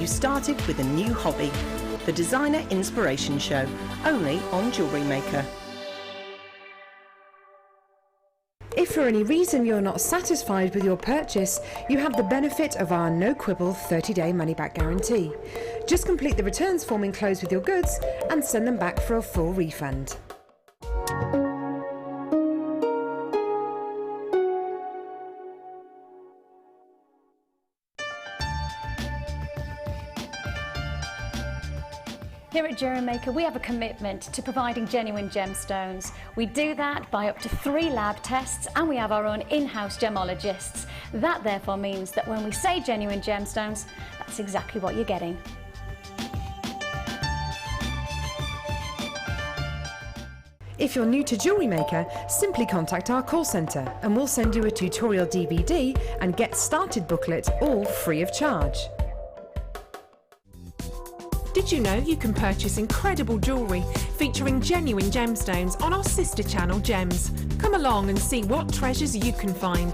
you started with a new hobby. The Designer Inspiration Show, only on Jewellery Maker. If for any reason you're not satisfied with your purchase, you have the benefit of our no-quibble 30-day money-back guarantee. Just complete the returns form enclosed with your goods and send them back for a full refund. Here at Jewellery Maker, we have a commitment to providing genuine gemstones. We do that by up to 3 lab tests, and we have our own in-house gemologists. That therefore means that when we say genuine gemstones, that's exactly what you're getting. If you're new to Jewellery Maker, simply contact our call centre and we'll send you a tutorial DVD and Get Started booklet, all free of charge. Did you know you can purchase incredible jewellery featuring genuine gemstones on our sister channel Gems? Come along and see what treasures you can find.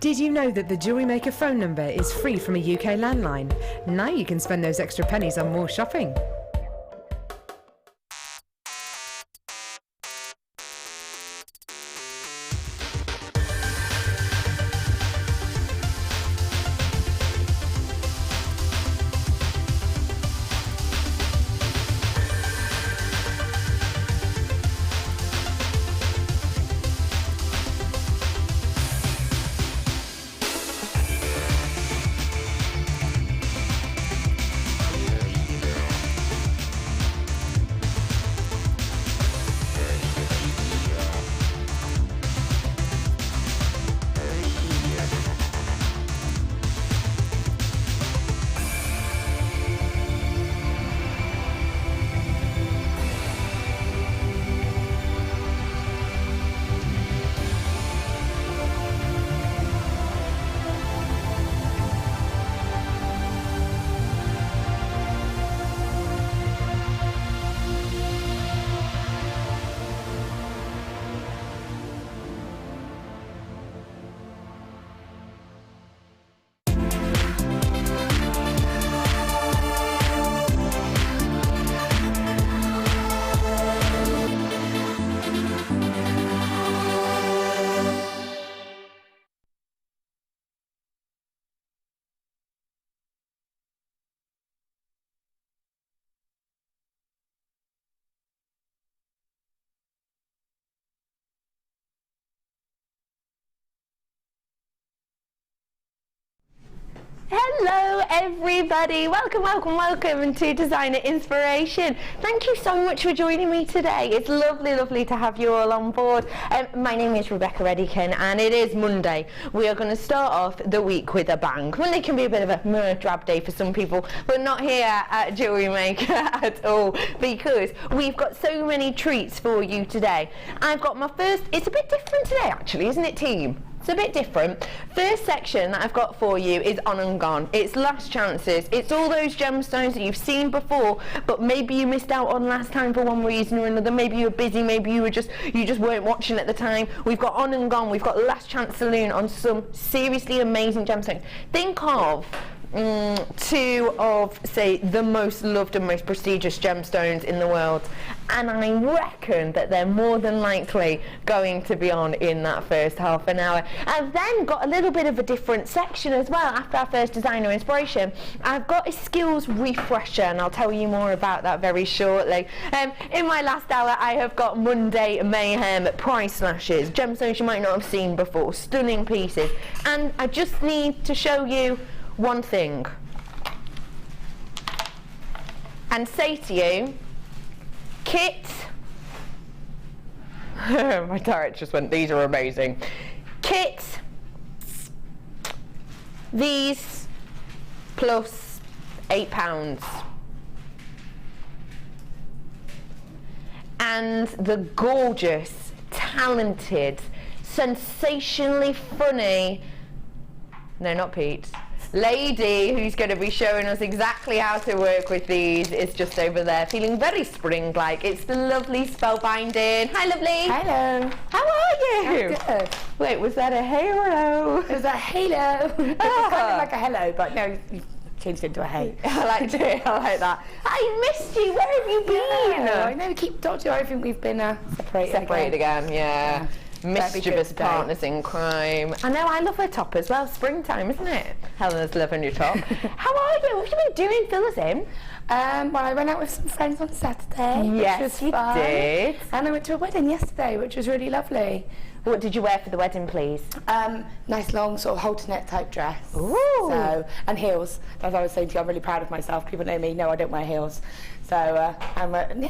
Did you know that the Jewellery Maker phone number is free from a UK landline? Now you can spend those extra pennies on more shopping. Hello everybody, welcome to Designer Inspiration. Thank you so much for joining me today. It's lovely to have you all on board. My name is Rebecca Redican and it is Monday. We are going to start off the week with a bang. Monday can be a bit of a drab day for some people, but not here at Jewellery Maker at all, because we've got so many treats for you today. I've got my first, it's a bit different today actually, isn't it team? It's a bit different. First section that I've got for you is on and gone. It's last chances. It's all those gemstones that you've seen before, but maybe you missed out on last time for one reason or another. Maybe you were busy, maybe you just weren't watching at the time. We've got on and gone. We've got last chance saloon on some seriously amazing gemstones. Think of 2 of, say, the most loved and most prestigious gemstones in the world, and I reckon that they're more than likely going to be on in that first half an hour. I've then got a little bit of a different section as well. After our first designer inspiration, I've got a skills refresher, and I'll tell you more about that very shortly. In my last hour, I have got Monday Mayhem price slashes, gemstones you might not have seen before, stunning pieces, and I just need to show you one thing and say to you, Kit, my director just went, these are amazing. Kit, these plus £8. And the gorgeous, talented, sensationally funny, no, not Pete, lady who's going to be showing us exactly how to work with these is just over there, feeling very spring-like. It's the lovely Spellbinding. Hi, lovely. Hello. How are you? I'm good. Wait, was that a halo? It was a halo. It was kind of like a hello, but no, you changed it into a hey. I like it. I like that. I missed you. Where have you been? Yeah, I know we keep talking to you. I think we've been separated again. Yeah. Mischievous partners in crime. I know, I love her top as well. Springtime, isn't it? Helena's loving your top. How are you? What have you been doing? Fill us in. Well, I went out with some friends on Saturday, Yes, which was you fun. did. And I went to a wedding yesterday, which was really lovely. What did you wear for the wedding, please? Nice long sort of halter neck type dress. Ooh. So, and heels. As I was saying to you, I'm really proud of myself. People know me. No, I don't wear heels. So, yeah,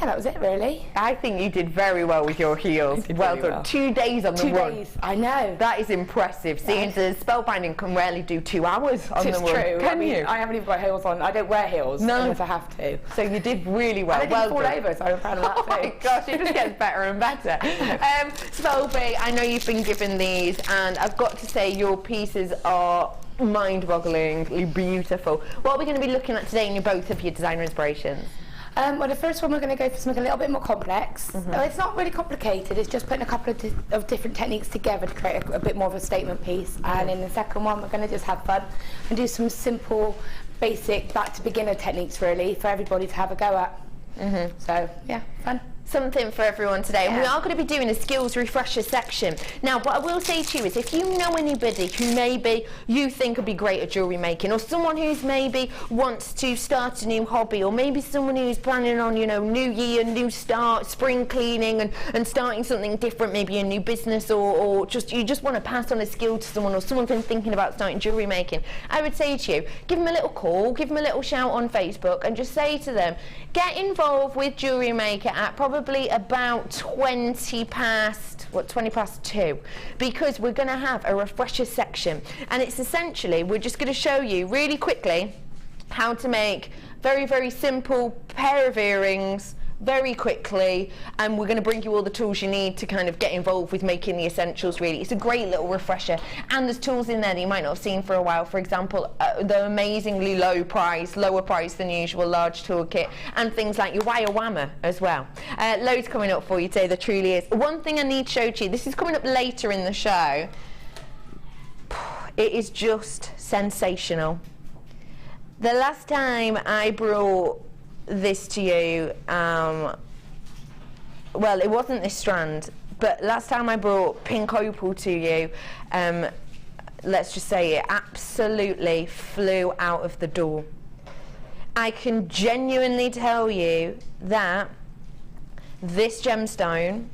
that was it really. I think you did very well with your heels. Well really done. well. 2 days on the 2 run. days. I know. That is impressive. Seeing the Spellbinding can rarely do 2 hours on It's the run. true. Can you? I haven't even got heels on. I don't wear heels No. unless I have to. So you did really well. And I didn't fall over, so I'm proud of that Oh my too. gosh, it just gets better and better. Spellby, I know you've been given these, and I've got to say your pieces are mind-bogglingly beautiful. What are we going to be looking at today in both of your designer inspirations? Well, the first one we're going to go for something a little bit more complex. It's not really complicated, it's just putting a couple of different techniques together to create a bit more of a statement piece. And in the second one, we're going to just have fun and do some simple, basic, back to beginner techniques really for everybody to have a go at. So, yeah, fun. Something for everyone today, and we are going to be doing a skills refresher section. Now, what I will say to you is, if you know anybody who maybe you think would be great at jewellery making, or someone who's maybe wants to start a new hobby, or maybe someone who's planning on, you know, new year, new start, spring cleaning, and starting something different, maybe a new business, or just you just want to pass on a skill to someone, or someone's been thinking about starting jewellery making, I would say to you, give them a little call, give them a little shout on Facebook, and just say to them, get involved with Jewellery Maker at probably about 20 past 2, because we're going to have a refresher section, and it's essentially, we're just going to show you really quickly how to make very, very simple pair of earrings very quickly, and we're going to bring you all the tools you need to kind of get involved with making the essentials really. It's a great little refresher, and there's tools in there that you might not have seen for a while. For example, the amazingly lower price than usual large toolkit, and things like your wire whammer as well. Loads coming up for you today, there truly is. One thing I need to show to you, this is coming up later in the show, it is just sensational. The last time I brought this to you, well, it wasn't this strand, but last time I brought pink opal to you, let's just say it absolutely flew out of the door. I can genuinely tell you that this gemstone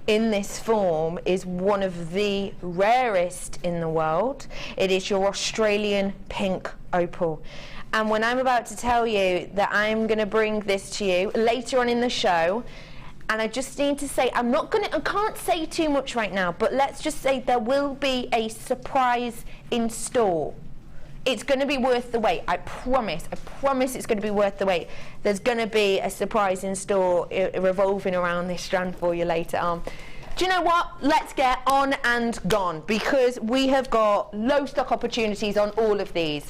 in this form is one of the rarest in the world. It is your Australian pink opal. And when I'm about to tell you that I'm going to bring this to you later on in the show, and I just need to say, I can't say too much right now, but let's just say there will be a surprise in store. It's going to be worth the wait, I promise it's going to be worth the wait. There's going to be a surprise in store revolving around this strand for you later on. Do you know what? Let's get on and gone, because we have got low stock opportunities on all of these.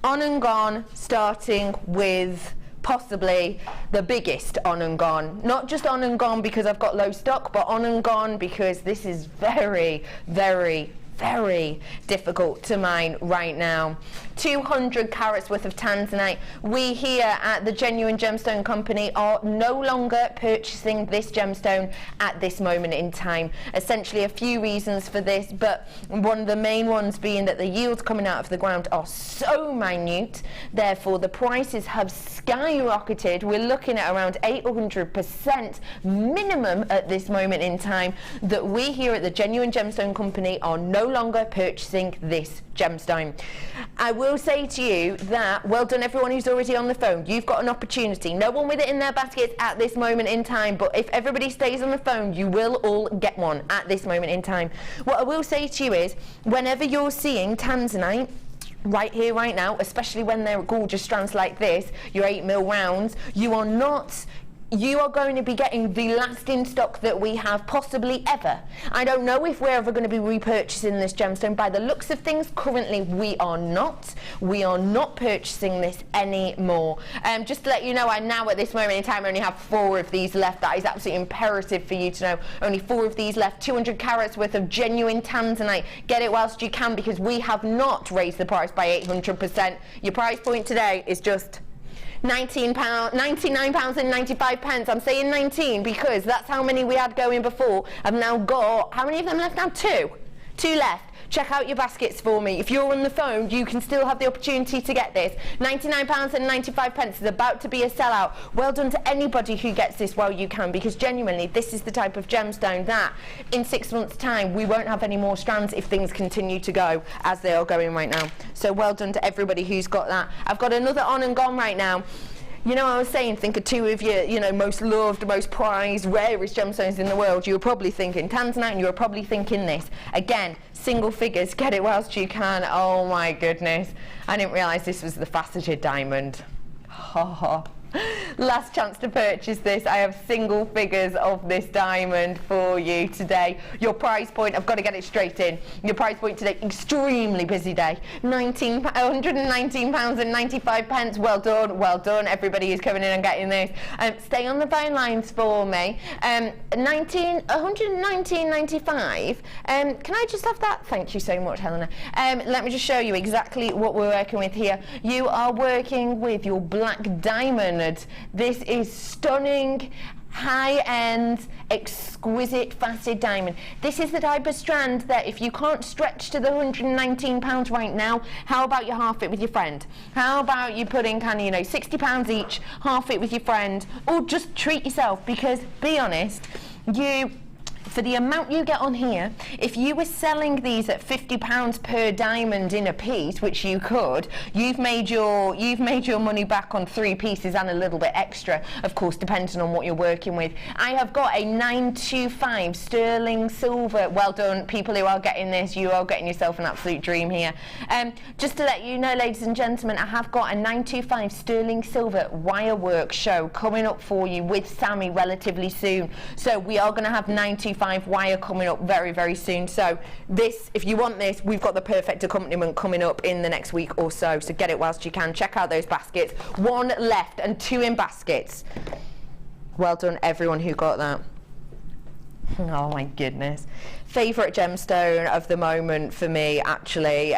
On and gone, starting with possibly the biggest on and gone. Not just on and gone because I've got low stock, but on and gone because this is very, very, very difficult to mine right now. 200 carats worth of tanzanite. We here at the Genuine Gemstone Company are no longer purchasing this gemstone at this moment in time. Essentially a few reasons for this, but one of the main ones being that the yields coming out of the ground are so minute, therefore the prices have skyrocketed. We're looking at around 800% minimum at this moment in time, that we here at the Genuine Gemstone Company are no longer purchasing this gemstone. I will say to you that, well done everyone who's already on the phone. You've got an opportunity. No one with it in their baskets at this moment in time, but if everybody stays on the phone, you will all get one at this moment in time. What I will say to you is, whenever you're seeing tanzanite right here, right now, especially when they're gorgeous strands like this, your 8mm rounds, you are not you are going to be getting the last in stock that we have possibly ever. I don't know if we're ever going to be repurchasing this gemstone. By the looks of things, currently we are not. We are not purchasing this anymore. Just to let you know, I now at this moment in time only have 4 of these left. That is absolutely imperative for you to know. Only 4 of these left. 200 carats worth of genuine tanzanite. Get it whilst you can, because we have not raised the price by 800%. Your price point today is just £99.95. I'm saying 19 because that's how many we had going before. I've now got, how many of them left now? 2 left. Check out your baskets for me. If you're on the phone, you can still have the opportunity to get this. £99.95 is about to be a sellout. Well done to anybody who gets this while you can, because genuinely this is the type of gemstone that in 6 months' time we won't have any more strands if things continue to go as they are going right now. So well done to everybody who's got that. I've got another on and gone right now. You know, I was saying, think of 2 of your, most loved, most prized, rarest gemstones in the world. You were probably thinking tanzanite, and you were probably thinking this. Again, single figures, get it whilst you can. Oh my goodness. I didn't realise this was the faceted diamond. Last chance to purchase this. I have single figures of this diamond for you today. Your price point, I've got to get it straight in. Your price point today, extremely busy day. £119.95. Well done, well done. Everybody who's coming in and getting this. Stay on the phone lines for me. £119.95. Can I just have that? Thank you so much, Helena. Let me just show you exactly what we're working with here. You are working with your black diamond. This is stunning, high-end, exquisite faceted diamond. This is the type of strand that if you can't stretch to the £119 right now, how about you half it with your friend? How about you put in kind of, £60 each, half it with your friend, or just treat yourself? Because, be honest, for the amount you get on here, if you were selling these at £50 per diamond in a piece, which you could, you've made your money back on 3 pieces and a little bit extra, of course, depending on what you're working with. I have got a 925 sterling silver. Well done, people who are getting this. You are getting yourself an absolute dream here. Just to let you know, ladies and gentlemen, I have got a 925 sterling silver wirework show coming up for you with Sammy relatively soon. So we are going to have 925 wire coming up very, very soon. So this, if you want this, we've got the perfect accompaniment coming up in the next week or so. So get it whilst you can. Check out those baskets. 1 left and 2 in baskets. Well done, everyone who got that. Oh my goodness. Favourite gemstone of the moment for me, actually.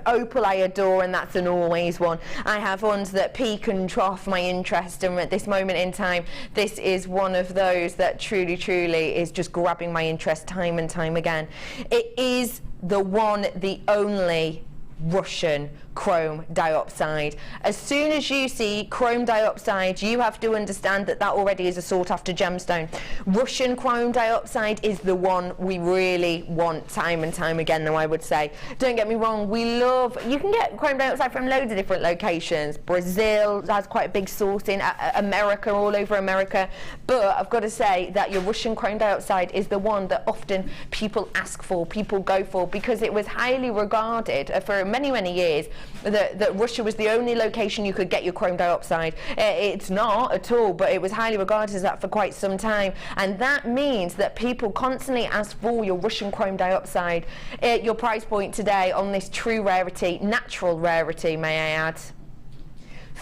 Opal I adore, and that's an always one. I have ones that peak and trough my interest, and at this moment in time, this is one of those that truly, truly is just grabbing my interest time and time again. It is the one, the only Russian chrome dioxide. As soon as you see chrome dioxide, you have to understand that that already is a sought after gemstone. Russian chrome dioxide is the one we really want time and time again, though, I would say. Don't get me wrong, you can get chrome dioxide from loads of different locations. Brazil has quite a big source in America, all over America, but I've got to say that your Russian chrome dioxide is the one that often people ask for, people go for, because it was highly regarded for many, many years that Russia was the only location you could get your chrome dioxide. It's not at all, but it was highly regarded as that for quite some time, and that means that people constantly ask for your Russian chrome dioxide. Your price point today on this true rarity, natural rarity, may I add,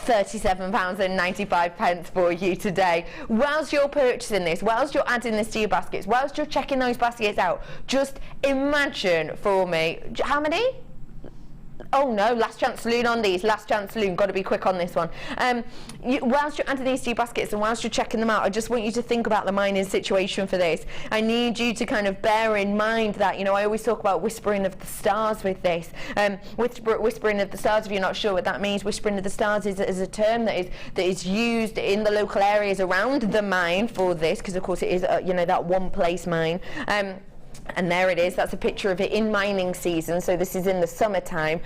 £37.95 for you today. Whilst you're purchasing this, whilst you're adding this to your baskets, whilst you're checking those baskets out, just imagine for me, how many? Oh no, last chance saloon on these, last chance saloon, got to be quick on this one. Whilst you're adding these to your baskets and whilst you're checking them out, I just want you to think about the mining situation for this. I need you to kind of bear in mind that, I always talk about whispering of the stars with this. Whispering of the stars, if you're not sure what that means, whispering of the stars is a term that is used in the local areas around the mine for this, because of course it is, that one place mine. And there it is, that's a picture of it in mining season, so this is in the summertime.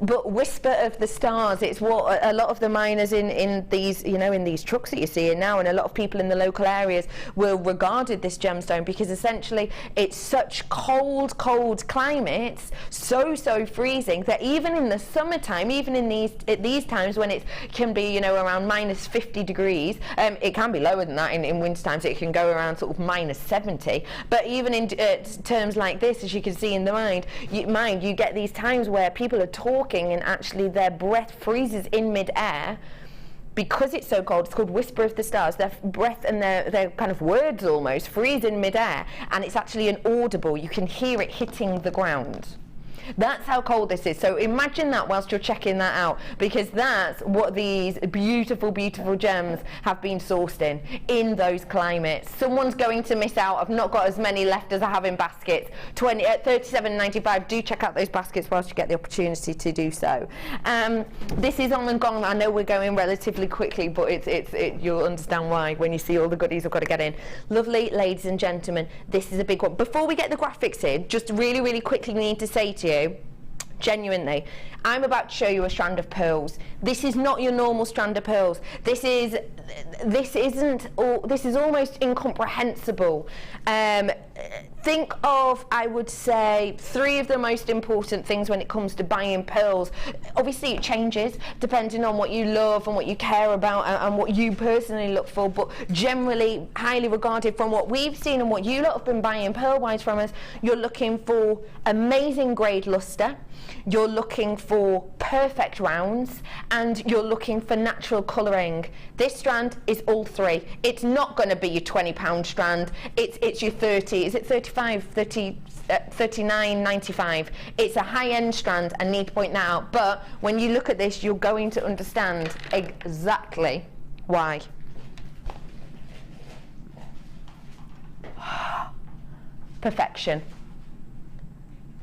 But Whisper of the Stars, it's what a lot of the miners in these, you know, in these trucks that you're seeing now, and a lot of people in the local areas will regarded this gemstone because essentially it's such cold climates, so freezing, that even in the summertime, even in these times when it can be, you know, around minus 50 degrees, it can be lower than that in winter times, it can go around sort of minus 70, but even in terms like this, as you can see in the mind, you get these times where people are talking and actually their breath freezes in mid-air because it's so cold. It's called Whisper of the Stars. Their breath and their kind of words almost freeze in mid-air, and it's actually inaudible. You can hear it hitting the ground. That's how cold this is. So imagine that whilst you're checking that out, because that's what these beautiful gems have been sourced in those climates. Someone's going to miss out. I've not got as many left as I have in baskets. $37.95. Do check out those baskets whilst you get the opportunity to do so. This is on and gone. I know we're going relatively quickly, but you'll understand why when you see all the goodies I've got to get in. Lovely ladies and gentlemen, this is a big one. Before we get the graphics in, just really quickly need to say to you, genuinely, I'm about to show you a strand of pearls. This is not your normal strand of pearls. This is almost incomprehensible. Think of, I would say, 3 of the most important things when it comes to buying pearls. Obviously it changes depending on what you love and what you care about and what you personally look for, but generally highly regarded from what we've seen and what you lot have been buying pearl-wise from us, you're looking for amazing grade luster, you're looking for perfect rounds, and you're looking for natural colouring. This strand is all 3. It's not going to be your £20 strand. It's your 30. Is it 35? 30. 39.95. It's a high-end strand. I need to point that out. But when you look at this, you're going to understand exactly why. Perfection.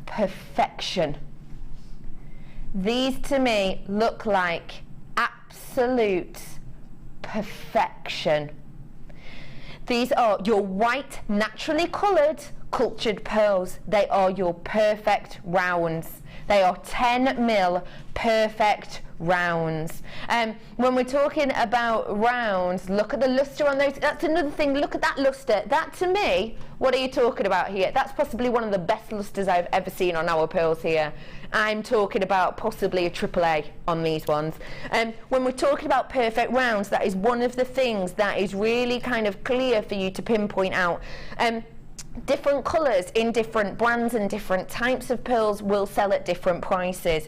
Perfection. These to me look like absolute perfection. These are your white, naturally coloured, cultured pearls. They are your perfect rounds. They are 10mm perfect rounds. When we're talking about rounds, look at the luster on those. That's another thing. Look at that luster. That to me, what are you talking about here? That's possibly one of the best lusters I've ever seen on our pearls here. I'm talking about possibly a AAA on these ones. When we're talking about perfect rounds, that is one of the things that is really kind of clear for you to pinpoint out. Different colours in different brands and different types of pearls will sell at different prices.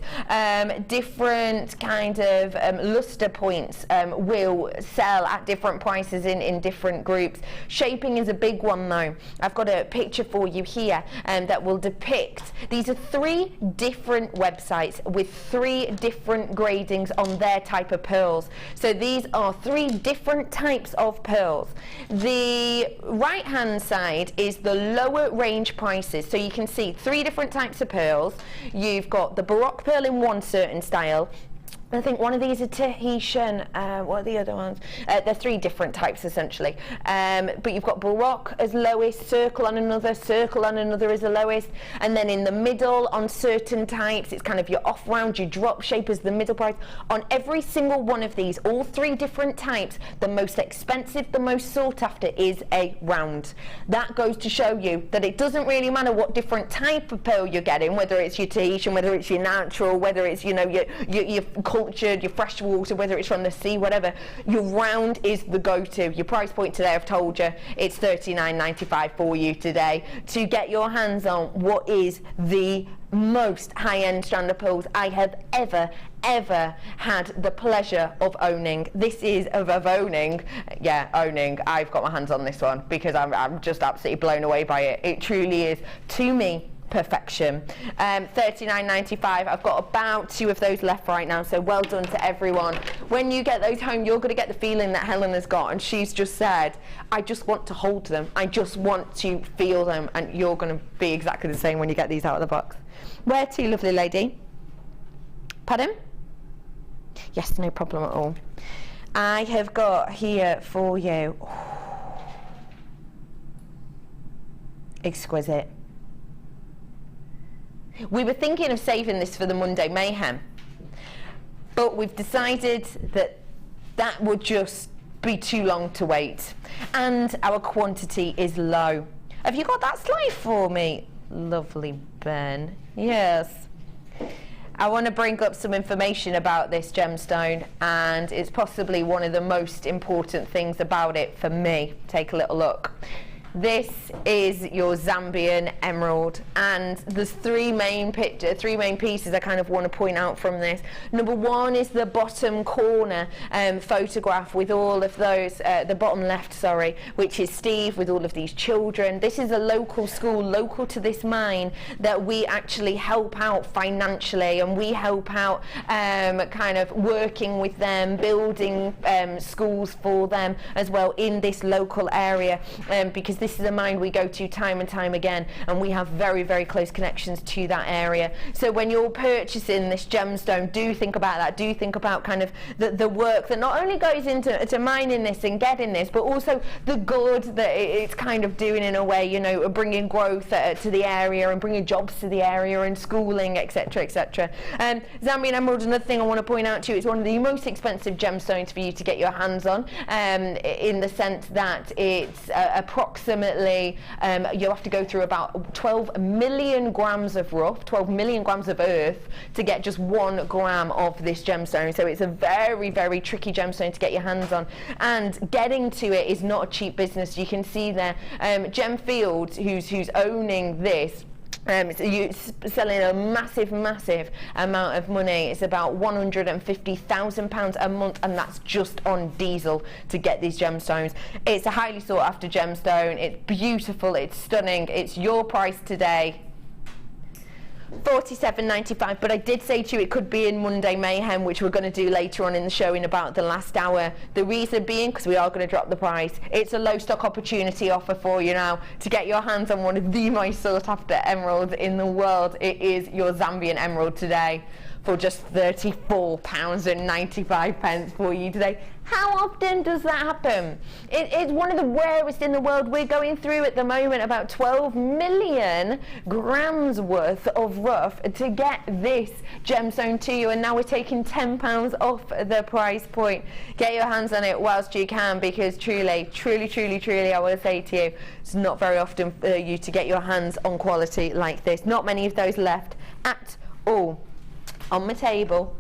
Different kind of luster points will sell at different prices in different groups. Shaping is a big one though. I've got a picture for you here that will depict. These are 3 different websites with 3 different gradings on their type of pearls. So these are 3 different types of pearls. The right hand side is the lower range prices, so you can see 3 different types of pearls. You've got the Baroque pearl in one certain style. I think one of these are Tahitian. What are the other ones? They're 3 different types essentially. But you've got Baroque as lowest, circle on another is the lowest, and then in the middle on certain types it's kind of your off round, your drop shape is the middle price. On every single one of these, all 3 different types, the most expensive, the most sought after is a round. That goes to show you that it doesn't really matter what different type of pearl you're getting, whether it's your Tahitian, whether it's your natural, whether it's, you know, your cultured, your freshwater, whether it's from the sea, whatever, your round is the go-to. Your price point today, I've told you, it's $39.95 for you today to get your hands on what is the most high-end strand of pearls I have ever had the pleasure of owning. This is of owning. I've got my hands on this one because I'm just absolutely blown away by it. It truly is, to me, perfection. $39.95. I've got about 2 of those left right now, so well done to everyone. When you get those home, you're going to get the feeling that Helen has got, and she's just said, I just want to hold them, I just want to feel them, and you're going to be exactly the same when you get these out of the box. Where to, lovely lady? Pardon? Yes, no problem at all. I have got here for you, exquisite. We were thinking of saving this for the Monday Mayhem, but we've decided that that would just be too long to wait, and our quantity is low. Have you got that slide for me? Lovely, Ben. Yes. I want to bring up some information about this gemstone, and it's possibly one of the most important things about it for me. Take a little look. This is your Zambian emerald, and there's three main pieces I kind of want to point out from this. Number one is the bottom corner photograph with all of those, the bottom left, sorry, which is Steve with all of these children. This is a local school, local to this mine, that we actually help out financially, and we help out kind of working with them, building schools for them as well in this local area, because this is a mine we go to time and time again, and we have very, very close connections to that area. So when you're purchasing this gemstone, do think about that. Do think about kind of the work that not only goes into mining this and getting this, but also the good that it's kind of doing in a way, you know, bringing growth to the area and bringing jobs to the area and schooling, etc., etc. Zambian emerald, another thing I want to point out to you, it's one of the most expensive gemstones for you to get your hands on, in the sense that it's approximately you'll have to go through about 12 million grams of rough, 12 million grams of earth to get just 1 gram of this gemstone. So it's a very, very tricky gemstone to get your hands on, and getting to it is not a cheap business. You can see there, Gem Fields, who's owning this, selling a massive amount of money. It's about £150,000 a month, and that's just on diesel to get these gemstones. It's a highly sought after gemstone. It's beautiful, it's stunning. It's your price today, £47.95, but I did say to you it could be in Monday Mayhem, which we're going to do later on in the show in about the last hour. The reason being because we are going to drop the price. It's a low stock opportunity offer for you now to get your hands on one of the most sought after emeralds in the world. It is your Zambian emerald today for just £34.95 for you today. How often does that happen? It's one of the rarest in the world. We're going through at the moment about 12 million grams worth of rough to get this gemstone to you, and now we're taking £10 off the price point. Get your hands on it whilst you can, because truly, I will say to you, it's not very often for you to get your hands on quality like this. Not many of those left at all. On my table,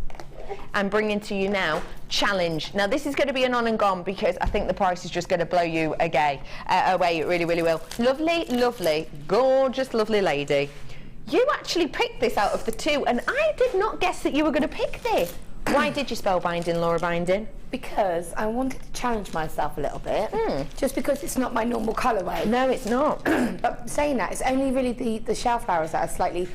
I'm bringing to you now Challenge. Now this is going to be an on and gone, because I think the price is just going to blow you away. It really will. Lovely, gorgeous, lovely lady. You actually picked this out of the two, and I did not guess that you were going to pick this. Why did you spell binding, Laura Binding? Because I wanted to challenge myself a little bit, just because it's not my normal colourway. No, it's not. But saying that, it's only really the shell flowers that are slightly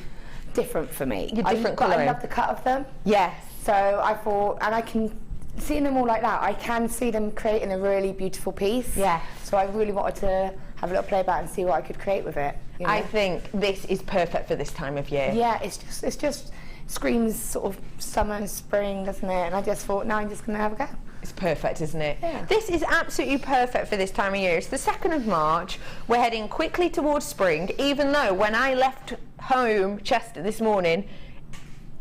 different for me. Different but colouring. I love the cut of them. Yes. So I thought, and I can, seeing them all like that, I can see them creating a really beautiful piece. Yeah. So I really wanted to have a little play about it and see what I could create with it. You know? I think this is perfect for this time of year. Yeah, it's just screams sort of summer and spring, doesn't it? And I just thought, now I'm just going to have a go. It's perfect, isn't it? Yeah. This is absolutely perfect for this time of year. It's the 2nd of March. We're heading quickly towards spring, even though when I left home, Chester, this morning,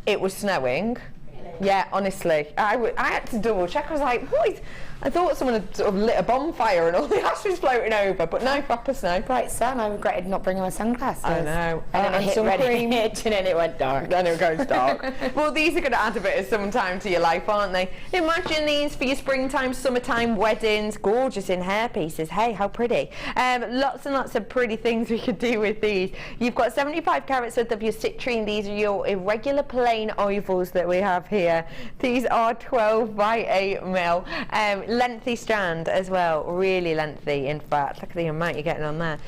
it was snowing. Really? Yeah, honestly. I had to double check. I was like, what is... I thought someone had sort of lit a bonfire and all the ash was floating over, but no, proper snow. Bright sun. I regretted not bringing my sunglasses. I know. And then I hit sun cream. Ready, and then it went dark. Then it goes dark. Well, these are going to add a bit of some time to your life, aren't they? Imagine these for your springtime, summertime weddings. Gorgeous in hairpieces. Hey, how pretty. Lots and lots of pretty things we could do with these. You've got 75 carats worth of your citrine. These are your irregular plain ovals that we have here. These are 12 by 8 mil. Lengthy strand as well, really lengthy in fact. Look at the amount you're getting on there.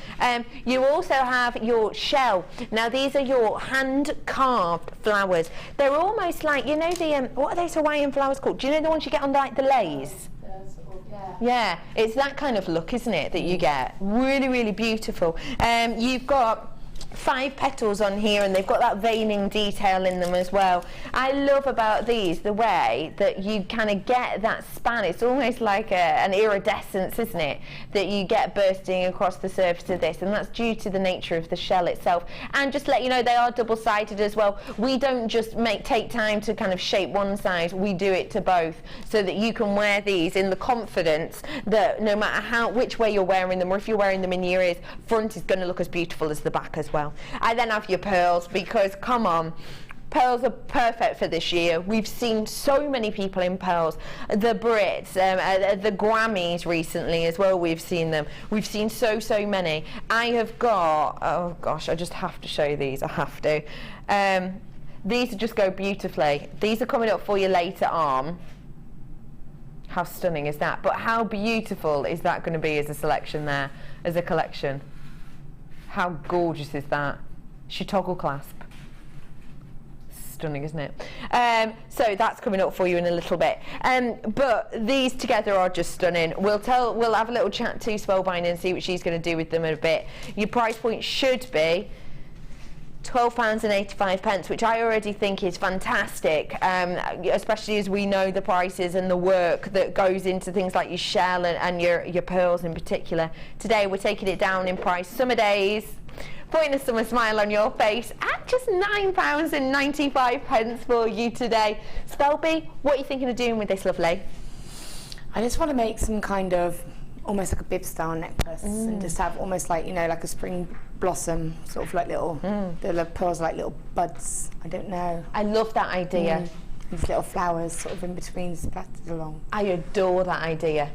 You also have your shell. Now these are your hand carved flowers. They're almost like, you know, the what are those Hawaiian flowers called? Do you know the ones you get on like the leis? Yeah, it's that kind of look, isn't it, that you get. Really beautiful. You've got 5 petals on here, and they've got that veining detail in them as well. I love about these the way that you kind of get that span. It's almost like an iridescence, isn't it, that you get bursting across the surface of this, and that's due to the nature of the shell itself. And just to let you know, they are double-sided as well. We don't just take time to kind of shape one side, we do it to both, so that you can wear these in the confidence that no matter which way you're wearing them, or if you're wearing them in your ears, front is going to look as beautiful as the back as well. I then have your pearls, because come on, pearls are perfect for this year. We've seen so many people in pearls. The Brits, the Grammys recently as well, we've seen them. We've seen so many. I have got, oh gosh, I just have to show you these, I have to. These just go beautifully. These are coming up for you later on. How stunning is that? But how beautiful is that going to be as a selection there, as a collection? How gorgeous is that? She toggle clasp. Stunning, isn't it? So that's coming up for you in a little bit. But these together are just stunning. We'll have a little chat to Spellbind and see what she's going to do with them in a bit. Your price point should be £12.85, which I already think is fantastic, especially as we know the prices and the work that goes into things like your shell and your pearls in particular. Today we're taking it down in price. Summer days, putting a summer smile on your face at just £9.95 for you today. Spelby, what are you thinking of doing with this, lovely? I just want to make some kind of almost like a bib style necklace, and just have almost like, you know, like a spring blossom, sort of like little, the pearls are like little buds. I don't know. I love that idea. These little flowers sort of in between splattered along. I adore that idea.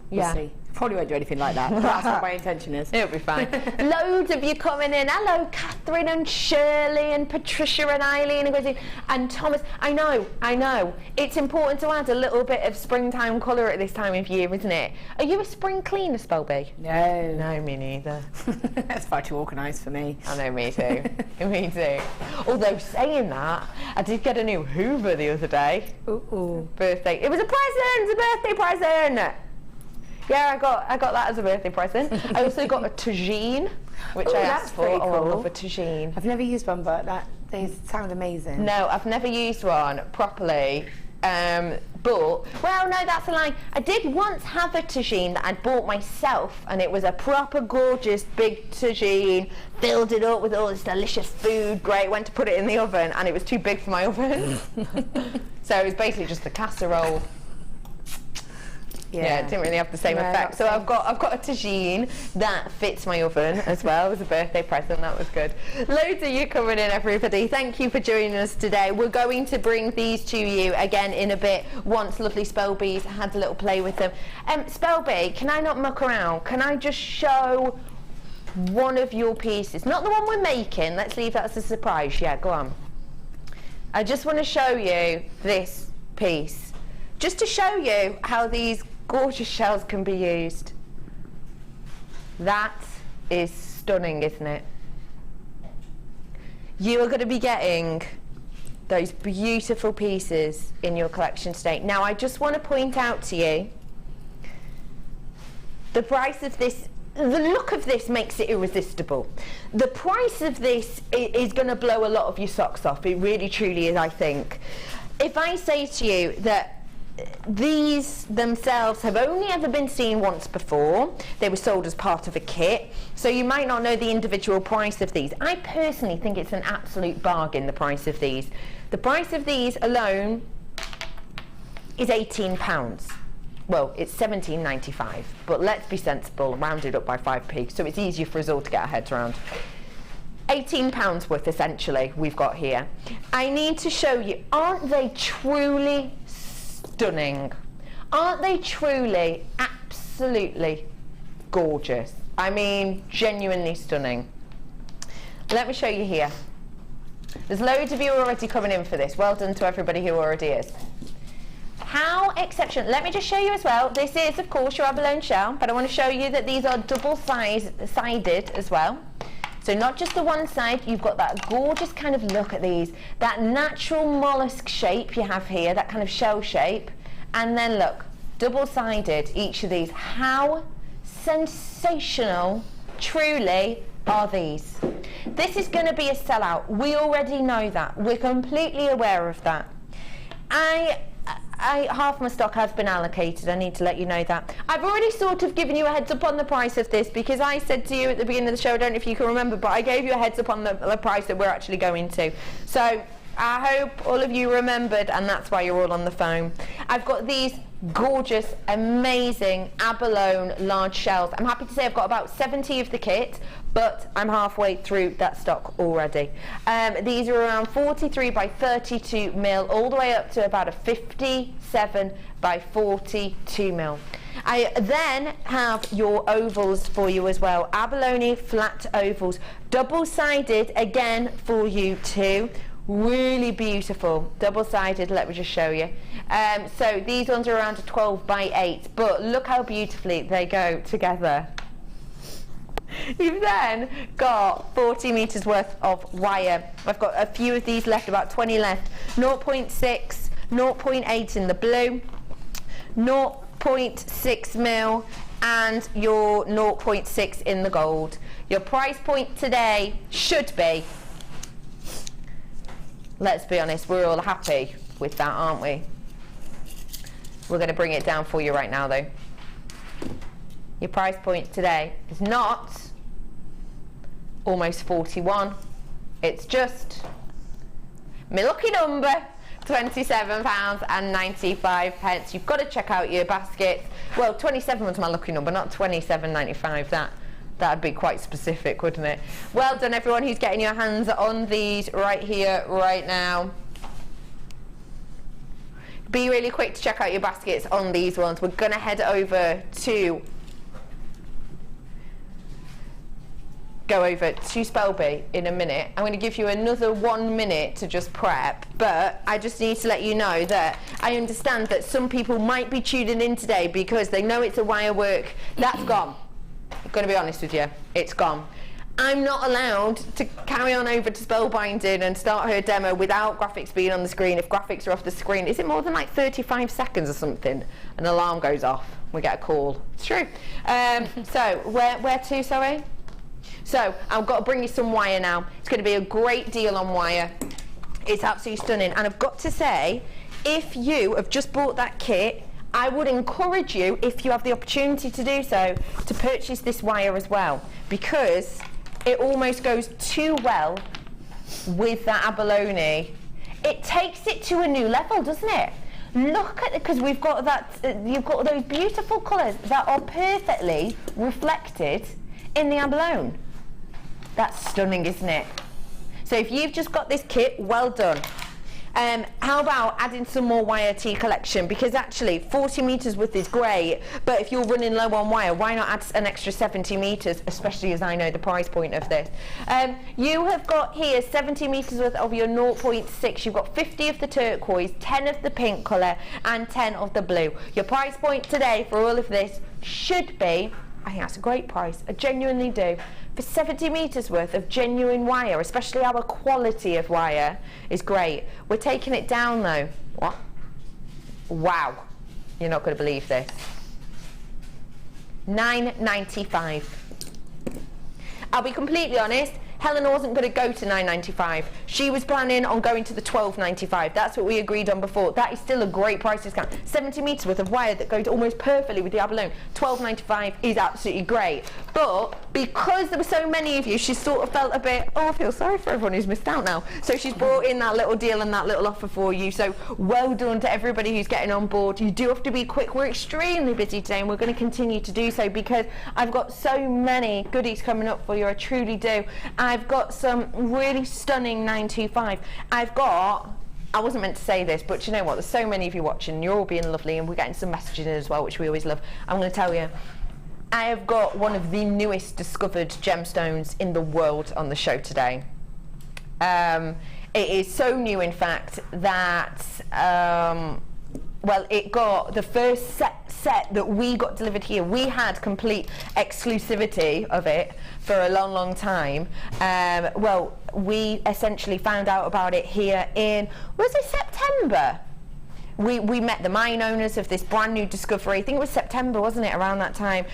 We'll see. Probably won't do anything like that, but that's what my intention is. It'll be fine. Loads of you coming in. Hello, Catherine and Shirley and Patricia and Eileen and Thomas. I know. It's important to add a little bit of springtime colour at this time of year, isn't it? Are you a spring cleaner, Spelby? No. No, me neither. That's far too organised for me. I know, me too. Me too. Although, saying that, I did get a new Hoover the other day. Ooh. Birthday. It was a present! A birthday present! Yeah, I got that as a birthday present. I also got a tagine, which I asked for. Cool. I love a tagine. I've never used one, but they sound amazing. No, I've never used one properly. But, well, no, that's a lie. I did once have a tagine that I'd bought myself, and it was a proper gorgeous big tagine. Filled it up with all this delicious food, great. Went to put it in the oven, and it was too big for my oven. So it was basically just a casserole. Yeah, it didn't really have the same effect. So I've got a tagine that fits my oven as well as a birthday present. That was good. Loads of you coming in, everybody. Thank you for joining us today. We're going to bring these to you again in a bit once lovely Spelby's had a little play with them. Spelby, can I not muck around? Can I just show one of your pieces? Not the one we're making. Let's leave that as a surprise. Yeah, go on. I just want to show you this piece, just to show you how these gorgeous shells can be used. That is stunning, isn't it? You are going to be getting those beautiful pieces in your collection today. Now, I just want to point out to you, the price of this, the look of this makes it irresistible. The price of this is going to blow a lot of your socks off. It really, truly is, I think. If I say to you that these themselves have only ever been seen once before, they were sold as part of a kit, so you might not know the individual price of these. I personally think it's an absolute bargain, the price of these. The price of these alone is £18. Well, it's £17.95, but let's be sensible, round it up by 5p, so it's easier for us all to get our heads around. £18 worth, essentially, we've got here. I need to show you, aren't they truly stunning? Aren't they truly absolutely gorgeous? I mean, genuinely stunning. Let me show you here. There's loads of you already coming in for this. Well done to everybody who already is. How exceptional. Let me just show you as well. This is, of course, your abalone shell, but I want to show you that these are double-sided as well. So not just the one side, you've got that gorgeous kind of look at these, that natural mollusk shape you have here, that kind of shell shape, and then look, double-sided, each of these. How sensational, truly, are these? This is going to be a sellout. We already know that. We're completely aware of that. Half my stock has been allocated. I need to let you know that. I've already sort of given you a heads up on the price of this because I said to you at the beginning of the show, I don't know if you can remember, but I gave you a heads up on the price that we're actually going to. So I hope all of you remembered, and that's why you're all on the phone. I've got these gorgeous, amazing abalone large shells. I'm happy to say I've got about 70 of the kit, but I'm halfway through that stock already. These are around 43 by 32 mil, all the way up to about a 57 by 42 mil. I then have your ovals for you as well, abalone flat ovals, double-sided again for you too. Really beautiful, double-sided. Let me just show you. So these ones are around a 12 by 8, but look how beautifully they go together. You've then got 40 meters worth of wire. I've got a few of these left, about 20 left. 0.6, 0.8 in the blue, 0.6 mil, and your 0.6 in the gold. Your price point today should be, let's be honest, we're all happy with that, aren't we? We're going to bring it down for you right now though. Your price point today is not almost 41, it's just my lucky number, £27.95. You've got to check out your basket. Well, 27 was my lucky number, not 27.95. That'd be quite specific, wouldn't it? Well done everyone who's getting your hands on these right here, right now. Be really quick to check out your baskets on these ones. We're going to head over to Spelby in a minute. I'm going to give you another 1 minute to just prep, but I just need to let you know that I understand that some people might be tuning in today because they know it's a wire work. That's gone. I'm going to be honest with you, it's gone. I'm not allowed to carry on over to spellbinding and start her demo without graphics being on the screen. If graphics are off the screen, is it more than like 35 seconds or something? An alarm goes off, we get a call. It's true. So where to, sorry? So I've got to bring you some wire now. It's going to be a great deal on wire. It's absolutely stunning. And I've got to say, if you have just bought that kit, I would encourage you, if you have the opportunity to do so, to purchase this wire as well, because it almost goes too well with that abalone. It takes it to a new level, doesn't it? Look at it, because we've got that, you've got those beautiful colours that are perfectly reflected in the abalone. That's stunning, isn't it? So if you've just got this kit, well done. How about adding some more wire to your collection? Because actually 40 meters worth is great, but if you're running low on wire, why not add an extra 70 meters, especially as I know the price point of this. You have got here 70 meters worth of your 0.6. You've got 50 of the turquoise, 10 of the pink color, and 10 of the blue. Your price point today for all of this should be, I think that's a great price, I genuinely do. For 70 meters worth of genuine wire, especially our quality of wire is great. We're taking it down though. What? Wow, you're not going to believe this. £9.95. I'll be completely honest, Helen wasn't going to go to £9.95. She was planning on going to the £12.95. That's what we agreed on before. That is still a great price discount. 70 meters worth of wire that goes almost perfectly with the abalone. £12.95 is absolutely great. But because there were so many of you, she sort of felt a bit, oh, I feel sorry for everyone who's missed out now. So she's brought in that little deal and that little offer for you. So well done to everybody who's getting on board. You do have to be quick. We're extremely busy today and we're going to continue to do so because I've got so many goodies coming up for you. I truly do. I've got some really stunning 925. I wasn't meant to say this, but you know what? There's so many of you watching. You're all being lovely and we're getting some messages in as well, which we always love. I'm going to tell you, I have got one of the newest discovered gemstones in the world on the show today. It is so new, in fact, that well, it got the first set that we got delivered here. We had complete exclusivity of it for a long, long time. Well, we essentially found out about it here in, was it September? we met the mine owners of this brand new discovery. I think it was September, wasn't it, around that time?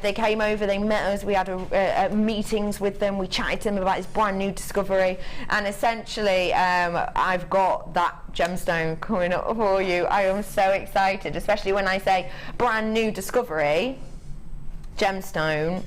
They came over, they met us, we had meetings with them, we chatted to them about this brand new discovery, and essentially I've got that gemstone coming up for you. I am so excited, especially when I say brand new discovery gemstone,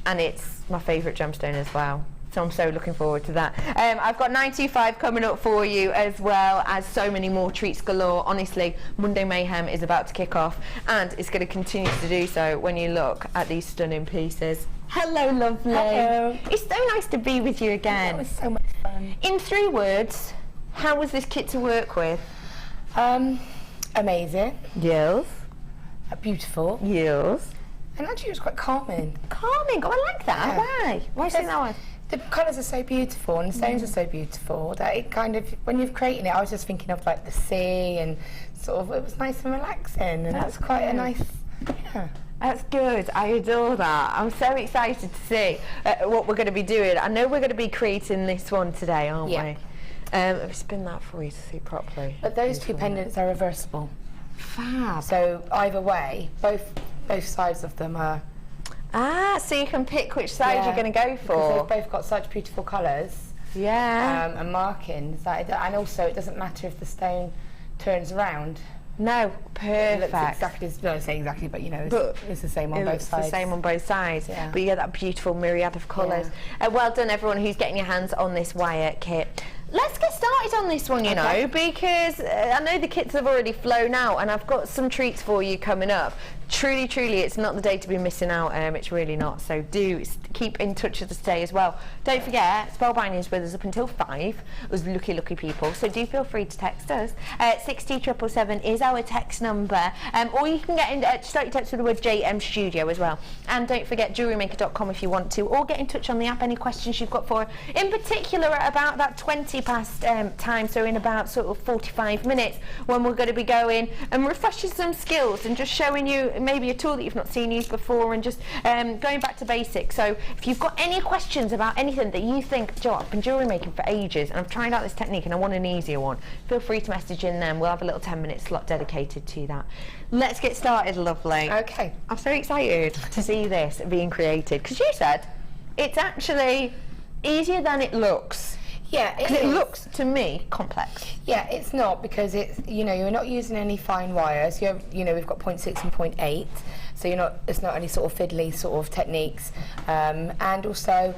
and it's my favourite gemstone as well. So I'm so looking forward to that. I've got 925 coming up for you, as well as so many more treats galore. Honestly, Monday Mayhem is about to kick off, and it's going to continue to do so when you look at these stunning pieces. Hello, lovely. Hello. It's so nice to be with you again. It was so much fun. In 3 words, how was this kit to work with? Amazing. Yes. Beautiful. Yes. And actually it was quite calming. Calming. Oh, I like that. Yeah. Why? Why do you think that was? The colours are so beautiful and the stones are so beautiful that it kind of, when you're creating it, I was just thinking of like the sea and sort of, it was nice and relaxing, and that's quite a nice, yeah. That's good. I adore that. I'm so excited to see what we're going to be doing. I know we're going to be creating this one today, aren't we? Let me spin that for you to see properly. But those 2 pendants are reversible. Fab. So either way, both sides of them are. Ah, so you can pick which side you're going to go Because for. they've both got such beautiful colours. Yeah. And markings. And also it doesn't matter if the stone turns around. No, It looks perfect. exactly, no, say exactly, but you know, it's the same on both It's sides. the same on both sides, Yeah. but you get that beautiful myriad of colours. Well done, everyone who's getting your hands on this wire kit. Let's get started on this one, you know, because I know the kits have already flown out, and I've got some treats for you coming up. Truly, truly, it's not the day to be missing out. It's really not. So do keep in touch with us today as well. Don't forget, Spellbinding is with us up until 5. Us lucky, lucky people. So do feel free to text us. 60777 is our text number. Or you can get in, start your text with the word JM Studio as well. And don't forget JewelleryMaker.com if you want to, or get in touch on the app. Any questions you've got for her. In particular, at about that 20 past time, so in about sort of 45 minutes, when we're going to be going and refreshing some skills and just showing you maybe a tool that you've not seen used before, and just going back to basics. So if you've got any questions about anything that you think, Joe, I've been jewellery making for ages and I've tried out this technique and I want an easier one, feel free to message in then. We'll have a little 10-minute slot dedicated to that. Let's get started, lovely. Okay. I'm so excited to see this being created, because you said it's actually easier than it looks. Yeah, Because it looks, to me, complex. Yeah, it's not, because it's, you know, you're not using any fine wires. You have, you know, we've got 0.6 and 0.8, so you're not, it's not any sort of fiddly sort of techniques, and also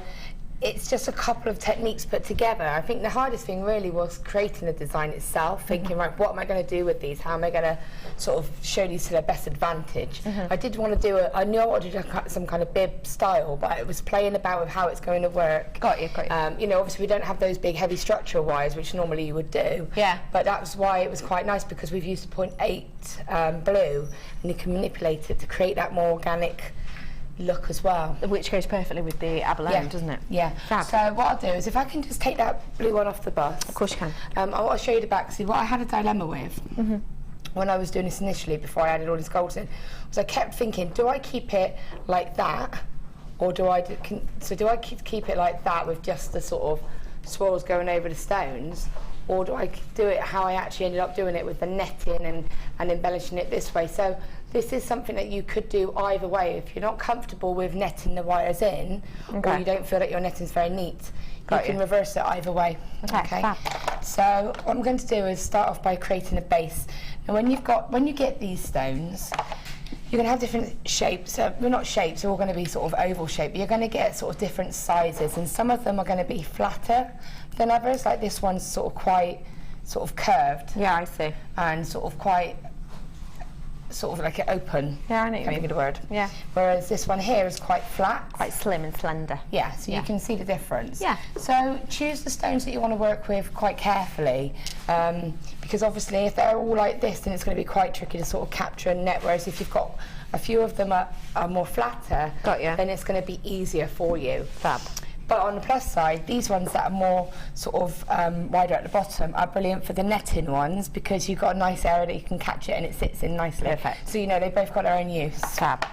it's just a couple of techniques put together. I think the hardest thing really was creating the design itself, thinking, right, what am I going to do with these? How am I going to sort of show these to their best advantage? I did want to do I knew I wanted to do some kind of bib style, but it was playing about with how it's going to work. Got you, got you. You know, obviously we don't have those big heavy structural wires, which normally you would do. Yeah. But that's why it was quite nice, because we've used 0.8 blue, and you can manipulate it to create that more organic look as well. Which goes perfectly with the abalone, doesn't it? Yeah. Fab. So what I'll do is, if I can just take that blue one off the bus. Of course you can. I'll show you the back. See, what I had a dilemma with when I was doing this initially, before I added all these golds in, was I kept thinking, do I keep it like that, or do I keep it like that with just the sort of swirls going over the stones, or do I do it how I actually ended up doing it with the netting and embellishing it this way? So this is something that you could do either way. If you're not comfortable with netting the wires in, or you don't feel that your netting's very neat, you can reverse it either way. Okay. So what I'm going to do is start off by creating a base. And when you get these stones, you're going to have different shapes. Well, not shapes, they're all going to be sort of oval shape, but you're going to get sort of different sizes, and some of them are going to be flatter than others. Like this one's sort of quite sort of curved. Yeah, I see. And sort of quite sort of like an open. Yeah, I know what you mean. Maybe the word. Yeah. Whereas this one here is quite flat. Quite slim and slender. Yeah, so you can see the difference. Yeah. So choose the stones that you want to work with quite carefully, because obviously if they're all like this, then it's going to be quite tricky to sort of capture and net, whereas if you've got a few of them are more flatter, then it's going to be easier for you. Fab. But on the plus side, these ones that are more sort of wider at the bottom are brilliant for the netting ones, because you've got a nice area that you can catch it and it sits in nicely. Perfect. So you know, they both got their own use. Fab.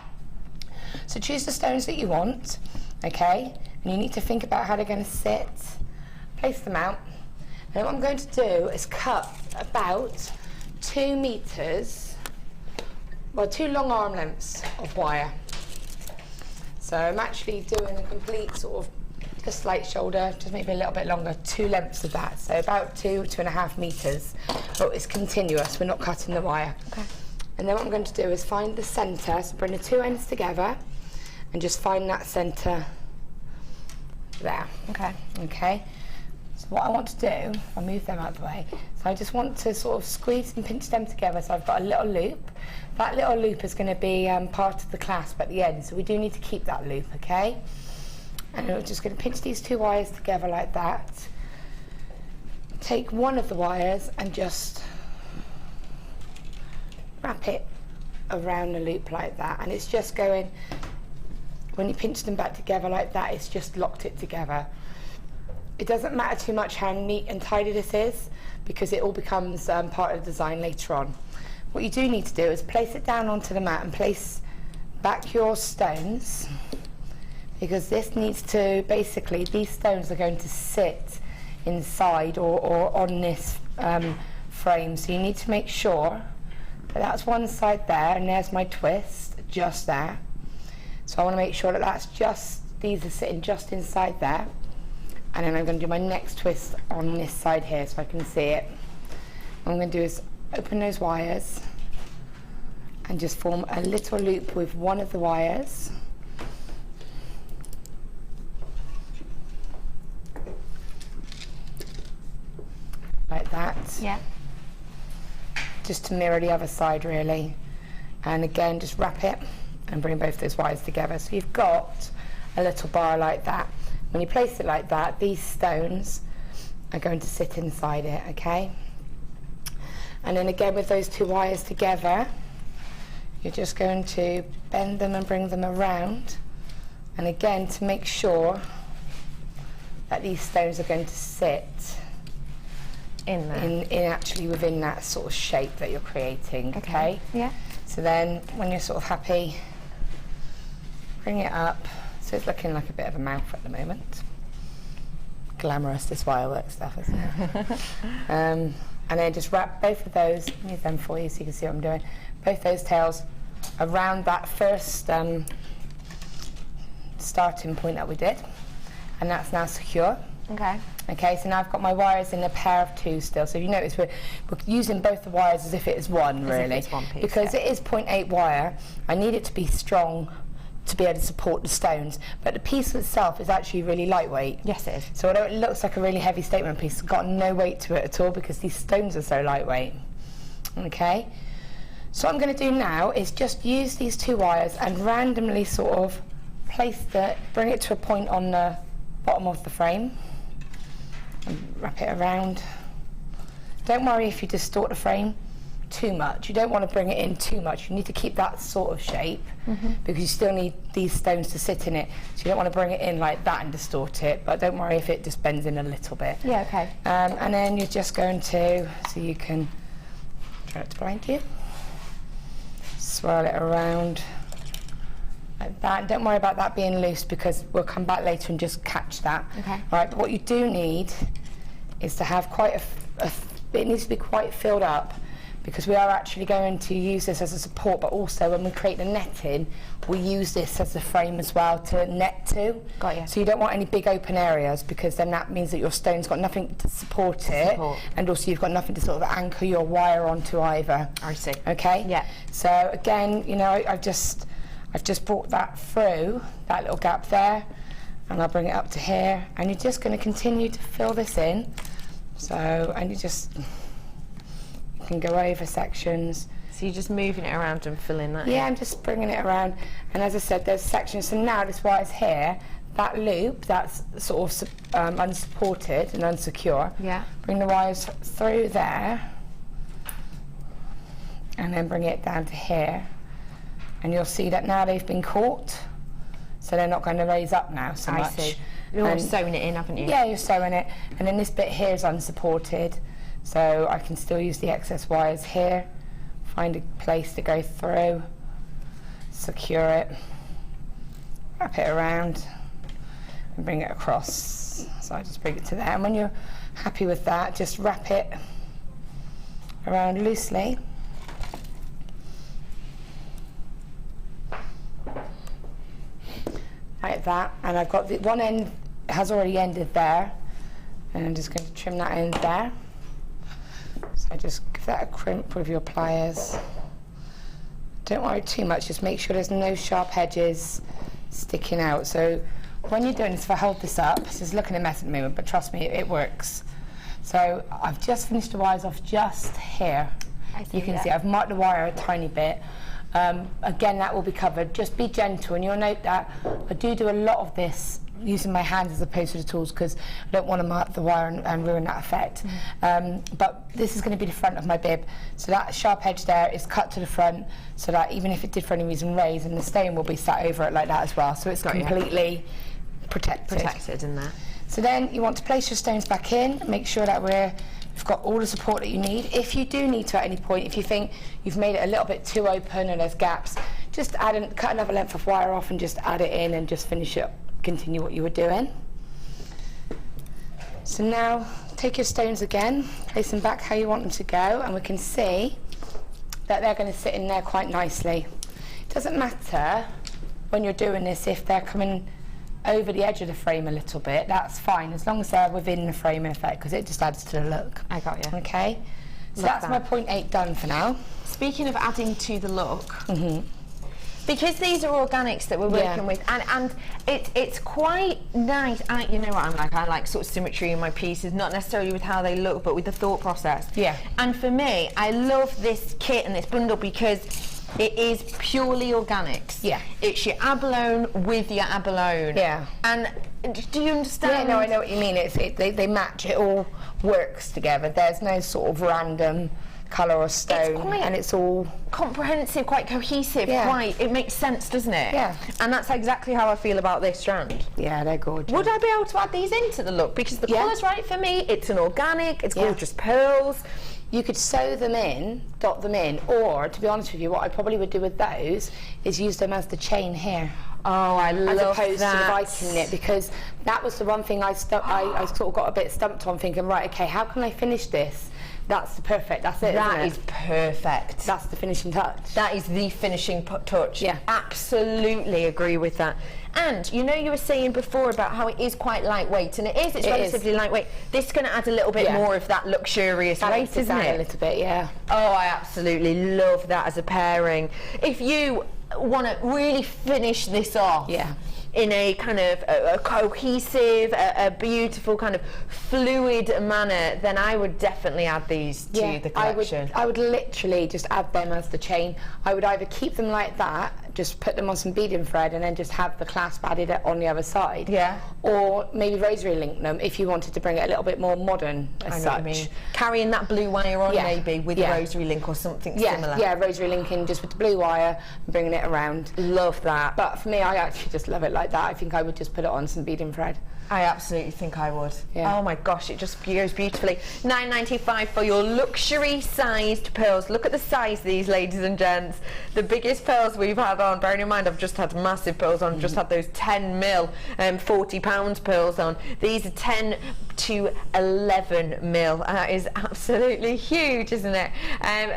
So choose the stones that you want, okay? And you need to think about how they're going to sit. Place them out. And what I'm going to do is cut about 2 meters, well, 2 long arm lengths of wire. So I'm actually doing a complete sort of just like shoulder, just maybe a little bit longer, 2 lengths of that. So about 2.5 meters, but it's continuous, we're not cutting the wire. Okay. And then what I'm going to do is find the center, so bring the 2 ends together and just find that center there. Okay. Okay. So what I want to do, I'll move them out of the way, so I just want to sort of squeeze and pinch them together, so I've got a little loop. That little loop is going to be part of the clasp at the end, so we do need to keep that loop, okay? And we're just going to pinch these 2 wires together like that. Take one of the wires and just wrap it around the loop like that, and it's just going, when you pinch them back together like that, it's just locked it together. It doesn't matter too much how neat and tidy this is, because it all becomes part of the design later on. What you do need to do is place it down onto the mat and place back your stones, because this needs to, basically, these stones are going to sit inside or on this frame, so you need to make sure that that's one side there, and there's my twist, just there. So I want to make sure that that's just, these are sitting just inside there. And then I'm going to do my next twist on this side here so I can see it. What I'm going to do is open those wires and just form a little loop with one of the wires. Like that. Yeah. Just to mirror the other side, really. And again, just wrap it and bring both those wires together. So you've got a little bar like that. When you place it like that, these stones are going to sit inside it, okay? And then again, with those 2 wires together, you're just going to bend them and bring them around. And again, to make sure that these stones are going to sit In there. in actually within that sort of shape that you're creating, okay? Yeah. So then, when you're sort of happy, bring it up. So it's looking like a bit of a mouth at the moment. Glamorous, this wirework stuff, isn't it? And then just wrap both of those, move them for you so you can see what I'm doing, both those tails around that first starting point that we did. And that's now secure. Okay. Okay, so now I've got my wires in a pair of 2 still. So you notice we're using both the wires as if it is one, really. As if it's one piece, because yeah. it is 0.8 wire. I need it to be strong to be able to support the stones, but the piece itself is actually really lightweight. Yes, it is. So although it looks like a really heavy statement piece, it's got no weight to it at all because these stones are so lightweight. Okay, so what I'm going to do now is just use these 2 wires and randomly sort of bring it to a point on the bottom of the frame and wrap it around. Don't worry if you distort the frame too much. You don't want to bring it in too much. You need to keep that sort of shape because you still need these stones to sit in it. So you don't want to bring it in like that and distort it, but don't worry if it just bends in a little bit. Yeah, okay. And then you're just going to, so you can try it to blind you, swirl it around like that. Don't worry about that being loose because we'll come back later and just catch that. Okay. Right, but what you do need is to have quite it needs to be quite filled up, because we are actually going to use this as a support, but also when we create the netting, we use this as a frame as well to net to. Got you. So you don't want any big open areas, because then that means that your stone's got nothing to support it, and also you've got nothing to sort of anchor your wire onto either. I see. Okay? Yeah. So again, you know, I've just brought that through, that little gap there, and I'll bring it up to here, and you're just going to continue to fill this in. So, and you can go over sections. So you're just moving it around and filling that in? Yeah, I'm just bringing it around. And as I said, there's sections. So now this wire's here, that loop, that's sort of unsupported and unsecure. Yeah. Bring the wires through there, and then bring it down to here. And you'll see that now they've been caught, so they're not going to raise up now so much. I see. You're sewing it in, haven't you? Yeah, you're sewing it. And then this bit here is unsupported, so I can still use the excess wires here, find a place to go through, secure it, wrap it around, and bring it across. So I just bring it to there. And when you're happy with that, just wrap it around loosely. Like that, and I've got the one end has already ended there, and I'm just going to trim that end there. So just give that a crimp with your pliers. Don't worry too much, just make sure there's no sharp edges sticking out. So when you're doing this, if I hold this up, it's just looking a mess at the moment, but trust me, it works. So I've just finished the wires off just here. You can see I've marked the wire a tiny bit. Again, that will be covered. Just be gentle, and you'll note that I do a lot of this using my hands as opposed to the tools, because I don't want to mark the wire and ruin that effect. But this is going to be the front of my bib, so that sharp edge there is cut to the front, so that even if it did for any reason raise, and the stain will be sat over it like that as well, so it's completely protected in there. So then you want to place your stones back in, make sure that you've got all the support that you need. If you do need to at any point, if you think you've made it a little bit too open and there's gaps, just cut another length of wire off and just add it in and just finish it, continue what you were doing. So now take your stones again, place them back how you want them to go, and we can see that they're going to sit in there quite nicely. It doesn't matter when you're doing this if they're coming over the edge of the frame a little bit, that's fine, as long as they're within the frame in effect, because it just adds to the look. I got you. Okay, so that's my 0.8 done for now. Speaking of adding to the look, because these are organics that we're working with, and it's quite nice. You know what I'm like? I like sort of symmetry in my pieces, not necessarily with how they look, but with the thought process. Yeah. And for me, I love this kit and this bundle because it is purely organics. Yeah. It's your abalone with your abalone. Yeah. And do you understand? Yeah, no, I know what you mean. They match. It all works together. There's no sort of random colour or stone, and it's all comprehensive, quite cohesive. Yeah. It makes sense, doesn't it? Yeah. And that's exactly how I feel about this strand. Yeah, they're gorgeous. Would I be able to add these into the look? Because the colour's right for me. It's an organic. It's gorgeous pearls. You could sew them in, dot them in, or, to be honest with you, what I probably would do with those is use them as the chain here. Oh, I love that. As opposed to the Viking knit, because that was the one thing I sort of got a bit stumped on, thinking, right, okay, how can I finish this? That's perfect, that's it, That is perfect. That's the finishing touch. That is the finishing touch. Yeah. Absolutely agree with that. And you know, you were saying before about how it is quite lightweight, and it's relatively lightweight. This is going to add a little bit more of that luxurious weight, isn't it? A little bit, yeah. Oh, I absolutely love that as a pairing. If you want to really finish this off, in a kind of a cohesive, a beautiful kind of fluid manner, then I would definitely add these to the collection. I would literally just add them as the chain. I would either keep them like that, just put them on some beading thread, and then just have the clasp added on the other side. Yeah. Or maybe rosary link them if you wanted to bring it a little bit more modern as such. What you mean. Carrying that blue wire on maybe with the rosary link or something similar. Yeah, rosary linking just with the blue wire and bringing it around. Love that. But for me, I actually just love it like that. I think I would just put it on some beading thread. I absolutely think I would. Yeah. Oh my gosh, it just goes beautifully. $9.95 for your luxury sized pearls. Look at the size of these, ladies and gents. The biggest pearls we've had on, bearing in mind I've just had massive pearls on, just had those 10 mil, 40 pounds pearls on. These are 10 to 11 mil. That is absolutely huge, isn't it?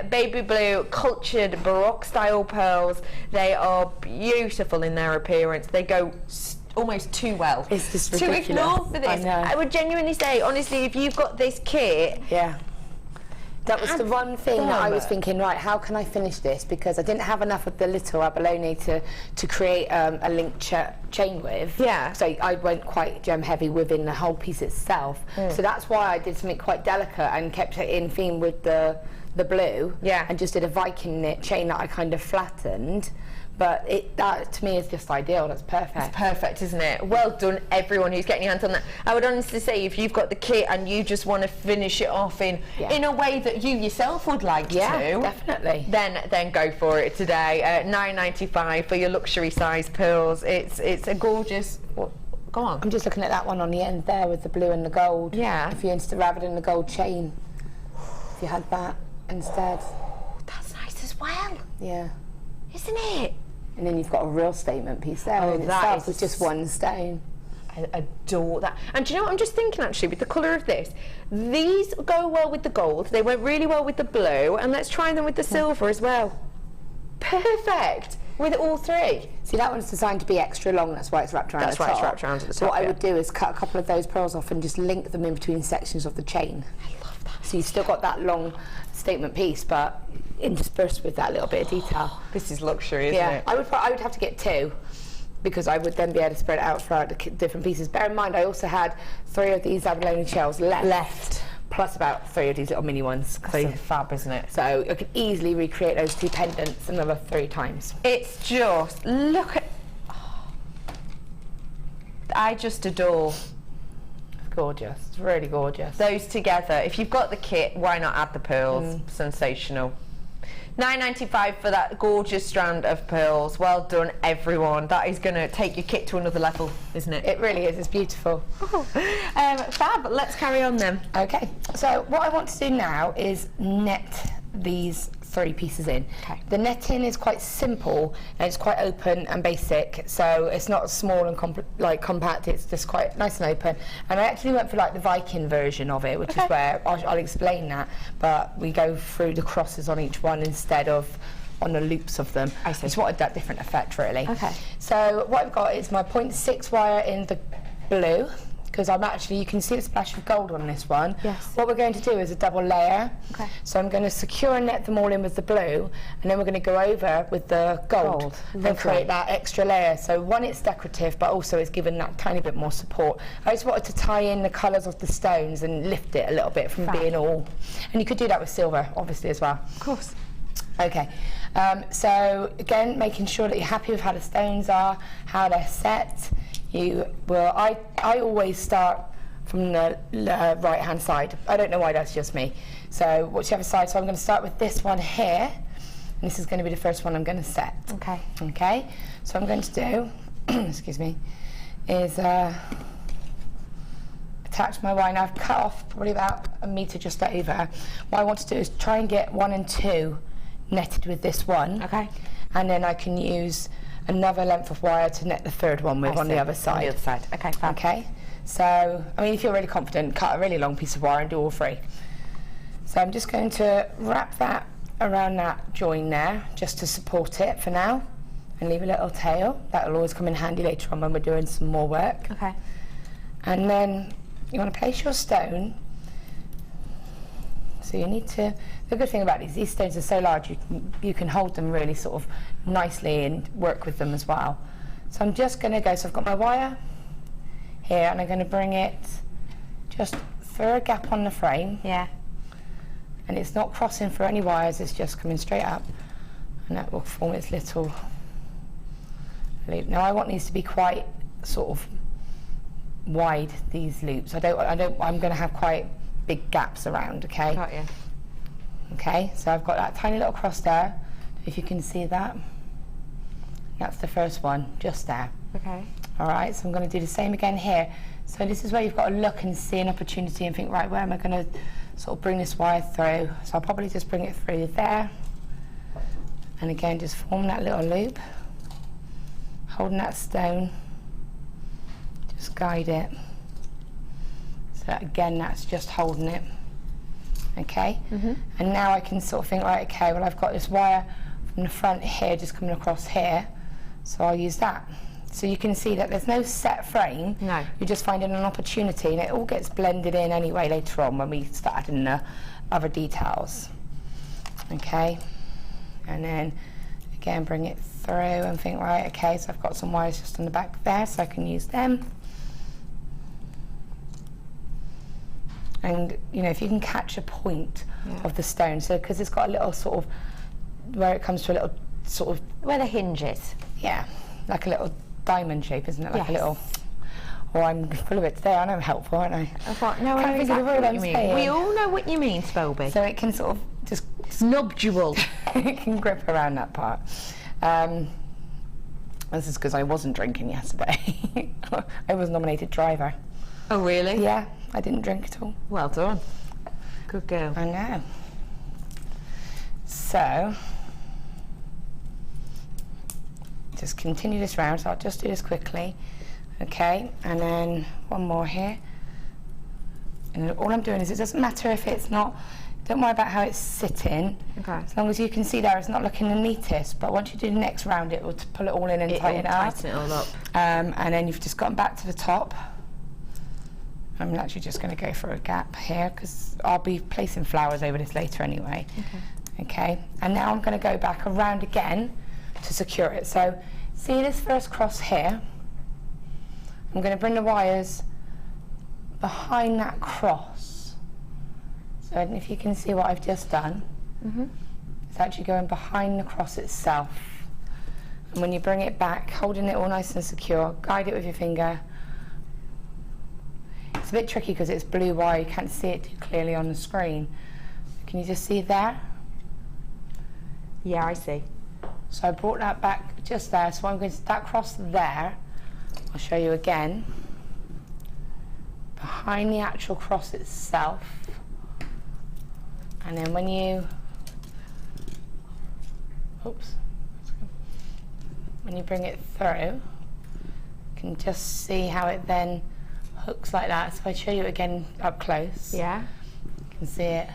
Baby blue, cultured Baroque style pearls. They are beautiful in their appearance. They go almost too well. It's just ridiculous. To ignore for this. I would genuinely say, honestly, if you've got this kit, that was the one thing that I was thinking, right, how can I finish this? Because I didn't have enough of the little abalone to create a link chain with. Yeah. So I went quite gem heavy within the whole piece itself. So that's why I did something quite delicate and kept it in theme with the blue. Yeah. And just did a Viking knit chain that I kind of flattened. But that to me is just ideal. That's perfect. It's perfect, isn't it? Well done, everyone who's getting your hands on that. I would honestly say, if you've got the kit and you just want to finish it off in a way that you yourself would like to, definitely, then go for it today. $9.95 for your luxury size pearls. It's a gorgeous. Go on. I'm just looking at that one on the end there with the blue and the gold. Yeah. If you rather than the gold chain, if you had that instead. That's nice as well. Yeah. Isn't it? And then you've got a real statement piece there in itself with just one stone. I I adore that. And do you know what I'm just thinking actually with the colour of this? These go well with the gold, they went really well with the blue, and let's try them with the silver as well. Perfect! With all three. See, that one's designed to be extra long, that's why it's wrapped around That's the why top. it's wrapped around at the So top, what I yeah. would do is cut a couple of those pearls off and just link them in between sections of the chain. I love that. So you've still got that long statement piece, but interspersed with that little bit of detail. This is luxury, isn't it? I would have to get 2, because I would then be able to spread it out throughout the different pieces. Bear in mind, I also had 3 of these abalone shells left. Plus about 3 of these little mini ones. So fab, isn't it? So I could easily recreate those 2 pendants another 3 times. It's just, look at, I just adore It's gorgeous. It's really gorgeous. those together. If you've got the kit, why not add the pearls? Sensational. £9.95 for that gorgeous strand of pearls. Well done, everyone. That is going to take your kit to another level, isn't it? It really is. It's beautiful. Fab. Let's carry on then. Okay, so what I want to do now is net these 3 pieces in. Okay. The netting is quite simple and it's quite open and basic, so it's not small and compact, it's just quite nice and open. And I actually went for like the Viking version of it, which is where I'll explain that, but we go through the crosses on each one instead of on the loops of them. I see. Just wanted that different effect really. Okay. So what I've got is my 0.6 wire in the blue, because you can see a splash of gold on this one. Yes. What we're going to do is a double layer. Okay. So I'm going to secure and net them all in with the blue, and then we're going to go over with the gold and Lovely. create that extra layer. So one, it's decorative, but also it's given that tiny bit more support. I just wanted to tie in the colours of the stones and lift it a little bit from being all. And you could do that with silver, obviously, as well. Of course. Okay, so again, making sure that you're happy with how the stones are, how they're set. I always start from the right hand side. I don't know why, that's just me. So whichever side, so I'm going to start with this one here, and this is going to be the first one I'm going to set. Okay. Okay, so I'm going to do, excuse me, is attach my wire. Now I've cut off probably about a metre just over. What I want to do is try and get 1 and 2 netted with this one. Okay. And then I can use another length of wire to net the 3rd one with on the other side. On the other side. Okay, fab. Okay. So, I mean, if you're really confident, cut a really long piece of wire and do all 3. So I'm just going to wrap that around that join there, just to support it for now, and leave a little tail. That'll always come in handy later on when we're doing some more work. Okay. And then you want to place your stone. So you need to, the good thing about these stones are so large, you can hold them really sort of nicely and work with them as well. So I'm just going to go, so I've got my wire here, and I'm going to bring it just through a gap on the frame. Yeah. And it's not crossing for any wires, it's just coming straight up, and that will form its little loop. Now I want these to be quite sort of wide, these loops. I'm going to have quite big gaps around, okay? Got you. Okay, so I've got that tiny little cross there, if you can see that. That's the first one, just there. Okay. All right, so I'm going to do the same again here. So this is where you've got to look and see an opportunity and think, right, where am I going to sort of bring this wire through? So I'll probably just bring it through there. And again, just form that little loop, holding that stone, just guide it. So that, again, that's just holding it. Okay, and now I can sort of think, right, okay, well, I've got this wire from the front here just coming across here, so I'll use that. So you can see that there's no set frame. No. You're just finding an opportunity, and it all gets blended in anyway later on when we start adding the other details. Okay, and then again bring it through and think, right, okay, so I've got some wires just on the back there, so I can use them. And you know, if you can catch a point of the stone, so because it's got a little sort of where it comes to a little sort of Where the hinge is. yeah, like a little diamond shape, isn't it? Like Yes. a little. Oh, I'm full of it today. I know I'm helpful, aren't I? I thought, no, I Can't know think of the exactly word what I'm you mean. saying. We all know what you mean, Spelby. So it can sort of just Snubdual. it can grip around that part. This is because I wasn't drinking yesterday. I was nominated driver. Oh, really? Yeah, I didn't drink at all. Well done. Good girl. I know. So, just continue this round. So I'll just do this quickly. Okay, and then one more here. And all I'm doing is, it doesn't matter if it's not, don't worry about how it's sitting. Okay. As long as you can see there, it's not looking the neatest, but once you do the next round, it will pull it all in and tighten it up. Tighten it all up. And then you've just gotten back to the top. I'm actually just going to go for a gap here because I'll be placing flowers over this later anyway. Okay, and now I'm going to go back around again to secure it. So see this first cross here? I'm going to bring the wires behind that cross. So I don't know if you can see what I've just done. It's actually going behind the cross itself. And when you bring it back, holding it all nice and secure, guide it with your finger. It's a bit tricky because it's blue wire, you can't see it too clearly on the screen. Can you just see there? Yeah, I see. So I brought that back just there, so I'm going to that cross there. I'll show you again. Behind the actual cross itself. And then when you, when you bring it through, you can just see how it then hooks like that. So if I show you again up close, Yeah. you can see it.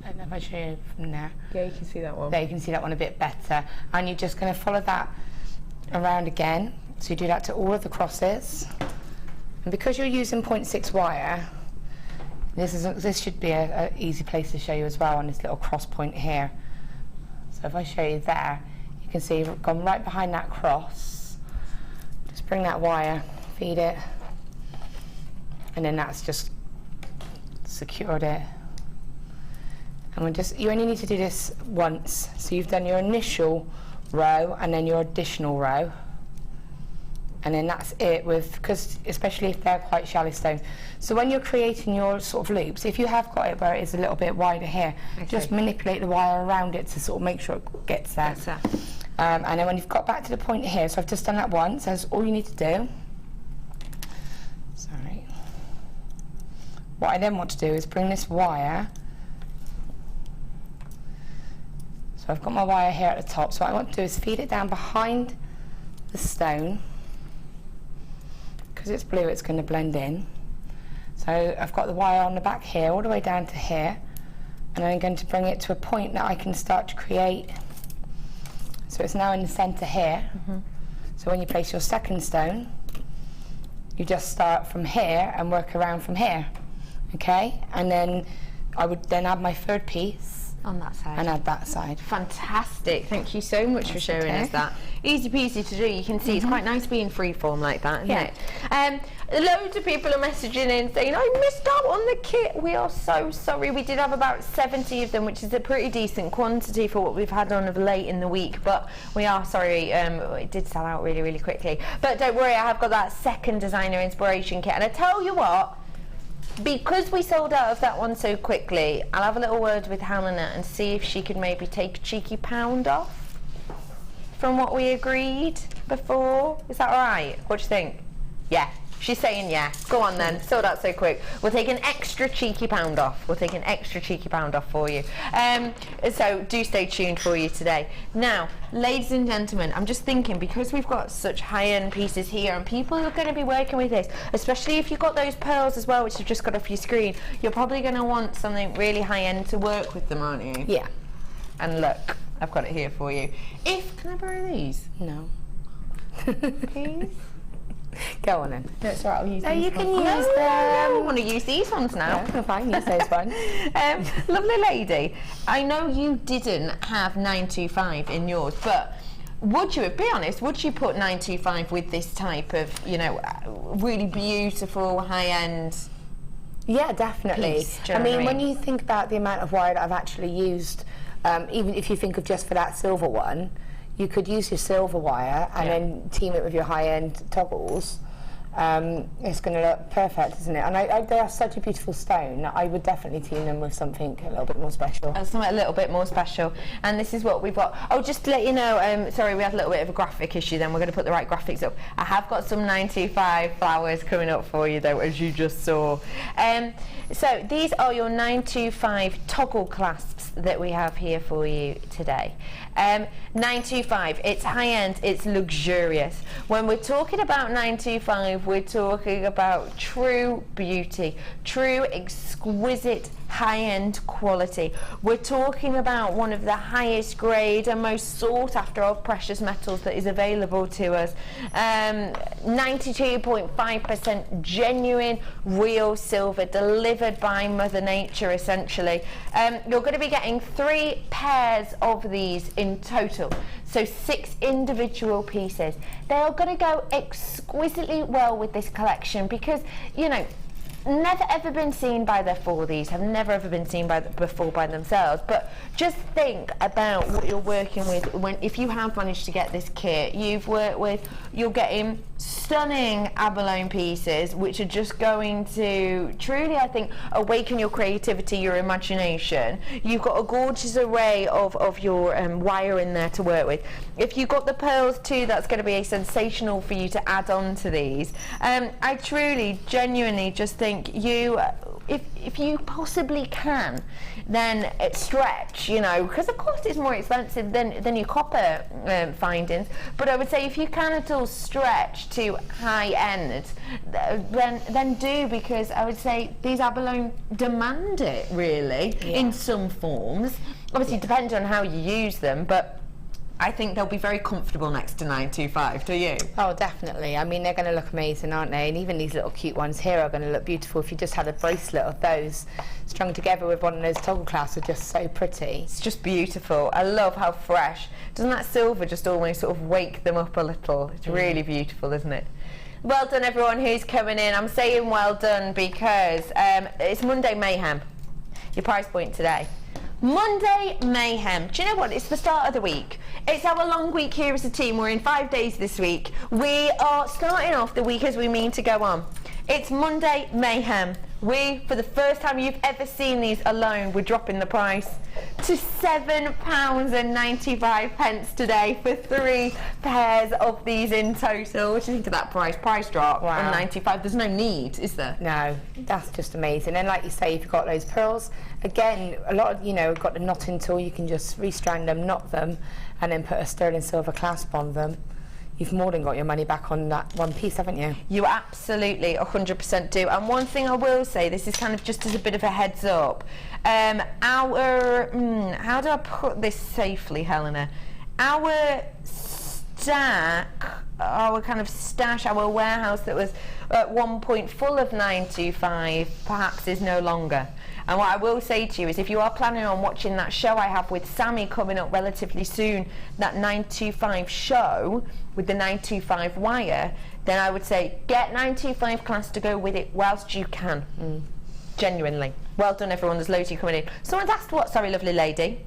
I don't know if I show you from there. Yeah, you can see that one. There, you can see that one a bit better. And you're just going to follow that around again. So you do that to all of the crosses. And because you're using 0.6 wire, this should be an easy place to show you as well on this little cross point here. So if I show you there, you can see you've gone right behind that cross. Just bring that wire, feed it, and then that's just secured it. And you only need to do this once. So you've done your initial row and then your additional row. And then that's it because especially if they're quite shallow stones. So when you're creating your sort of loops, if you have got it where it is a little bit wider here, just manipulate the wire around it to sort of make sure it gets there. And then when you've got back to the point here, so I've just done that once, that's all you need to do. Sorry. What I then want to do is bring this wire. So I've got my wire here at the top, so what I want to do is feed it down behind the stone. Because it's blue, it's going to blend in. So I've got the wire on the back here, all the way down to here, and I'm going to bring it to a point that I can start to create. So it's now in the centre here. So when you place your second stone, you just start from here and work around from here. Okay? And then I would then add my third piece. On that side. And add that side. Fantastic. Thank you so much for showing us that. Easy peasy to do. You can see it's quite nice being freeform like that, isn't it? Loads of people are messaging in saying, I missed out on the kit. We are so sorry. We did have about 70 of them, which is a pretty decent quantity for what we've had on of late in the week, but we are sorry. It did sell out really, really quickly. But don't worry, I have got that second designer inspiration kit. And I tell you what, because we sold out of that one so quickly, I'll have a little word with Helena and see if she could maybe take a cheeky £1 off from what we agreed before. Is that all right? What do you think? Yeah. She's saying yeah. Go on then. Sold out so quick. We'll take an extra cheeky £1 off. We'll take an extra cheeky £1 off for you. So do stay tuned for you today. Now, ladies and gentlemen, I'm just thinking, because we've got such high-end pieces here and people are going to be working with this, especially if you've got those pearls as well, which you've just got off your screen, you're probably going to want something really high-end to work with them, aren't you? Yeah. And look, I've got it here for you. Can I borrow these? No. Please? Go on then. No, it's alright, I'll use No, these you can ones. use I them. want to use these ones now. Yeah, fine, use those ones. Lovely lady, I know you didn't have 925 in yours, but would you, be honest, would you put 925 with this type of, you know, really beautiful high-end? Yeah, definitely. Piece, do you I know what mean, I when mean? you think about the amount of wire that I've actually used, even if you think of just for that silver one, you could use your silver wire and then team it with your high-end toggles, it's going to look perfect, isn't it? And they are such a beautiful stone. I would definitely tune them with something a little bit more special. Something a little bit more special. And this is what we've got. Oh, just to let you know, sorry, we had a little bit of a graphic issue then. We're going to put the right graphics up. I have got some 925 flowers coming up for you though, as you just saw. So these are your 925 toggle clasps that we have here for you today. 925, it's high-end, it's luxurious. When we're talking about 925, we're talking about true beauty, true exquisite high-end quality. We're talking about one of the highest grade and most sought after of precious metals that is available to us. 92.5% genuine real silver delivered by Mother Nature, essentially. You're going to be getting 3 pairs of these in total, so 6 individual pieces. They are going to go exquisitely well with this collection because, you know, never ever been seen by before. These have never ever been seen before by themselves. But just think about what you're working with if you have managed to get this kit. You're getting stunning abalone pieces, which are just going to truly, I think, awaken your creativity, your imagination. You've got a gorgeous array of your wire in there to work with. If you've got the pearls too, that's going to be a sensational for you to add on to these. I truly, genuinely just think if you possibly can, then stretch, you know, because of course it's more expensive than your copper findings, but I would say if you can at all stretch to high end, then do, because I would say these abalone demand it really, in some forms. Obviously depends on how you use them, but I think they'll be very comfortable next to 925, do you? Oh, definitely. I mean, they're going to look amazing, aren't they? And even these little cute ones here are going to look beautiful. If you just had a bracelet of those strung together with one of those toggle clasps, are just so pretty. It's just beautiful. I love how fresh. Doesn't that silver just almost sort of wake them up a little? It's really beautiful, isn't it? Well done, everyone who's coming in. I'm saying well done because it's Monday Mayhem, your prize point today. Monday Mayhem. Do you know what? It's the start of the week. It's our long week here as a team. We're in 5 days this week. We are starting off the week as we mean to go on. It's Monday Mayhem. We, for the first time you've ever seen these alone, we're dropping the price to £7.95 today for 3 pairs of these in total. What do you think of that price? Price drop on 95. There's no need, is there? No, that's just amazing. And like you say, if you've got those pearls, again, a lot of, you know, got the knotting tool, you can just restrand them, knot them, and then put a sterling silver clasp on them. You've more than got your money back on that one piece, haven't you? You absolutely 100% do. And one thing I will say, this is kind of just as a bit of a heads up. How do I put this safely, Helena? Our stash, our warehouse that was at one point full of 925 perhaps is no longer. And what I will say to you is, if you are planning on watching that show I have with Sammy coming up relatively soon, that 925 show with the 925 wire, then I would say get 925 class to go with it whilst you can. Genuinely. Well done, everyone. There's loads of you coming in. Someone's asked what? Sorry, lovely lady.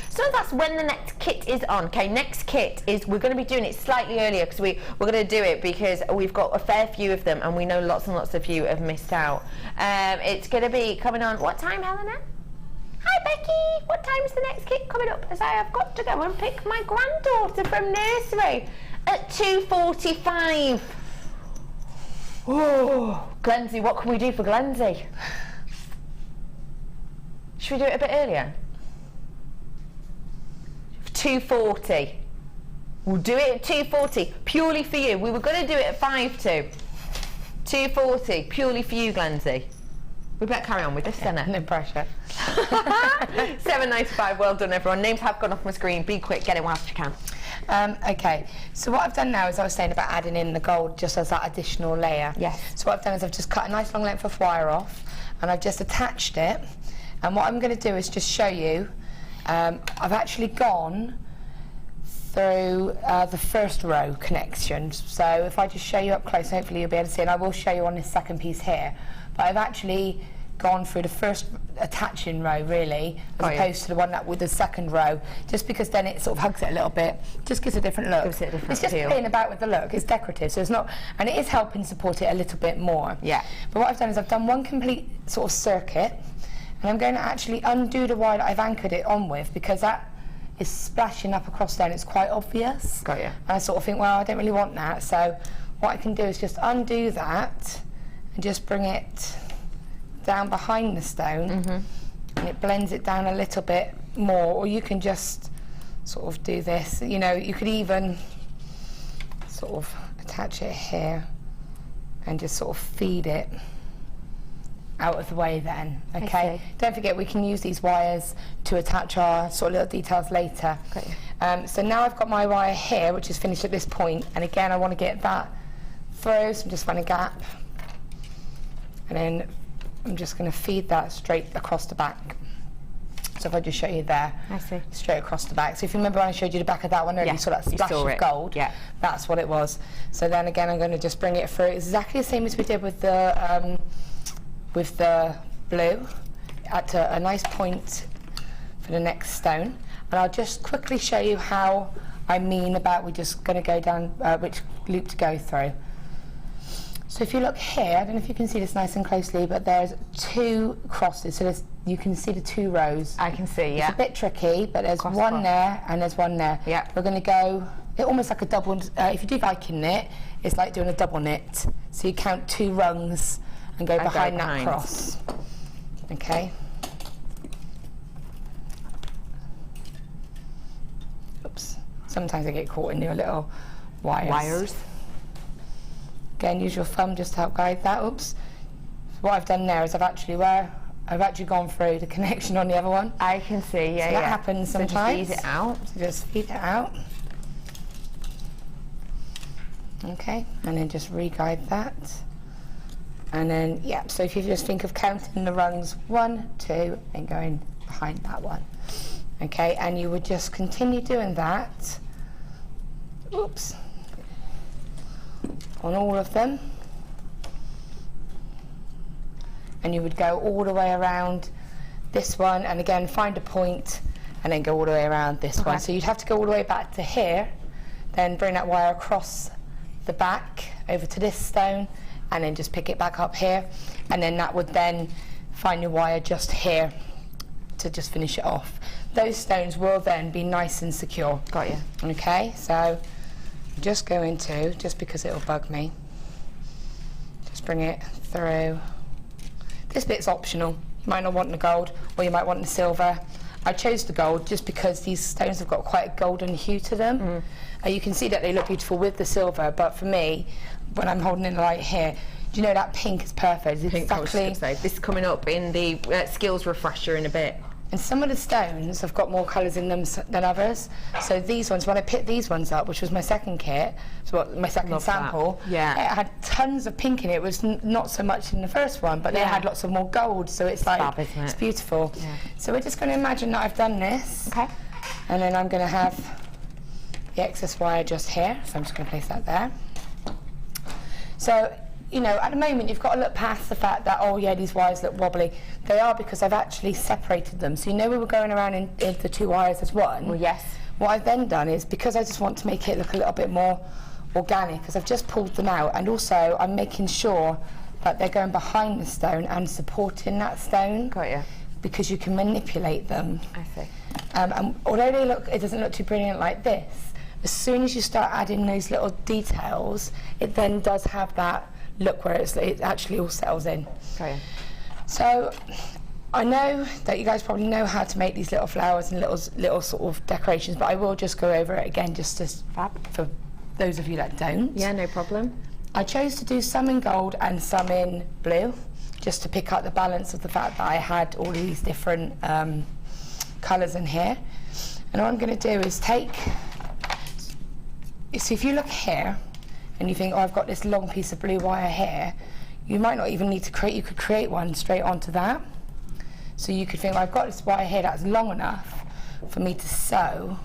So that's when the next kit is on. Okay, next kit is, we're going to be doing it slightly earlier because we're going to do it because we've got a fair few of them and we know lots and lots of you have missed out. It's going to be coming on, what time, Helena? Hi Becky, what time is the next kit coming up? As I have got to go and pick my granddaughter from nursery at 2:45. Oh, Glensie, what can we do for Glensie? Should we do it a bit earlier? 2:40. We'll do it at 2:40 purely for you. We were going to do it at 5:02. 2:40 purely for you, Glensie. We better carry on with this, then. No pressure. £7.95. Well done, everyone. Names have gone off my screen. Be quick, get it whilst you can. Okay, so what I've done now is I was saying about adding in the gold just as that additional layer. Yes. So what I've done is I've just cut a nice long length of wire off and I've just attached it, and what I'm going to do is just show you. I've actually gone through the first row connections, so if I just show you up close, hopefully you'll be able to see, and I will show you on this second piece here, but I've actually gone through the first attaching row really, as opposed to the one that with the second row, just because then it sort of hugs it a little bit, just gives a different look. Gives it a different it's just feel. playing about with the look. It's decorative, so it's not, and it is helping support it a little bit more. Yeah. But what I've done is I've done one complete sort of circuit, and I'm going to actually undo the wire that I've anchored it on with, because that is splashing up across there and it's quite obvious. Got you. And I sort of think, well, I don't really want that, so what I can do is just undo that and just bring it down behind the stone, and it blends it down a little bit more. Or you can just sort of do this, you know, you could even sort of attach it here and just sort of feed it out of the way then, okay? Don't forget we can use these wires to attach our sort of little details later. So now I've got my wire here, which is finished at this point, and again I want to get that through, so I'm just find a gap, and then I'm just going to feed that straight across the back. So if I just show you there, I see. Straight across the back. So if you remember when I showed you the back of that one earlier, you saw that splash of gold. Yeah. That's what it was. So then again, I'm going to just bring it through exactly the same as we did with the blue, at a nice point for the next stone. And I'll just quickly show you how I mean about we're just going to go down which loop to go through. So if you look here, I don't know if you can see this nice and closely, but there's two crosses, so you can see the two rows. I can see, yeah. It's a bit tricky, but there's one there and there's one there. Yeah. We're going to go almost like a double, if you do Viking knit, it's like doing a double knit. So you count two rungs and go behind that cross. Okay. Oops. Sometimes I get caught in your little wires. Again, use your thumb just to help guide that. Oops. So what I've done there is I've actually gone through the connection on the other one. I can see, yeah, so that happens sometimes. So just feed it out. So just feed it out. Okay, and then just re-guide that. And then, yeah, so if you just think of counting the rungs, 1, 2, and going behind that one. Okay, and you would just continue doing that. Oops. On all of them, and you would go all the way around this one, and again find a point and then go all the way around this one. So you'd have to go all the way back to here, then bring that wire across the back over to this stone, and then just pick it back up here, and then that would then find your wire just here to just finish it off. Those stones will then be nice and secure. Got you. Okay, so just go into, just because it'll bug me, just bring it through. This bit's optional. You might not want the gold, or you might want the silver. I chose the gold just because these stones have got quite a golden hue to them. You can see that they look beautiful with the silver, but for me, when I'm holding in the light here, do you know that pink is perfect? It's exactly. This is coming up in the skills refresher in a bit. And some of the stones have got more colours in them than others. So these ones, when I picked these ones up, which was my second kit, so my second sample, it had tons of pink in it. It was not so much in the first one, but they had lots of more gold. So it's like, fab, isn't it? It's beautiful. Yeah. So we're just going to imagine that I've done this. Okay. And then I'm going to have the excess wire just here. So I'm just going to place that there. So, you know, at the moment you've got to look past the fact that, oh yeah, these wires look wobbly. They are because I've actually separated them. So you know we were going around in the two wires as one? Well, yes. What I've then done is, because I just want to make it look a little bit more organic, because I've just pulled them out, and also I'm making sure that they're going behind the stone and supporting that stone. Got you. Because you can manipulate them. I see. And although it doesn't look too brilliant like this, as soon as you start adding those little details, it then does have that look where it actually all settles in. Okay. So I know that you guys probably know how to make these little flowers and little sort of decorations, but I will just go over it again just as for those of you that don't. Yeah, no problem. I chose to do some in gold and some in blue, just to pick up the balance of the fact that I had all these different colours in here. And what I'm going to do is take, so if you look here and you think, oh, I've got this long piece of blue wire here, you might not even need to create, you could create one straight onto that. So you could think, well, I've got this wire here that's long enough for me to sew.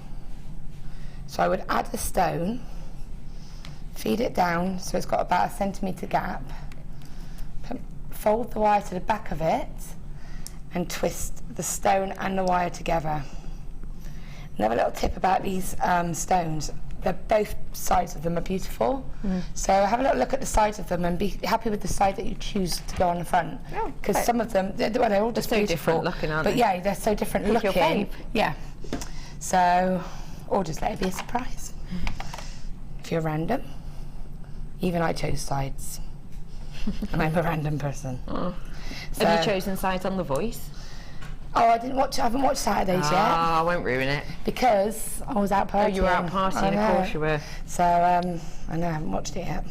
So I would add a stone, feed it down so it's got about a centimetre gap, fold the wire to the back of it and twist the stone and the wire together. Another little tip about these stones, they're both sides of them are beautiful. So have a little look at the sides of them and be happy with the side that you choose to go on the front. Because some of them, they're all just so beautiful. different looking, aren't but they? yeah, they're so different Pick your looking. fave. Yeah. So, or just let it be a surprise. If you're random, even I chose sides. And I'm a random person. So, Have you chosen sides on The Voice? oh, I haven't watched Saturdays yet. I won't ruin it. Because I was out partying. Oh, you were out partying, of course you were. So, I know, I haven't watched it yet.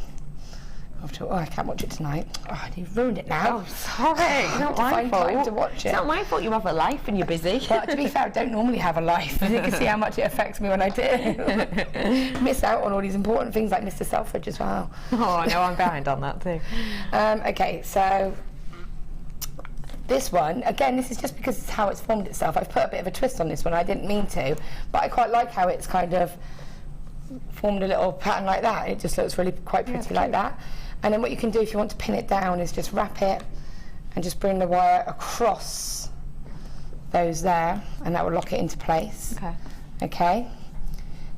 I can't watch it tonight. Oh, you've ruined it now. Oh, sorry. It's not my Find fault. time to watch it. It's not my fault you have a life and you're busy. But to be fair, I don't normally have a life. You can see how much it affects me when I do. Miss out on all these important things like Mr. Selfridge as well. Oh, no, I'm behind on that too. Okay, so this one, again, this is just because it's how it's formed itself. I've put a bit of a twist on this one. I didn't mean to, but I quite like how it's kind of formed a little pattern like that. It just looks really quite pretty like that. And then what you can do if you want to pin it down is just wrap it and just bring the wire across those there, and that will lock it into place. Okay.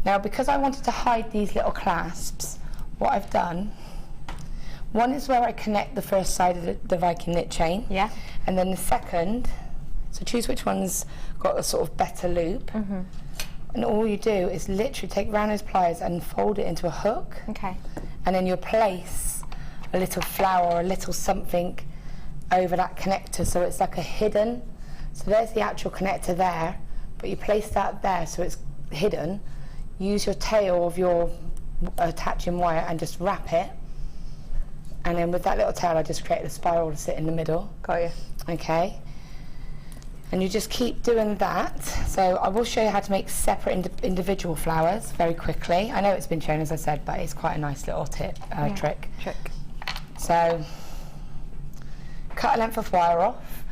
Now, because I wanted to hide these little clasps, what I've done, one is where I connect the first side of the Viking knit chain. Yeah. And then the second, so choose which one's got a sort of better loop. And all you do is literally take round those pliers and fold it into a hook. Okay. And then you'll place a little flower or a little something over that connector, so it's like a hidden. So there's the actual connector there, but you place that there so it's hidden. Use your tail of your attaching wire and just wrap it. And then with that little tail, I just created a spiral to sit in the middle. Got you. Okay. And you just keep doing that. So I will show you how to make separate individual flowers very quickly. I know it's been shown, as I said, but it's quite a nice little trick. So cut a length of wire off.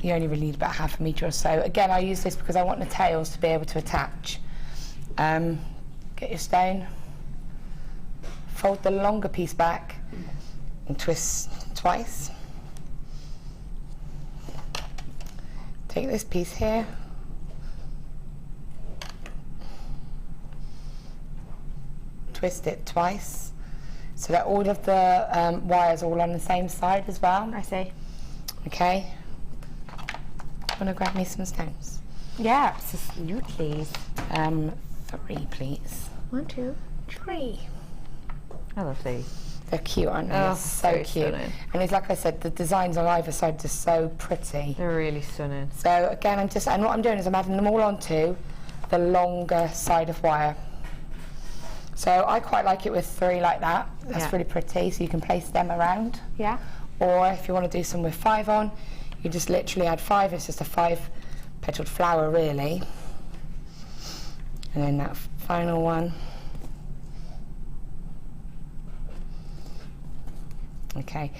You only really need about 1/2 metre or so. Again, I use this because I want the tails to be able to attach. Get your stone, fold the longer piece back and twist twice. Take this piece here, twist it twice, so that all of the wires are all on the same side as well. I see. Okay. Want to grab me some stones? Yeah, absolutely. 3, please. 1, 2, 3. I love these. They're cute, aren't they? Oh, They're so very cute. stunning. And it's like I said, the designs on either side are just so pretty. They're really stunning. So again, and what I'm doing is I'm adding them all onto the longer side of wire. So I quite like it with 3 like that. That's really pretty, so you can place them around. Yeah. Or if you want to do some with 5 on, you just literally add 5. It's just a 5-petaled flower, really. And then that final one. Okay.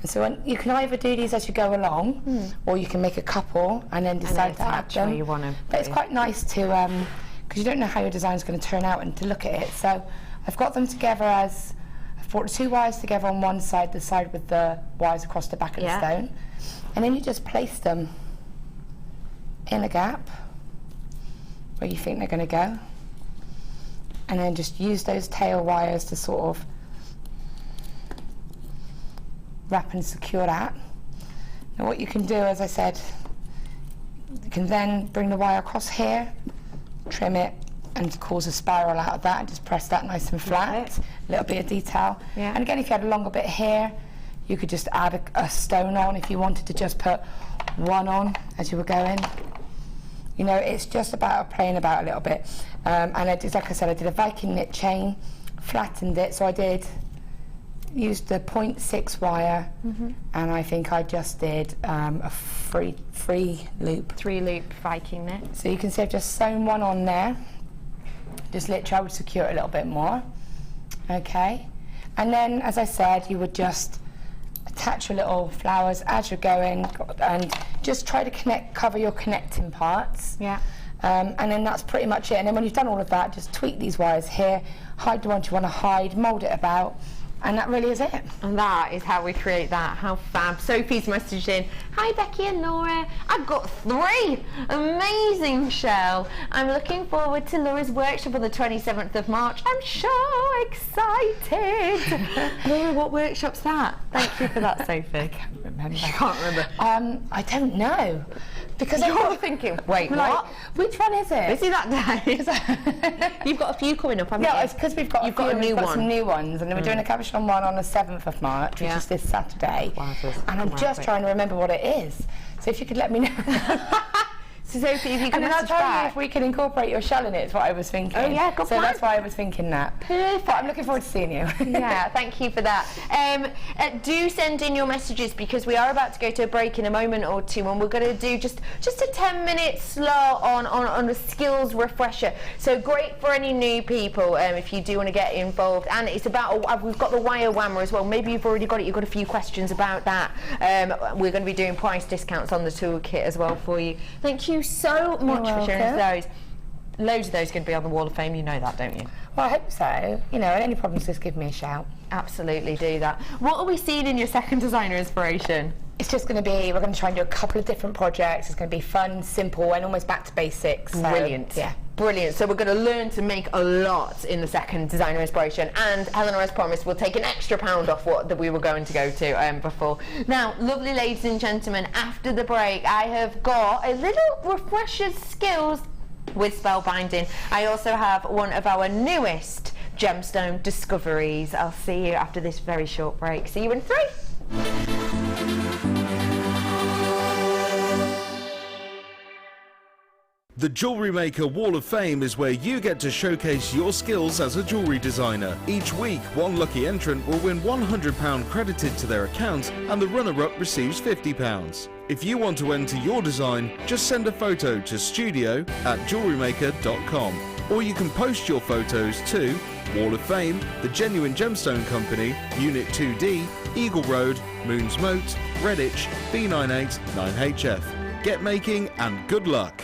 And so you can either do these as you go along, or you can make a couple and then decide to add them. where you want them. But it's quite nice to, because you don't know how your design's going to turn out, and to look at it. So I've got them together as, I've brought the 2 wires together on one side, the side with the wires across the back of the stone. And then you just place them in a gap where you think they're going to go. And then just use those tail wires to sort of wrap and secure that. Now what you can do, as I said, you can then bring the wire across here, trim it, and cause a spiral out of that, and just press that nice and flat. A little bit of detail. Yeah. And again, if you had a longer bit here, you could just add a stone on if you wanted to just put 1 on as you were going. You know, it's just about playing about a little bit. And I did, like I said, I did a Viking knit chain, flattened it, so I used the 0.6 wire, and I think I just did a free loop. 3-loop Viking knit. So you can see I've just sewn 1 on there. Just literally, I would secure it a little bit more. Okay. And then, as I said, you would just attach your little flowers as you're going, and just try to cover your connecting parts. Yeah. And then that's pretty much it. And then when you've done all of that, just tweak these wires here, hide the ones you want to hide, mould it about, And that really is it. And that is how we create that. How fab. Sophie's messaging, hi Becky and Laura, I've got 3. Amazing, Shell. I'm looking forward to Laura's workshop on the 27th of March. I'm so excited. Laura, what workshop's that? Thank you for that, Sophie. I can't remember. You can't remember? I don't know. Because You're thinking, wait, what? Which one is it? Is it that day? You've got a few coming up, haven't you? Yeah, it's because we've got some new ones, and then we're doing a cabochon one on the 7th of March, which is this Saturday. And I'm just trying to remember what it is. So if you could let me know. So Sophie, if you can and then I'll message tell back. you if we can incorporate your shell in it, is what I was thinking. Oh yeah, good So plan. that's why I was thinking that. Perfect. But I'm looking forward to seeing you. Yeah, thank you for that. Do send in your messages, because we are about to go to a break in a moment or two, and we're going to do just a 10-minute slot on a skills refresher. So great for any new people if you do want to get involved. And it's about, we've got the wire whammer as well. Maybe you've already got it, you've got a few questions about that. We're going to be doing price discounts on the toolkit as well for you. Thank you so much for sharing those. Loads of those are going to be on the Wall of Fame, you know that, don't you? Well, I hope so. You know, and any problems, just give me a shout. Absolutely, do that. What are we seeing in your second designer inspiration? It's just going to be, we're going to try and do a couple of different projects. It's going to be fun, simple, and almost back to basics. So, brilliant. Yeah. Brilliant. So we're going to learn to make a lot in the second designer inspiration, and Helena, as promised, will take an extra £1 off what that we were going to go to before. Now, lovely ladies and gentlemen, after the break, I have got a little refresher skills with spellbinding. I also have one of our newest gemstone discoveries. I'll see you after this very short break. See you in 3. The Jewellery Maker Wall of Fame is where you get to showcase your skills as a jewellery designer. Each week, one lucky entrant will win £100 credited to their account, and the runner-up receives £50. If you want to enter your design, just send a photo to studio@jewellerymaker.com, or you can post your photos to Wall of Fame, The Genuine Gemstone Company, Unit 2D, Eagle Road, Moons Moat, Redditch, B98 9HF. Get making and good luck!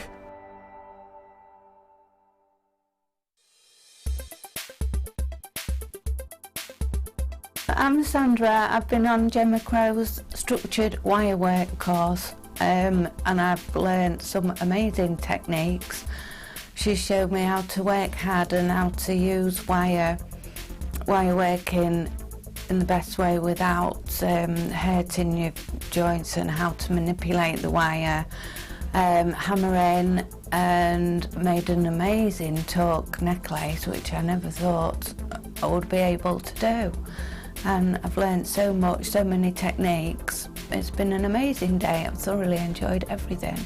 I'm Sandra. I've been on Gemma Crow's structured wirework course and I've learnt some amazing techniques. She showed me how to work hard and how to use wireworking in the best way without hurting your joints, and how to manipulate the wire, hammer in, and made an amazing torque necklace which I never thought I would be able to do. And I've learned so much, so many techniques. It's been an amazing day. I've thoroughly enjoyed everything.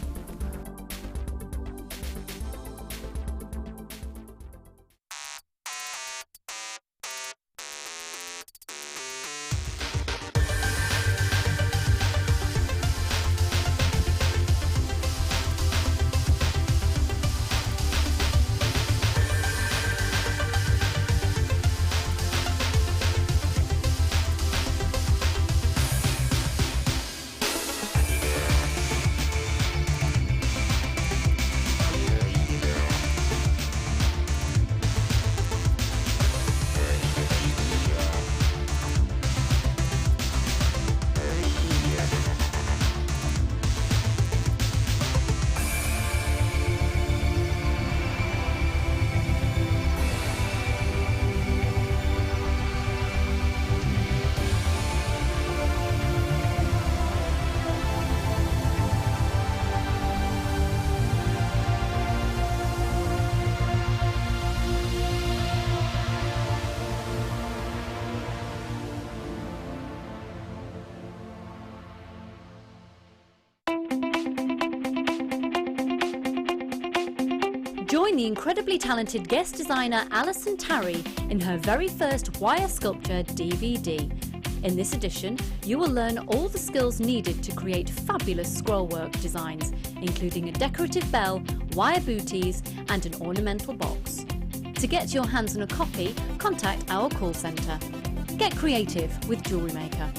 Join the incredibly talented guest designer Alison Tarry in her very first wire sculpture DVD. In this edition, you will learn all the skills needed to create fabulous scrollwork designs, including a decorative bell, wire booties and an ornamental box. To get your hands on a copy, contact our call centre. Get creative with Jewellery Maker.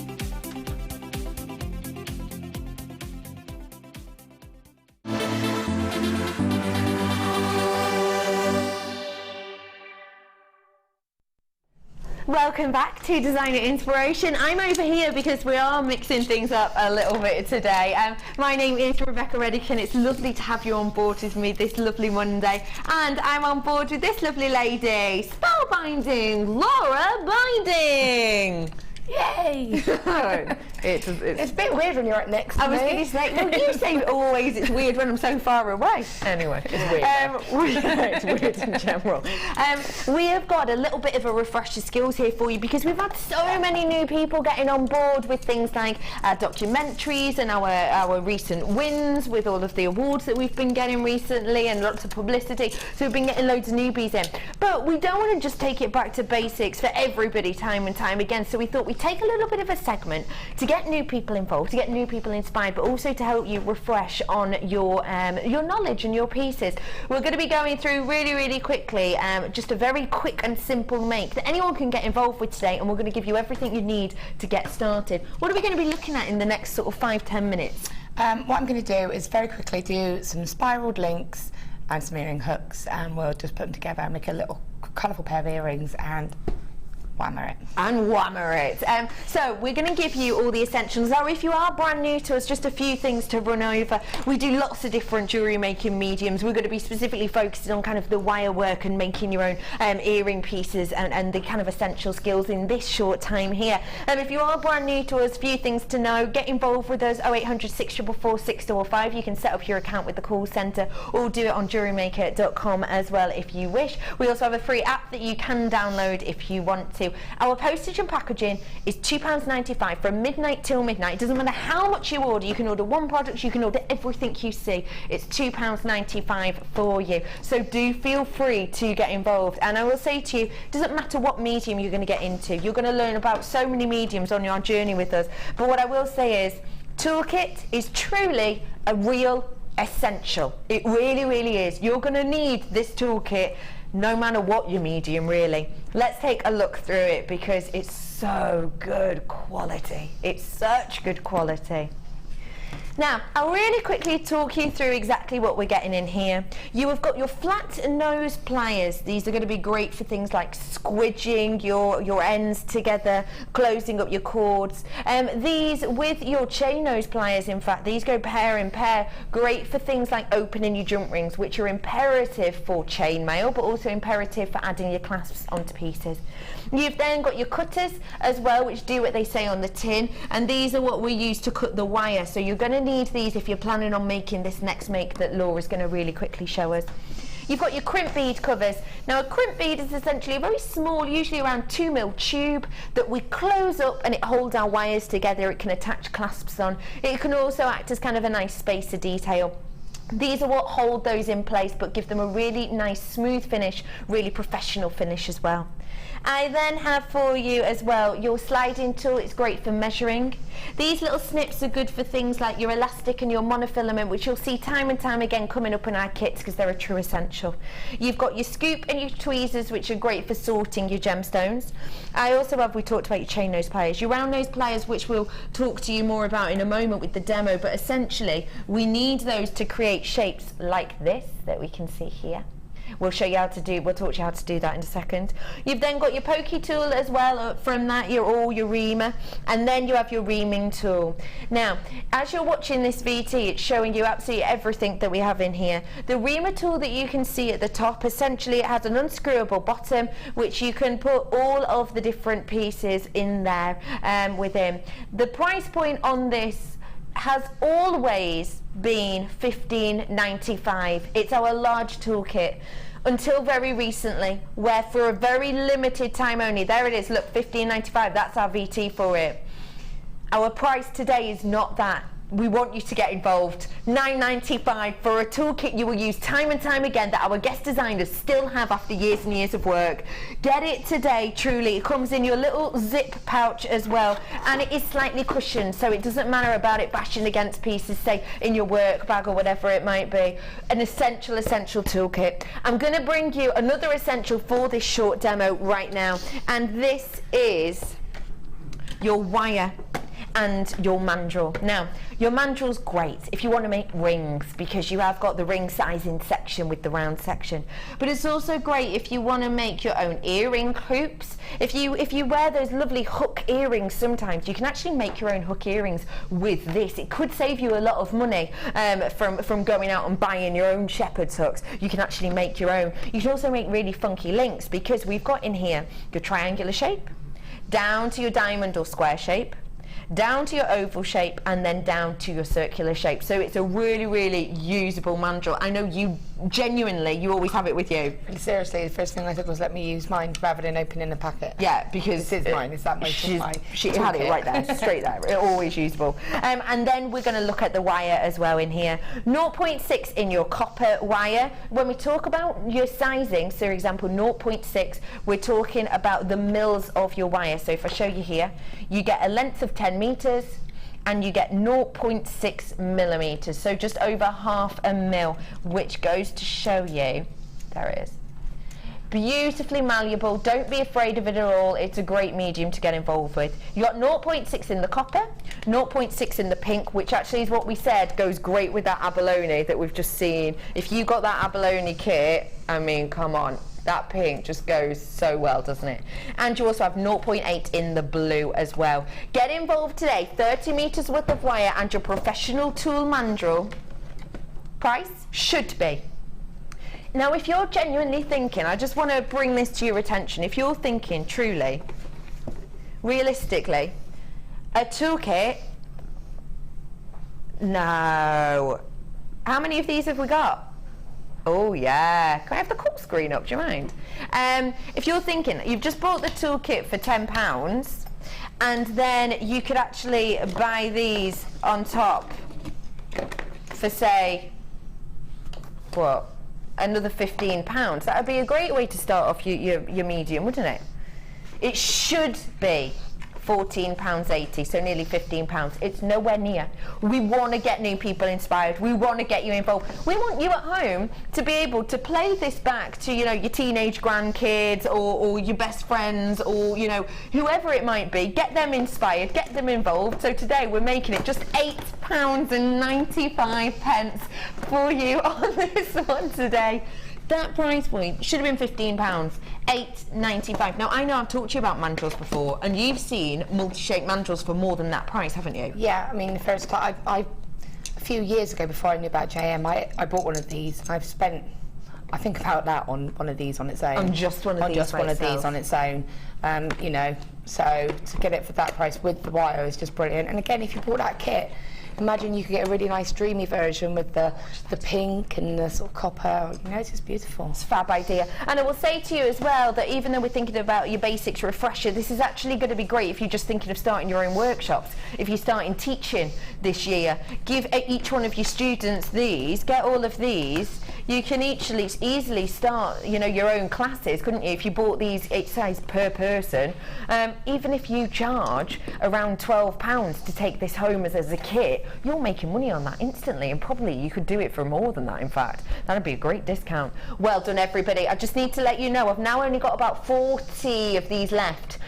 Welcome back to Designer Inspiration. I'm over here because we are mixing things up a little bit today. My name is Rebecca Redican. It's lovely to have you on board with me this lovely Monday. And I'm on board with this lovely lady, Spellbinding Laura Binding. Yay! It's a bit weird when you're right next to me. I was going to say, no, you say always it's weird when I'm so far away. Anyway, it's weird. It's weird in general. We have got a little bit of a refresher skills here for you because we've had so many new people getting on board with things like documentaries and our recent wins with all of the awards that we've been getting recently and lots of publicity. So we've been getting loads of newbies in. But we don't want to just take it back to basics for everybody time and time again. So we thought we'd take a little bit of a segment to get new people involved, to get new people inspired, but also to help you refresh on your knowledge and your pieces. We're going to be going through really quickly just a very quick and simple make that anyone can get involved with today, and we're going to give you everything you need to get started. What are we going to be looking at in the next sort of 5-10 minutes? What I'm going to do is very quickly do some spiraled links and some earring hooks, and we'll just put them together and make a little colourful pair of earrings and whammer it. And whammer it. So we're going to give you all the essentials. Now, if you are brand new to us, just a few things to run over. We do lots of different jewellery making mediums. We're going to be specifically focusing on kind of the wire work and making your own earring pieces and the kind of essential skills in this short time here. If you are brand new to us, a few things to know. Get involved with us, 0800 644 645. You can set up your account with the call centre or do it on JewelleryMaker.com as well if you wish. We also have a free app that you can download if you want to. Our postage and packaging is £2.95 from midnight till midnight. It doesn't matter how much you order. You can order one product, you can order everything you see. It's £2.95 for you. So do feel free to get involved. And I will say to you, it doesn't matter what medium you're going to get into. You're going to learn about so many mediums on your journey with us. But what I will say is, toolkit is truly a real essential. It really is. You're going to need this toolkit no matter what your medium, really. Let's take a look through it because it's so good quality. It's such good quality. Now, I'll really quickly talk you through exactly what we're getting in here. You have got your flat nose pliers. These are going to be great for things like squidging your ends together, closing up your cords. These with your chain nose pliers, in fact, these go pair in pair. Great for things like opening your jump rings, which are imperative for chainmail, but also imperative for adding your clasps onto pieces. You've then got your cutters as well, which do what they say on the tin, and these are what we use to cut the wire. So you're going to need these if you're planning on making this next make that Laura's going to really quickly show us. You've got your crimp bead covers. Now, a crimp bead is essentially a very small, usually around 2mm tube that we close up and it holds our wires together. It can attach clasps on. It can also act as kind of a nice spacer detail. These are what hold those in place but give them a really nice smooth finish, really professional finish as well. I then have for you as well your sliding tool. It's great for measuring. These little snips are good for things like your elastic and your monofilament, which you'll see time and time again coming up in our kits because they're a true essential. You've got your scoop and your tweezers, which are great for sorting your gemstones. I also have, we talked about your chain nose pliers, your round nose pliers, which we'll talk to you more about in a moment with the demo, but essentially we need those to create shapes like this that we can see here. We'll show you how to do, we'll talk to you how to do that in a second. You've then got your pokey tool as well. From that, your reamer, and then you have your reaming tool. Now, as you're watching this VT, it's showing you absolutely everything that we have in here. The reamer tool that you can see at the top, essentially it has an unscrewable bottom, which you can put all of the different pieces in there within. The price point on this has always been $15.95. It's our large toolkit until very recently, where for a very limited time only, there it is, look, $15.95, that's our VT for it. Our price today is not that. We want you to get involved. $9.95 for a toolkit you will use time and time again that our guest designers still have after years and years of work. Get it today, truly. It comes in your little zip pouch as well, and it is slightly cushioned, so it doesn't matter about it bashing against pieces, say in your work bag or whatever it might be. An essential toolkit. I'm going to bring you another essential for this short demo right now, and this is your wire and your mandrel. Now, your mandrel's great if you want to make rings, because you have got the ring sizing section with the round section. But it's also great if you want to make your own earring hoops. If you wear those lovely hook earrings sometimes, you can actually make your own hook earrings with this. It could save you a lot of money from going out and buying your own shepherd's hooks. You can actually make your own. You can also make really funky links, because we've got in here your triangular shape, down to your diamond or square shape, down to your oval shape, and then down to your circular shape. So it's a really, really usable mandrel. I know you genuinely, you always have it with you. Seriously, the first thing I did was let me use mine rather than opening the packet. Yeah, because this is mine. It's that much of mine. She had it right there, straight there. Always usable. And then we're going to look at the wire as well in here. 0.6 in your copper wire. When we talk about your sizing, so for example 0.6, we're talking about the mils of your wire. So if I show you here, you get a length of 10 meters and you get 0.6 millimeters, so just over half a mil, which goes to show you, there it is, beautifully malleable. Don't be afraid of it at all. It's a great medium to get involved with. You got 0.6 in the copper, 0.6 in the pink, which actually is what we said goes great with that abalone that we've just seen. If you got that abalone kit, I mean, come on, that pink just goes so well, doesn't it? And you also have 0.8 in the blue as well. Get involved today. 30 meters worth of wire and your professional tool mandrel price should be. Now, if you're genuinely thinking, I just want to bring this to your attention, if you're thinking truly, realistically, a toolkit, no. How many of these have we got? Oh yeah, can I have the call screen up, do you mind? If you're thinking, you've just bought the toolkit for £10 and then you could actually buy these on top for, say, what, another £15. That would be a great way to start off your medium, wouldn't it? It should be £14.80, so nearly £15. It's nowhere near. We want to get new people inspired. We want to get you involved. We want you at home to be able to play this back to, you know, your teenage grandkids or your best friends, or, you know, whoever it might be. Get them inspired, get them involved. So today we're making it just £8.95 for you on this one today. That price point should have been £15, £8.95. Now, I know I've talked to you about mandrels before, and you've seen multi-shape mandrels for more than that price, haven't you? Yeah, I mean, the first time, a few years ago, before I knew about JM, I bought one of these, and I've spent, I think, about that on one of these on its own. On just one of these? Just one of these on its own. You know, so to get it for that price with the wire is just brilliant. And again, if you bought that kit, imagine you could get a really nice dreamy version with the pink and the sort of copper. You know, it's just beautiful. It's a fab idea. And I will say to you as well that even though we're thinking about your basics refresher, this is actually going to be great if you're just thinking of starting your own workshops. If you're starting teaching this year, give each one of your students these, get all of these. You can easily start, you know, your own classes, couldn't you, if you bought these each size per person. Even if you charge around £12 to take this home as a kit, you're making money on that instantly, and probably you could do it for more than that. In fact, that'd be a great discount. Well done, everybody. I just need to let you know I've now only got about 40 of these left,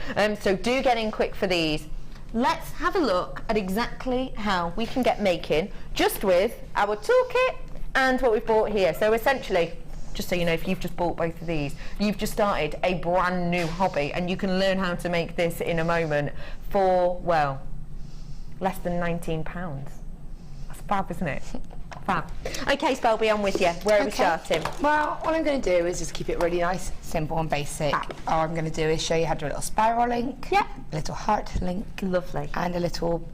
so do get in quick for these. Let's have a look at exactly how we can get making just with our toolkit and what we've bought here. So essentially, just so you know, if you've just bought both of these, you've just started a brand new hobby, and you can learn how to make this in a moment for, well, less than £19. That's fab, isn't it? Fab. Okay, Spelby, I'm with you. Where are we starting? Well, what I'm going to do is just keep it really nice, simple and basic. All I'm going to do is show you how to do a little spiral link, a little heart link, lovely, and a little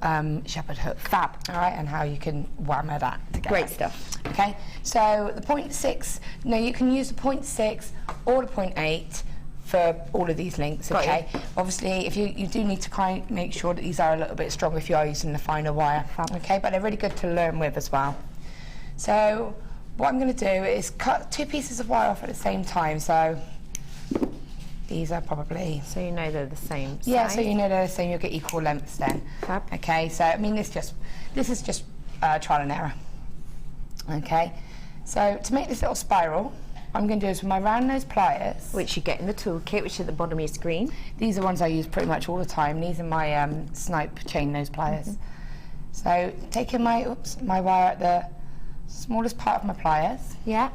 shepherd hook. Fab. All right, and how you can whammer that together. Great stuff. Okay, so the 0.6, no, you can use the 0.6 or the 0.8 for all of these links, okay? Obviously, if you do need to kind of make sure that these are a little bit stronger if you are using the finer wire, okay? But they're really good to learn with as well. So what I'm going to do is cut 2 pieces of wire off at the same time. So these are probably... So you know they're the same size? Yeah, so you know they're the same, you'll get equal lengths then. Fab. Okay, so I mean this is just trial and error. Okay, so to make this little spiral, what I'm going to do is with my round nose pliers, which you get in the toolkit, which is at the bottom of your screen. These are ones I use pretty much all the time. These are my snipe chain nose pliers. So taking my wire at the smallest part of my pliers. Yeah.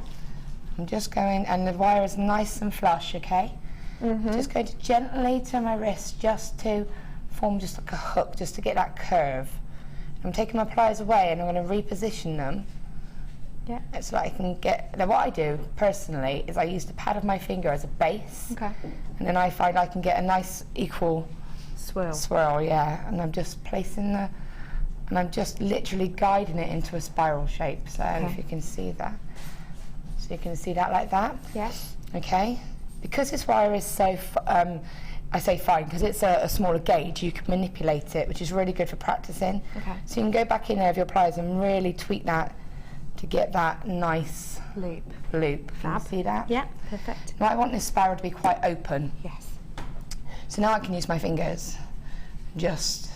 I'm just going, and the wire is nice and flush, okay? Just going to gently turn my wrist just to form just like a hook, just to get that curve. I'm taking my pliers away and I'm going to reposition them. Yeah. So that I can get, now what I do personally is I use the pad of my finger as a base. Okay. And then I find I can get a nice equal swirl, yeah. And I'm just placing and I'm just literally guiding it into a spiral shape. So if you can see that. So you can see that like that. Yes. Okay. Because this wire is so, I say fine, because it's a smaller gauge, you can manipulate it, which is really good for practicing. Okay. So you can go back in there with your pliers and really tweak that to get that nice loop. Can you see that? Yeah, perfect. Now I want this spiral to be quite open. Yes. So now I can use my fingers, just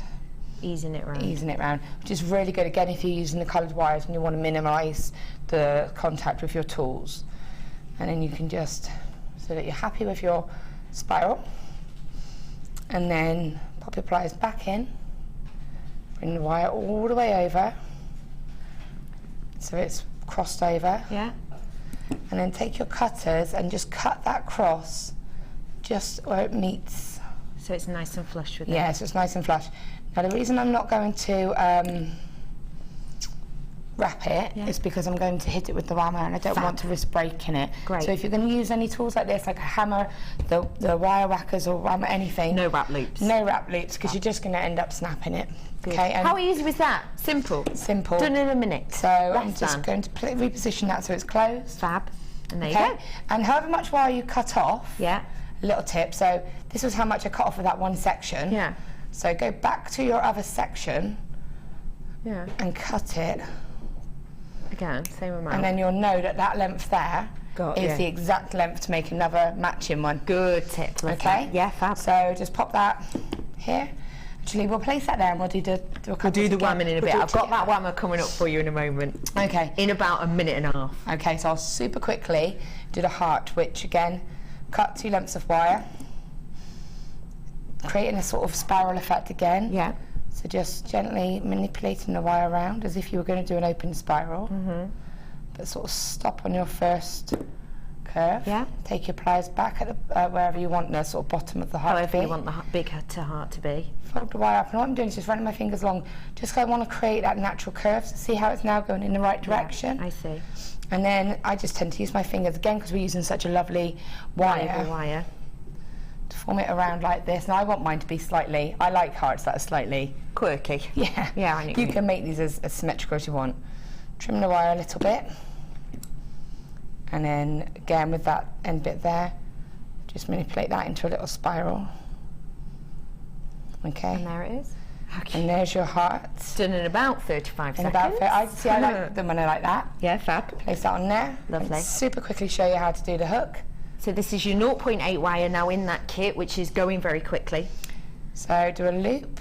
easing it around. Which is really good, again, if you're using the coloured wires and you want to minimise the contact with your tools. And then you can just, so that you're happy with your spiral. And then pop your pliers back in, bring the wire all the way over, so it's crossed over. Yeah. And then take your cutters and just cut that cross just where it meets. So it's nice and flush with it. Yeah, so it's nice and flush. Now the reason I'm not going to wrap it is because I'm going to hit it with the whammer and I don't want to risk breaking it. Great. So if you're going to use any tools like this, like a hammer, the wire whackers or whammer, anything. No wrap loops. No wrap loops, because you're just going to end up snapping it. Good. Okay. And how easy was that? Simple. Done in a minute. So I'm just going to reposition that so it's closed. Fab. And there you go. And however much wire you cut off, a little tip, so this was how much I cut off of that one section. Yeah. So go back to your other section and cut it. Again, same amount. And then you'll know that that length there is the exact length to make another matching one. Good tip. Okay? Yeah, fab. So just pop that here. Actually, we'll place that there and we'll do the whamming in a bit. I've got that whammer coming up for you in a moment. Okay. In about a minute and a half. Okay, so I'll super quickly do the heart, which again, cut 2 lengths of wire, creating a sort of spiral effect again. Yeah. So just gently manipulating the wire around as if you were going to do an open spiral. But sort of stop on your first curve. Yeah. Take your pliers back at the, wherever you want the sort of bottom of the heart However to be. you want the big to heart to be. Fold the wire up, and what I'm doing is just running my fingers along, just because I want to create that natural curve. So see how it's now going in the right direction? Yeah, I see. And then I just tend to use my fingers again because we're using such a lovely wire. To form it around like this. Now I want mine to be slightly, I like hearts that are slightly quirky. Yeah. Yeah, I know. You can make these as symmetrical as you want. Trim the wire a little bit. And then again with that end bit there, just manipulate that into a little spiral. Okay. And there it is. Okay. And there's your heart. Done in about 35 seconds. I like them when I like that. Yeah, fab. Place that on there. Lovely. And super quickly show you how to do the hook. So this is your 0.8 wire now in that kit, which is going very quickly. So do a loop.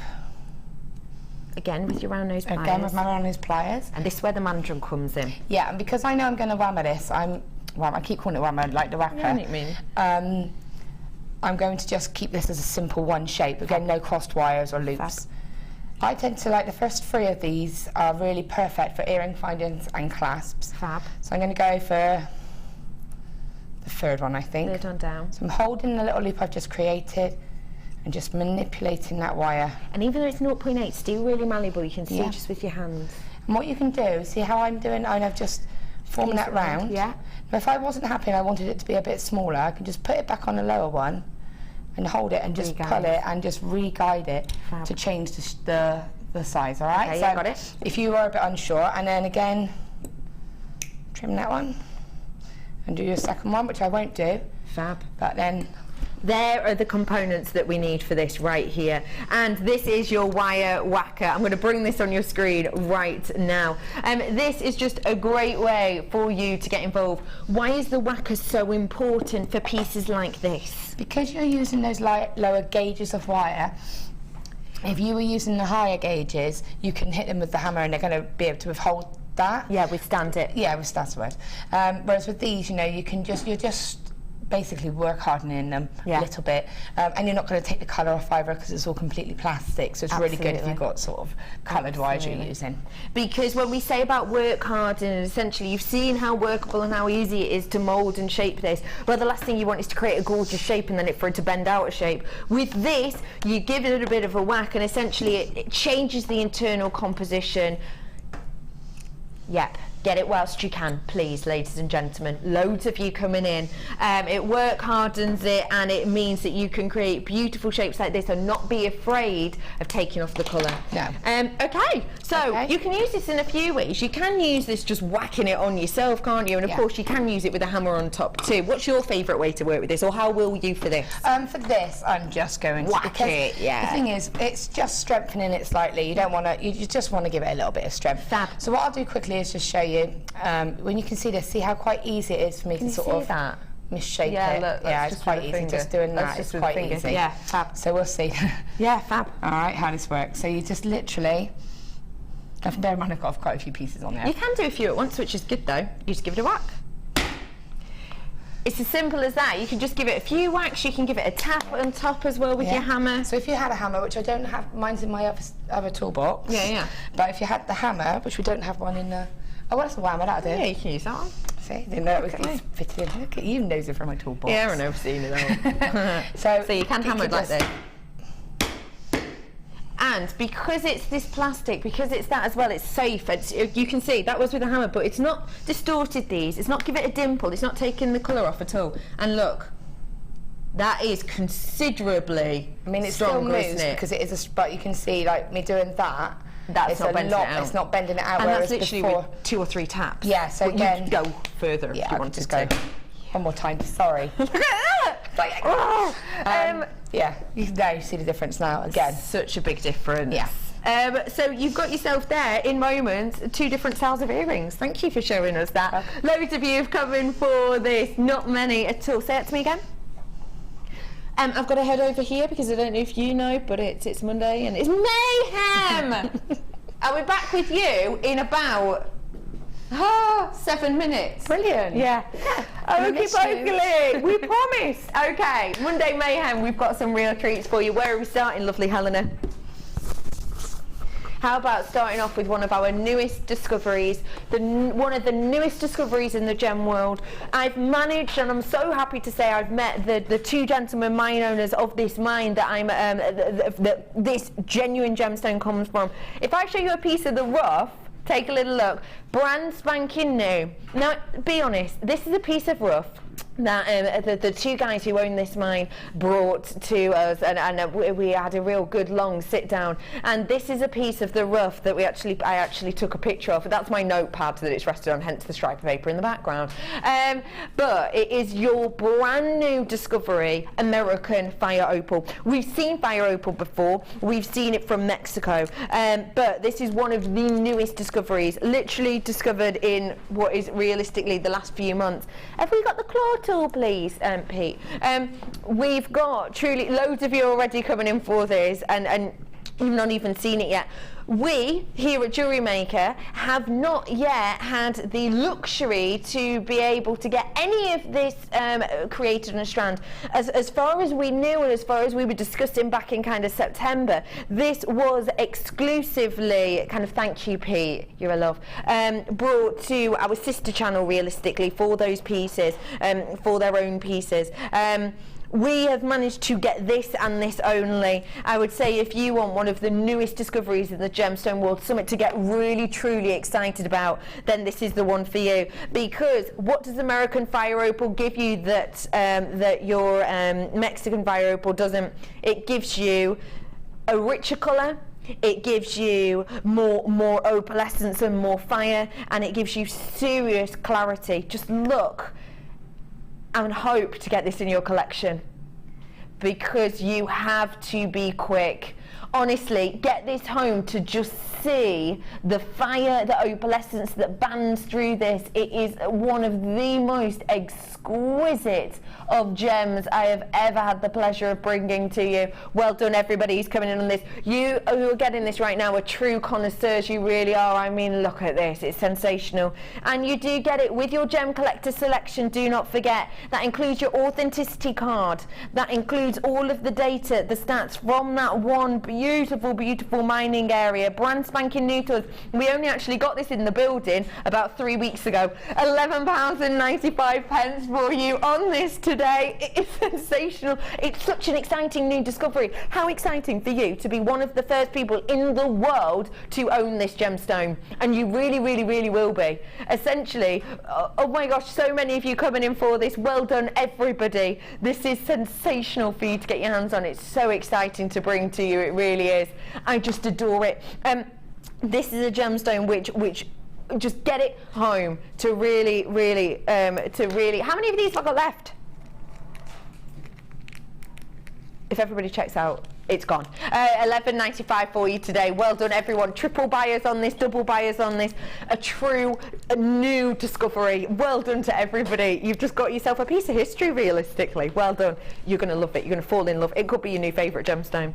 Again with your round nose pliers. Again with my round nose pliers. And this is where the mandrel comes in. Yeah, and because I know I'm going to whammer this, I keep calling it whammer, like the whacker. Yeah, I know what you mean. I'm going to just keep this as a simple one shape. Again, no crossed wires or loops. Fab. I tend to like the first 3 of these are really perfect for earring findings and clasps. Fab. So I'm going to go for the 3rd one, I think. 3rd one down. So I'm holding the little loop I've just created and just manipulating that wire. And even though it's 0.8, still really malleable, you can see just with your hands. And what you can do, see how I'm doing, I've just forming that round. Yeah. Now if I wasn't happy and I wanted it to be a bit smaller, I can just put it back on the lower one and hold it and just pull it and just re-guide it to change the size, all right? Okay, so got it. if you are a bit unsure, and then again, trim that one and do your second one, which I won't do. Fab. But then there are the components that we need for this right here, and this is your wire whacker. I'm going to bring this on your screen right now. This is just a great way for you to get involved. Why is the whacker so important for pieces like this? Because you're using those lower gauges of wire. If you were using the higher gauges, you can hit them with the hammer and they're going to be able to withhold that. Yeah, withstand it. Yeah, that's the word. Whereas with these, you know, you're just basically work hardening them a little bit, and you're not going to take the colour off either because it's all completely plastic, so it's really good if you've got sort of coloured wires you're using. Because when we say about work hardening, essentially you've seen how workable and how easy it is to mould and shape this. Well, the last thing you want is to create a gorgeous shape and then for it to bend out of shape. With this, you give it a bit of a whack and essentially it changes the internal composition. Yep. Get it whilst you can, please, ladies and gentlemen. Loads of you coming in. It work hardens it, and it means that you can create beautiful shapes like this and not be afraid of taking off the colour. No. Okay, so you can use this in a few ways. You can use this just whacking it on yourself, can't you? And of course, you can use it with a hammer on top too. What's your favourite way to work with this, or how will you for this? For this, I'm just going to whack it. Yeah. The thing is, it's just strengthening it slightly. You don't want to. You just want to give it a little bit of strength. Fab. So what I'll do quickly is just show you. When you can see this, see how quite easy it is for me to sort of misshape it. Look, yeah, it's quite easy. Just doing that, it's quite easy. Yeah, fab. So we'll see. Yeah, fab. All right, how this works. So you just literally. Bear in mind, I've got quite a few pieces on there. You can do a few at once, which is good though. You just give it a whack. It's as simple as that. You can just give it a few whacks. You can give it a tap on top as well with your hammer. So if you had a hammer, which I don't have, mine's in my other toolbox. Yeah. But if you had the hammer, which we don't have one in the. Oh, well, that's a whammer, that'll do. Yeah, you can use that one. See, didn't know it was fitted in. Look at you, knows it from my toolbox. Yeah, I know, I've seen it all. so you can hammer it like this. And because it's this plastic, because it's that as well, it's safe. You can see that was with a hammer, but it's not distorted these. It's not give it a dimple. It's not taking the colour off at all. And look, that is considerably it's stronger, still moves isn't it? Because it is but you can see, like me doing that. That's not bending it out. It's not bending it out. And whereas that's literally before, with 2 or 3 taps. Yeah, so but again, you can go further if you wanted just to. Go one more time. Sorry. Yeah, you see the difference now again. Such a big difference. Yeah. So you've got yourself there in moments 2 different styles of earrings. Thank you for showing us that. Loads of you have come in for this. Not many at all. Say it to me again. I've got to head over here because I don't know if you know, but it's Monday and it's mayhem. I'll be back with you in about 7 minutes. Brilliant. Yeah. Okay, we promise. Okay, Monday mayhem. We've got some real treats for you. Where are we starting, lovely Helena? How about starting off with one of our newest discoveries, one of the newest discoveries in the gem world. I've managed, and I'm so happy to say I've met the 2 gentlemen mine owners of this mine that I'm this genuine gemstone comes from. If I show you a piece of the rough, take a little look. Brand spanking new. Now, be honest, this is a piece of rough that the 2 guys who own this mine brought to us, and we had a real good long sit down. And this is a piece of the rough that I actually took a picture of. That's my notepad that it's rested on, hence the stripe of paper in the background. But it is your brand new discovery, American fire opal. We've seen fire opal before. We've seen it from Mexico, but this is one of the newest discoveries, literally discovered in what is realistically the last few months. Have we got the claw tool, please, Pete? We've got truly loads of you already coming in for this, and you've not even seen it yet. We here at Jewellery Maker have not yet had the luxury to be able to get any of this created in a strand. As far as we knew, and as far as we were discussing back in kind of September, this was exclusively, kind of, thank you Pete, you're a love, brought to our sister channel realistically for those pieces, for their own pieces. We have managed to get this and this only. I would say if you want one of the newest discoveries in the gemstone world, something to get really truly excited about, then this is the one for you. Because what does American fire opal give you that that your Mexican fire opal doesn't? It gives you a richer colour. It gives you more opalescence and more fire, and it gives you serious clarity. Just look and hope to get this in your collection, because you have to be quick. Honestly, get this home to just see the fire, the opalescence that bands through this. It is one of the most exquisite of gems I have ever had the pleasure of bringing to you. Well done, everybody who's coming in on this. You who are getting this right now are true connoisseurs, you really are. I mean, look at this, it's sensational. And you do get it with your gem collector selection. Do not forget, that includes your authenticity card, that includes all of the data, the stats from that one beautiful, beautiful mining area, brand spanking new to us. We only actually got this in the building about 3 weeks ago. £11.95 for you on this today. It is sensational. It's such an exciting new discovery. How exciting for you to be one of the first people in the world to own this gemstone, and you really, really, really will be. Essentially, oh my gosh, so many of you coming in for this. Well done, everybody. This is sensational for you to get your hands on. It's so exciting to bring to you. It really is. I just adore it. This is a gemstone which just get it home to really, really, how many of these have I got left? If everybody checks out, it's gone. £11.95 for you today. Well done, everyone. Triple buyers on this, double buyers on this. A new discovery. Well done to everybody. You've just got yourself a piece of history, realistically. Well done. You're going to love it. You're going to fall in love. It could be your new favourite gemstone.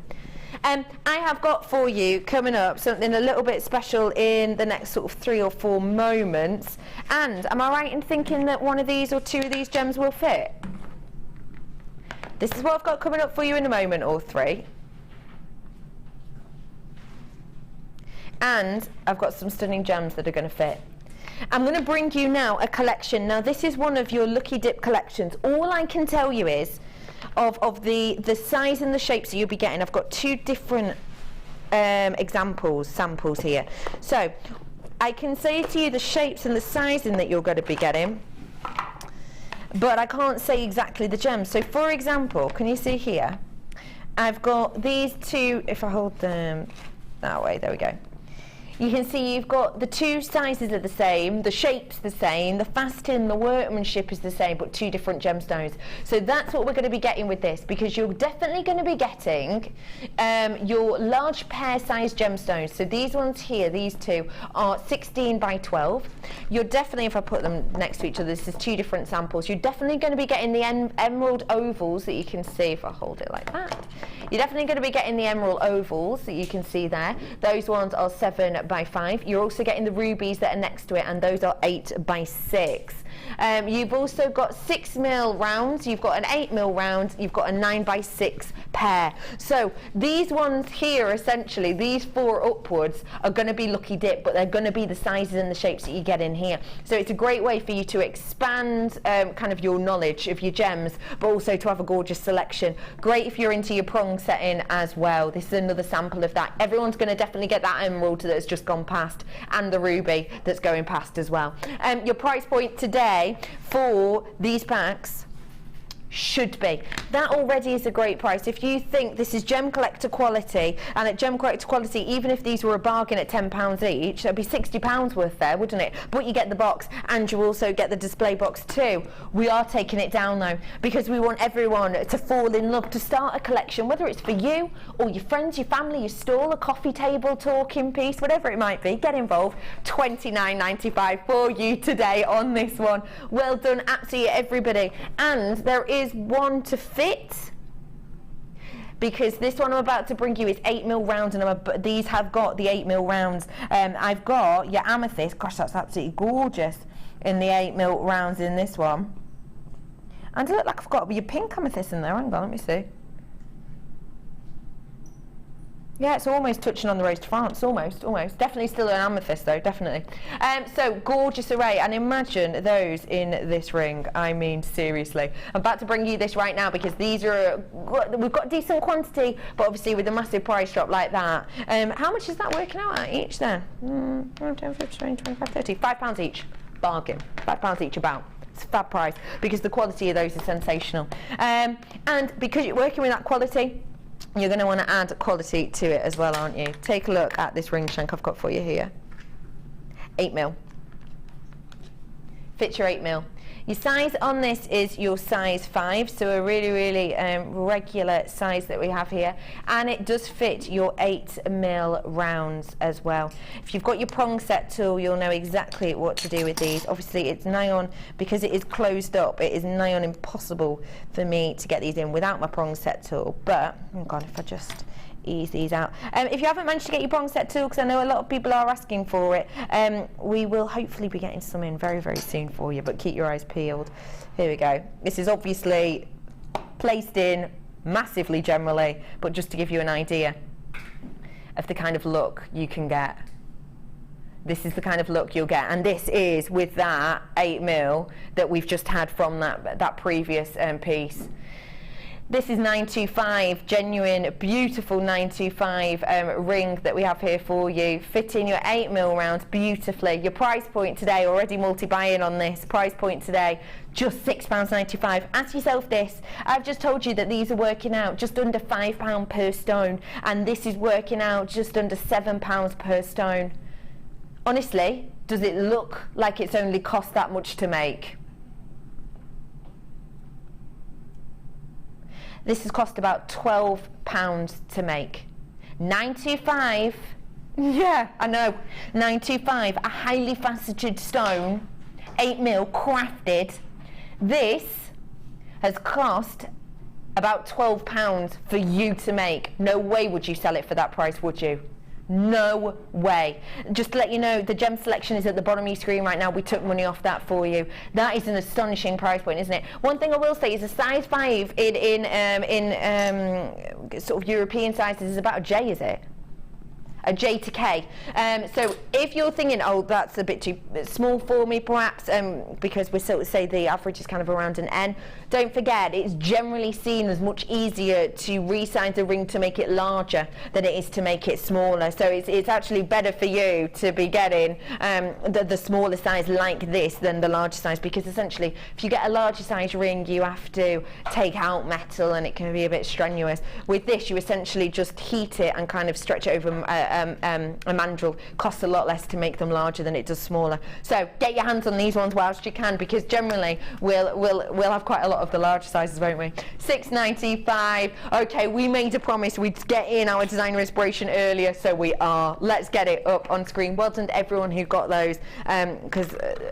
I have got for you coming up something a little bit special in the next sort of 3 or 4 moments. And am I right in thinking that one of these or 2 of these gems will fit? This is what I've got coming up for you in a moment, or 3. And I've got some stunning gems that are going to fit. I'm going to bring you now a collection. Now, this is one of your Lucky Dip collections. All I can tell you is of the size and the shapes that you'll be getting. I've got 2 different samples here. So I can say to you the shapes and the sizing that you're going to be getting, but I can't say exactly the gems. So for example, can you see here? I've got these 2, if I hold them that way, there we go. You can see you've got the 2 sizes are the same, the shape's the same, the faceting, the workmanship is the same, but 2 different gemstones. So that's what we're going to be getting with this, because you're definitely going to be getting your large pair size gemstones. So these ones here, these 2, are 16 by 12. You're definitely, if I put them next to each other, this is 2 different samples. You're definitely going to be getting the emerald ovals that you can see if I hold it like that. You're definitely going to be getting the emerald ovals that you can see there. Those ones are 7 by 5. You're also getting the rubies that are next to it, and those are 8 by 6. You've also got 6mm rounds, you've got an 8mm round, you've got a 9 by 6 pair. So these ones here, essentially, these 4 upwards are going to be Lucky Dip, but they're going to be the sizes and the shapes that you get in here. So it's a great way for you to expand kind of your knowledge of your gems, but also to have a gorgeous selection. Great if you're into your prong setting as well. This is another sample of that. Everyone's going to definitely get that emerald that's just gone past, and the ruby that's going past as well. Your price point today for these packs should be. That already is a great price. If you think this is gem collector quality, and at gem collector quality, even if these were a bargain at £10 each, that'd be £60 worth there, wouldn't it? But you get the box, and you also get the display box too. We are taking it down though, because we want everyone to fall in love, to start a collection, whether it's for you or your friends, your family, your stall, a coffee table talking piece, whatever it might be. Get involved. £29.95 for you today on this one. Well done, absolutely everybody. And there is one to fit, because this one I'm about to bring you is 8mm rounds, and these have got the 8mm rounds. I've got your amethyst. Gosh, that's absolutely gorgeous in the 8mm rounds in this one. And it looks like I've got your pink amethyst in there. Hang on, let me see. Yeah, it's almost touching on the Rose de France, almost. Definitely still an amethyst though, definitely. So gorgeous array, and imagine those in this ring. I mean, seriously. I'm about to bring you this right now, because these are, we've got decent quantity, but obviously with a massive price drop like that. How much is that working out at each then? 10, 15, 20, 25, 30, £5 each. Bargain. £5 each about. It's a fab price, because the quality of those is sensational. And because you're working with that quality, you're going to want to add quality to it as well, aren't you? Take a look at this ring shank I've got for you here. 8mm. Fits your 8mm. Your size on this is your size 5, so a really regular size that we have here, and it does fit your 8mm rounds as well. If you've got your prong set tool, you'll know exactly what to do with these. Obviously it's nigh on, because it is closed up, it is nigh on impossible for me to get these in without my prong set tool, but oh god, if I just ease these out. If you haven't managed to get your prong set tool, because I know a lot of people are asking for it, we will hopefully be getting some in very soon for you, but keep your eyes peeled. Here we go. This is obviously placed in massively generally, but just to give you an idea of the kind of look you can get. This is the kind of look you'll get, and this is with that 8mm that we've just had from that previous piece. This is 925, genuine, beautiful 925 ring that we have here for you, fitting your 8mm rounds beautifully. Your price point today, already multi-buying on this, price point today, just £6.95. Ask yourself this, I've just told you that these are working out just under £5 per stone, and this is working out just under £7 per stone. Honestly, does it look like it's only cost that much to make? This has cost about £12 to make. 925, yeah, I know, 925, a highly faceted stone, 8mm crafted. This has cost about £12 for you to make. No way would you sell it for that price, would you? No way. Just to let you know, the gem selection is at the bottom of your screen right now. We took money off that for you. That is an astonishing price point, isn't it? One thing I will say is a size 5 in sort of European sizes is about a J, is it? A J to K. So if you're thinking, oh, that's a bit too small for me, perhaps, because we sort of say the average is kind of around an N, don't forget, it's generally seen as much easier to resize the ring to make it larger than it is to make it smaller. So it's actually better for you to be getting the smaller size like this than the larger size, because essentially, if you get a larger size ring, you have to take out metal and it can be a bit strenuous. With this, you essentially just heat it and kind of stretch it over a mandrel. Costs a lot less to make them larger than it does smaller. So get your hands on these ones whilst you can, because generally we'll have quite a lot of the larger sizes, won't we? £6.95. Okay, we made a promise we'd get in our designer inspiration earlier, so we are. Let's get it up on screen. Well done to everyone who got those, because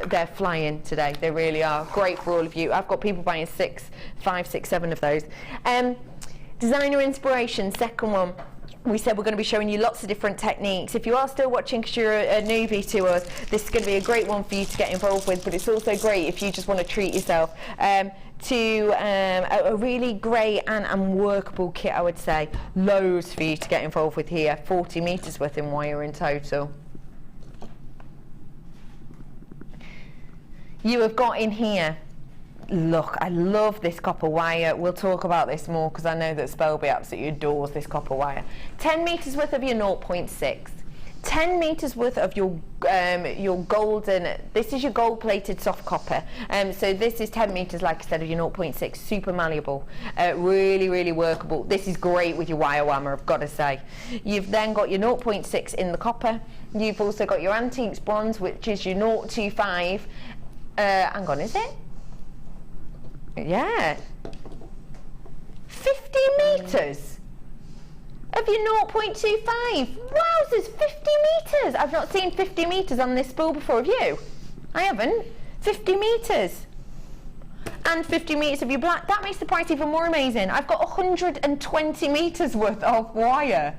they're flying today. They really are. Great for all of you. I've got people buying 6, 5, 6, 7 of those. Designer inspiration, second one. We said we're going to be showing you lots of different techniques. If you are still watching because you're a newbie to us, this is going to be a great one for you to get involved with, but it's also great if you just want to treat yourself to a really great and workable kit, I would say. Loads for you to get involved with here. 40 metres worth in wire in total. You have got in here, look, I love this copper wire. We'll talk about this more because I know that Spelby absolutely adores this copper wire. 10 metres worth of your 0.6. 10 metres worth of your golden, this is your gold plated soft copper. So this is 10 metres, like I said, of your 0.6, super malleable, really workable. This is great with your wire whammer, I've got to say. You've then got your 0.6 in the copper. You've also got your antiques bronze, which is your 0.25. Hang on, is it? Yeah, 50 metres of your 0.25. Wowzers, 50 metres. I've not seen 50 metres on this spool before, have you? I haven't. 50 metres. And 50 metres of your black. That makes the price even more amazing. I've got 120 metres worth of wire.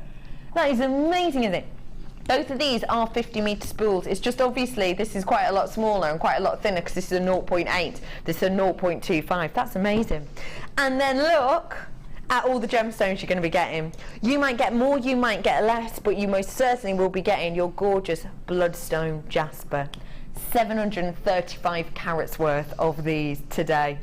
That is amazing, isn't it? Both of these are 50 metre spools. It's just obviously this is quite a lot smaller and quite a lot thinner because this is a 0.8, this is a 0.25. That's amazing. And then look at all the gemstones you're going to be getting. You might get more, you might get less, but you most certainly will be getting your gorgeous bloodstone jasper. 735 carats worth of these today.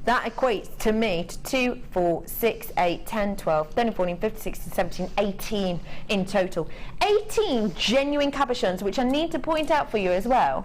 That equates to me to 2, 4, 6, 8, 10, 12, 13, 14, 15, 16, 17, 18 in total. 18 genuine cabochons, which I need to point out for you as well.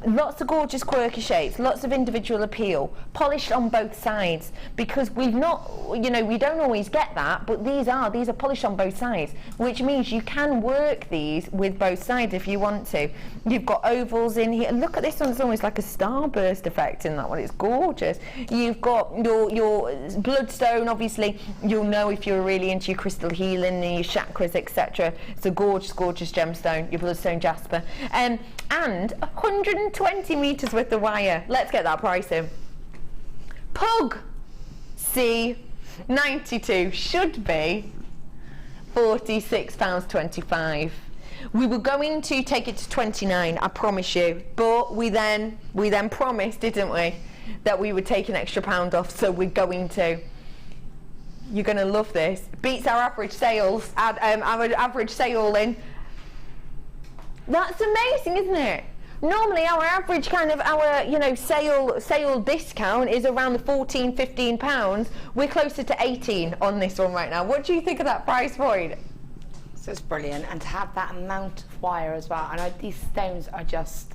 Lots of gorgeous quirky shapes, lots of individual appeal, polished on both sides, because we've not, you know, we don't always get that, but these are polished on both sides, which means you can work these with both sides if you want to. You've got ovals in here. Look at this one, it's almost like a starburst effect in that one. It's gorgeous. You've got your bloodstone, obviously. You'll know if you're really into your crystal healing and your chakras, etc. It's a gorgeous, gorgeous gemstone, your bloodstone jasper. And 120 metres worth of wire. Let's get that price in. Pug C92 should be £46.25. We were going to take it to 29, I promise you, but we then promised, didn't we, that we would take an extra £1 off, so we're going to. You're going to love this. Beats our average sales, our average sale in. That's amazing, isn't it? Normally our average kind of sale discount is around the £14-15. We're closer to 18 on this one right now. What do you think of that price point? So it's brilliant, and to have that amount of wire as well. And these stones are just,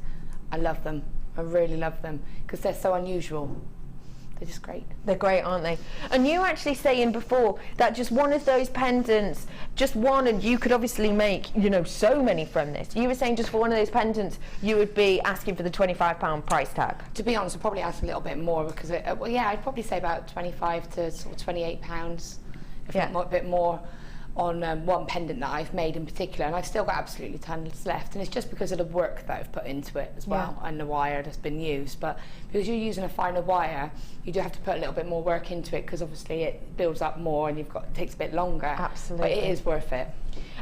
I love them. I really love them because they're so unusual. They're just great. They're great, aren't they? And you actually saying before that just one of those pendants, just one, and you could obviously make, you know, so many from this. You were saying just for one of those pendants, you would be asking for the £25 price tag. To be honest, I'd probably ask a little bit more because, well, yeah, I'd probably say about 25 to sort of £28, if not a bit more, on one pendant that I've made in particular, and I've still got absolutely tons left, and it's just because of the work that I've put into it as well, and the wire that's been used. But because you're using a finer wire, you do have to put a little bit more work into it because obviously it builds up more and it takes a bit longer. Absolutely. But it is worth it.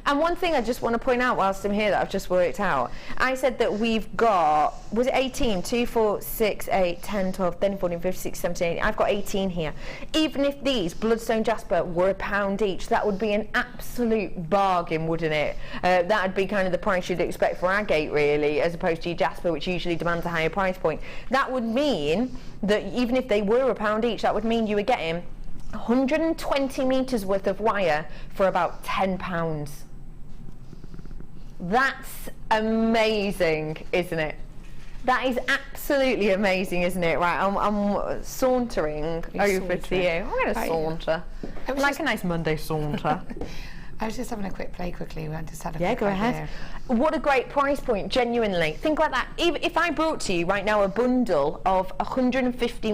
And one thing I just want to point out whilst I'm here that I've just worked out, I said that we've got, was it 18? 2, 4, 6, 8, 10, 12, 13, 14, 15, 16, 17, 18. I've got 18 here. Even if these bloodstone jasper were £1 each, that would be an absolute bargain, wouldn't it? That would be kind of the price you'd expect for agate, really, as opposed to your jasper, which usually demands a higher price point. That would mean that even if they were £1 each, that would mean you were getting 120 metres worth of wire for about £10. That's amazing, isn't it? That is absolutely amazing, isn't it? Right, I'm sauntering over to you. I'm going to saunter. I like a nice Monday saunter. I was just having a quick play quickly. We just had a go ahead. What a great price point, genuinely. Think about that. Even if I brought to you right now a bundle of 120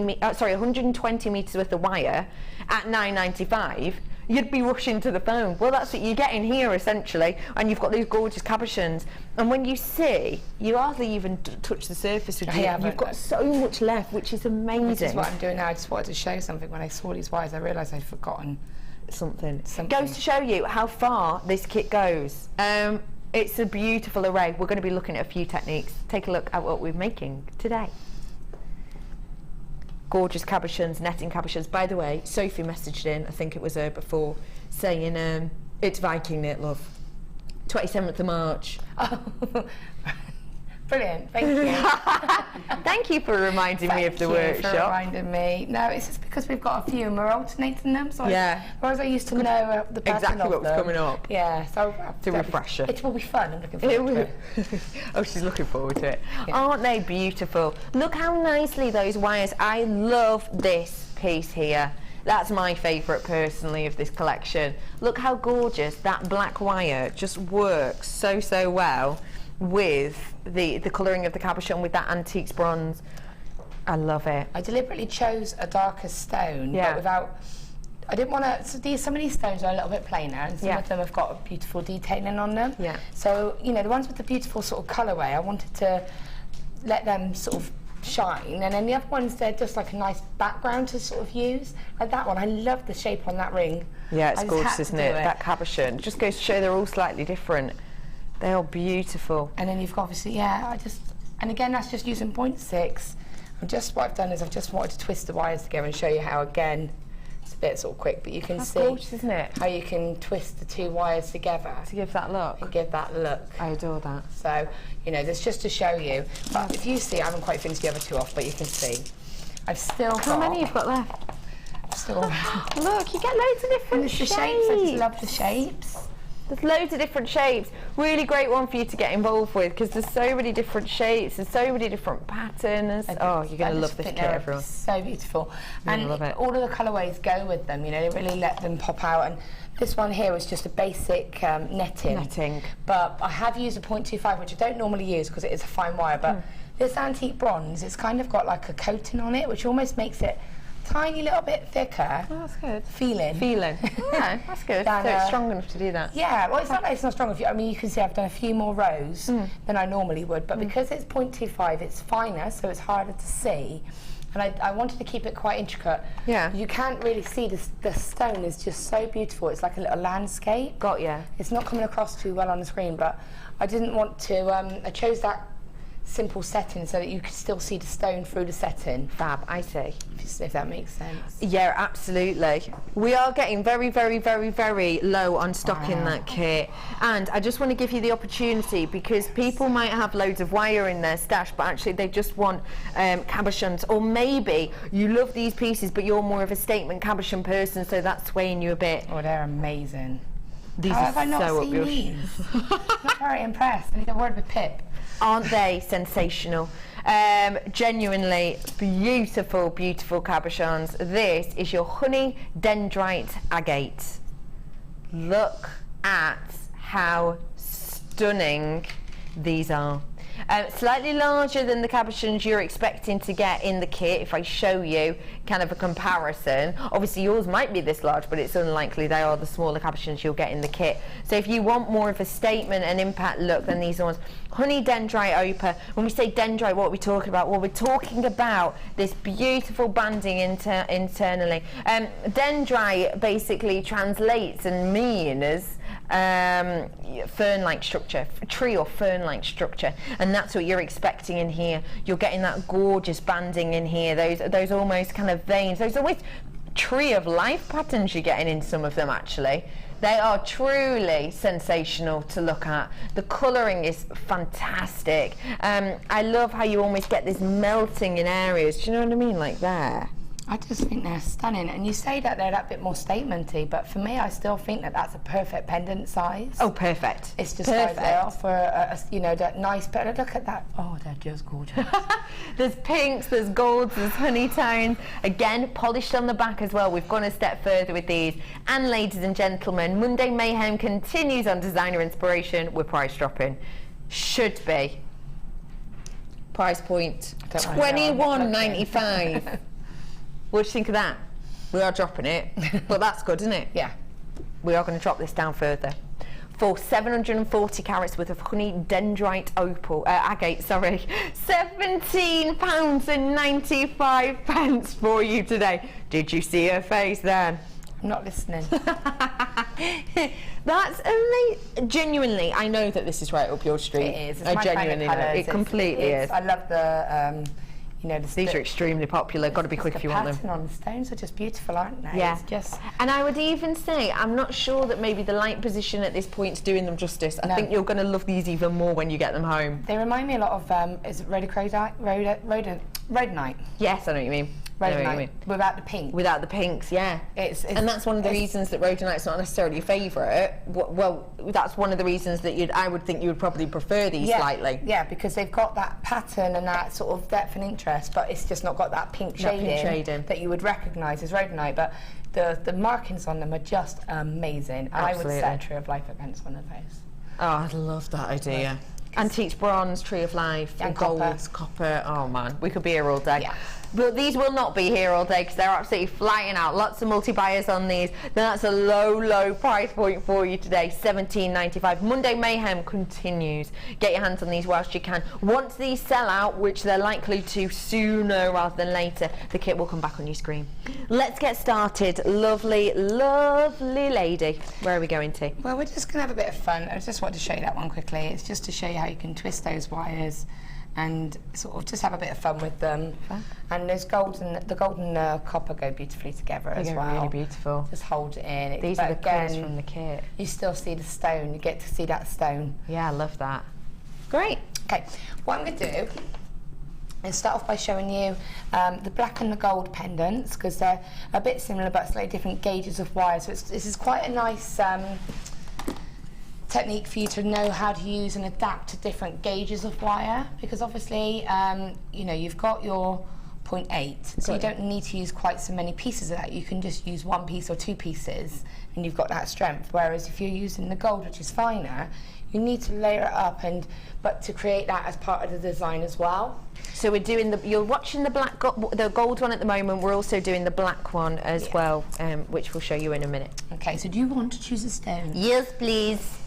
metres worth of wire at £9.95, you'd be rushing to the phone. Well, that's what you're getting here, essentially. And you've got these gorgeous cabochons. And when you see, you hardly even touch the surface with it. You've got so much left, which is amazing. This is what I'm doing now. I just wanted to show something. When I saw these wires, I realised I'd forgotten something. Goes to show you how far this kit goes. It's a beautiful array. We're going to be looking at a few techniques. Take a look at what we're making today. Gorgeous cabochons, netting cabochons. By the way, Sophie messaged in, I think it was her before, saying it's Viking knit, love. 27th of March. Oh, brilliant, thank you. Thank you for reminding me of the workshop. Thank you for reminding me. No, it's just because we've got a few and we're alternating them. So whereas I used to know the pattern exactly what was coming up. Yeah, so to refresh it. It will be fun. I'm looking forward to it. Oh, she's looking forward to it. Yeah. Aren't they beautiful? Look how nicely those wires. I love this piece here. That's my favourite personally of this collection. Look how gorgeous that black wire just works so well with the colouring of the cabochon with that antiques bronze. I love it. I deliberately chose a darker stone, but without. I didn't want to. So some of these stones are a little bit plainer, and some of them have got a beautiful detailing on them. Yeah. So you know the ones with the beautiful sort of colourway, I wanted to let them sort of shine, and then the other ones they're just like a nice background to sort of use. Like that one, I love the shape on that ring. Yeah, it's gorgeous, isn't it? That cabochon just goes to show they're all slightly different. They are beautiful. And then you've got obviously, and again that's just using 0.6. What I've done is I've just wanted to twist the wires together and show you how, again, it's a bit sort of quick, but you can see gorgeous, isn't it? How you can twist the two wires together to give that look. I adore that. So, you know, that's just to show you. But if you see, I haven't quite finished the other two off, but you can see I've still got. How many you've got left? Still. Look, you get loads of different shapes. The shapes. I just love the shapes. There's loads of different shapes. Really great one for you to get involved with because there's so many different shapes, there's so many different patterns. Oh, you're going to love this kit, everyone. So beautiful. And love it. all of the colourways go with them, you know, they really let them pop out. And this one here was just a basic netting. But I have used a 0.25, which I don't normally use because it is a fine wire, but this antique bronze, it's kind of got like a coating on it, which almost makes it tiny little bit thicker. Oh, that's good. Feeling. Yeah, that's good. Than, so it's strong enough to do that. Yeah, well, it's not like it's not strong. I mean, you can see I've done a few more rows than I normally would, but because it's 0.25, it's finer, so it's harder to see. And I wanted to keep it quite intricate. Yeah. You can't really see the stone is just so beautiful. It's like a little landscape. Got ya. It's not coming across too well on the screen, but I didn't want to. I chose that simple setting so that you could still see the stone through the setting. Fab, I see. If that makes sense. Yeah, absolutely. We are getting very, very, very, very low on stock in that kit. And I just want to give you the opportunity because people might have loads of wire in their stash, but actually they just want cabochons. Or maybe you love these pieces, but you're more of a statement cabochon person, so that's swaying you a bit. Oh, they're amazing. These How are have I not so seen up your these? I'm not very impressed. I need a word with Pip. Aren't they sensational? Genuinely beautiful, beautiful cabochons. This is your honey dendrite agate. Look at how stunning these are. Slightly larger than the cabochons you're expecting to get in the kit. If I show you kind of a comparison, obviously yours might be this large, but it's unlikely they are the smaller cabochons you'll get in the kit. So if you want more of a statement and impact look, then these are ones. Honey dendrite ochre. When we say dendrite, what are we talking about? Well, we're talking about this beautiful banding internally. Dendrite basically translates and means fern-like structure, tree or fern-like structure, and that's what you're expecting in here. You're getting that gorgeous banding in here, those almost kind of veins, those almost tree of life patterns you're getting in some of them actually. They are truly sensational to look at. The colouring is fantastic. I love how you almost get this melting in areas, do you know what I mean, like there. I just think they're stunning, and you say that they're that bit more statementy, but for me, I still think that that's a perfect pendant size. Oh, perfect. It's just perfect. Ideal for you know, that nice. But look at that. Oh, they're just gorgeous. There's pinks, there's golds, there's honey tones. Again, polished on the back as well. We've gone a step further with these. And ladies and gentlemen, Monday Mayhem continues on designer inspiration. We're price dropping. Should be. Price point $21.95. What do you think of that? We are dropping it, but that's good, isn't it? Yeah. We are going to drop this down further. For 740 carats worth of honey dendrite agate, sorry, £17.95 for you today. Did you see her face then? I'm not listening. That's amazing. Genuinely, I know that this is right up your street. It is. It's I my genuinely know. It completely is. I love the. You know, these are extremely popular. Got to be quick if you want them. The pattern on the stones are just beautiful, aren't they? Yeah. It's just. And I would even say, I'm not sure that maybe the light position at this point is doing them justice. I think you're going to love these even more when you get them home. They remind me a lot of, is it rhodonite? Yes, I know what you mean. Rhodonite, without the pink. Without the pinks, yeah. And that's one of the reasons that rhodonite's not necessarily your favourite. Well, that's one of the reasons that I would think you would probably prefer these slightly. Yeah, because they've got that pattern and that sort of depth and interest, but it's just not got that pink shading that you would recognise as rhodonite. But the markings on them are just amazing. And I would set a Tree of Life against one of those. Oh, I love that idea. Antiques bronze, Tree of Life, and golds, copper. Oh man, we could be here all day. Yeah. But these will not be here all day because they're absolutely flying out. Lots of multi-buyers on these. That's a low, low price point for you today, $17.95. Monday Mayhem continues. Get your hands on these whilst you can. Once these sell out, which they're likely to sooner rather than later, the kit will come back on your screen. Let's get started. Lovely, lovely lady. Where are we going to? Well, we're just going to have a bit of fun. I just wanted to show you that one quickly. It's just to show you how you can twist those wires and sort of just have a bit of fun with them. And those the gold and copper go beautifully together as well. Really beautiful. Just hold it in. These are the colours from the kit. You still see the stone. You get to see that stone. Yeah, I love that. Great. Okay, what I'm going to do is start off by showing you the black and the gold pendants because they're a bit similar but slightly different gauges of wire. So this is quite a nice technique for you to know how to use and adapt to different gauges of wire, because obviously, you know, you've got your 0.8, so you don't need to use quite so many pieces of that. You can just use 1 piece or 2 pieces, and you've got that strength. Whereas if you're using the gold, which is finer, you need to layer it up, but to create that as part of the design as well. So we're doing you're watching the gold one at the moment. We're also doing the black one as well, which we'll show you in a minute. Okay, so do you want to choose a stone? Yes, please.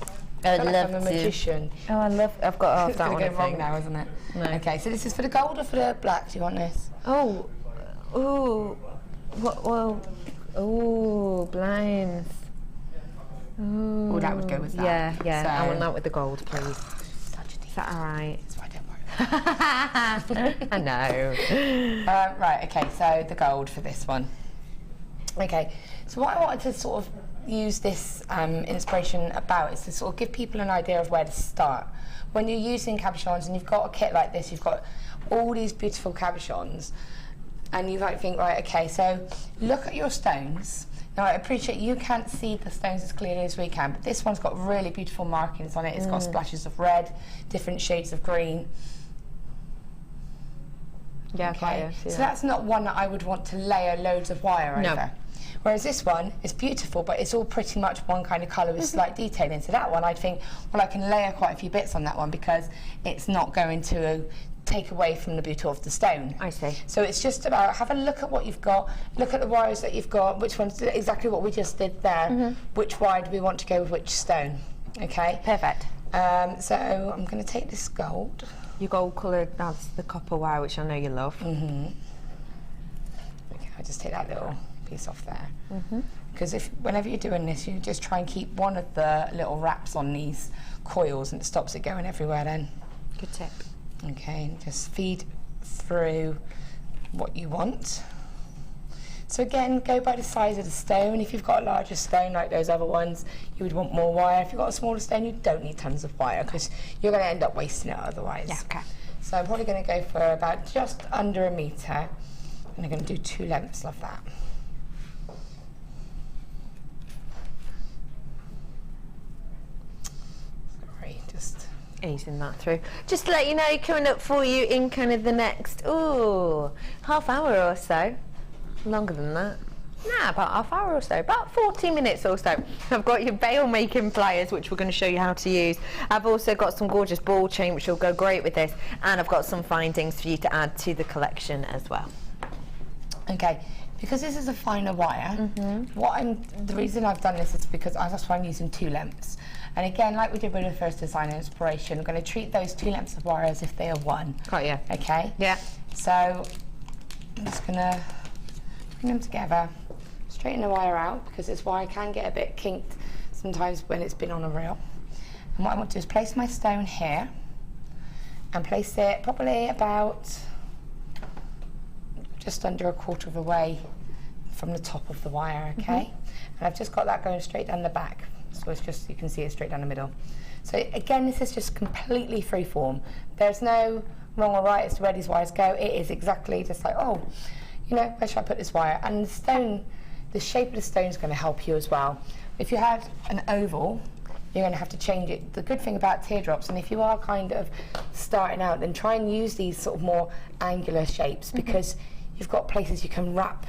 I'd love I'm a magician. Oh, I've got half It's that going one. to go wrong now, isn't it? No. Okay, so this is for the gold or for the black? Do you want this? Oh, blinds. Oh, that would go with that. Yeah. So, I want that with the gold, please. Is that all right? That's why I don't worry. I know. Right, okay, so the gold for this one. Okay, so what I wanted to sort of use this inspiration about is to sort of give people an idea of where to start. When you're using cabochons and you've got a kit like this, you've got all these beautiful cabochons, and you might think, right, okay, so look at your stones. Now, I appreciate you can't see the stones as clearly as we can, but this one's got really beautiful markings on it. It's got splashes of red, different shades of green. Yeah, okay. So that's not one that I would want to layer loads of wire over. Whereas this one is beautiful, but it's all pretty much one kind of colour with slight detailing. So that one, I'd think, well, I can layer quite a few bits on that one because it's not going to take away from the beauty of the stone. I see. So it's just about have a look at what you've got, look at the wires that you've got, which one's exactly what we just did there, which wire do we want to go with which stone, okay? Perfect. So I'm going to take this gold. Your gold colour, that's the copper wire, which I know you love. Okay, I'll just take that little piece off there. Because whenever you're doing this, you just try and keep one of the little wraps on these coils and it stops it going everywhere then. Good tip. Okay, and just feed through what you want. So again, go by the size of the stone. If you've got a larger stone like those other ones, you would want more wire. If you've got a smaller stone, you don't need tons of wire because you're going to end up wasting it otherwise. Yeah, okay. So I'm probably going to go for about just under 1 metre, and I'm going to do 2 lengths of that. Sorry, just easing that through. Just to let you know, coming up for you in kind of the next, half hour or so. Longer than that. Nah, about half hour or so, about 40 minutes or so. I've got your bail making pliers, which we're going to show you how to use. I've also got some gorgeous ball chain, which will go great with this, and I've got some findings for you to add to the collection as well. Okay, because this is a finer wire, the reason I've done this is because that's why I'm using 2 lengths. And again, like we did with the first design inspiration, I'm going to treat those 2 lengths of wire as if they are one. Got you. Okay? Yeah. So I'm just going to bring them together, straighten the wire out, because this wire can get a bit kinked sometimes when it's been on a reel. And what I want to do is place my stone here and place it probably about just under 1/4 of the way from the top of the wire, okay? And I've just got that going straight down the back. So it's just, you can see it straight down the middle. So again, this is just completely free form. There's no wrong or right as to where these wires go. It is exactly just like, oh, you know, where should I put this wire? And the stone, the shape of the stone is going to help you as well. If you had an oval, you're going to have to change it. The good thing about teardrops, and if you are kind of starting out, then try and use these sort of more angular shapes because you've got places you can wrap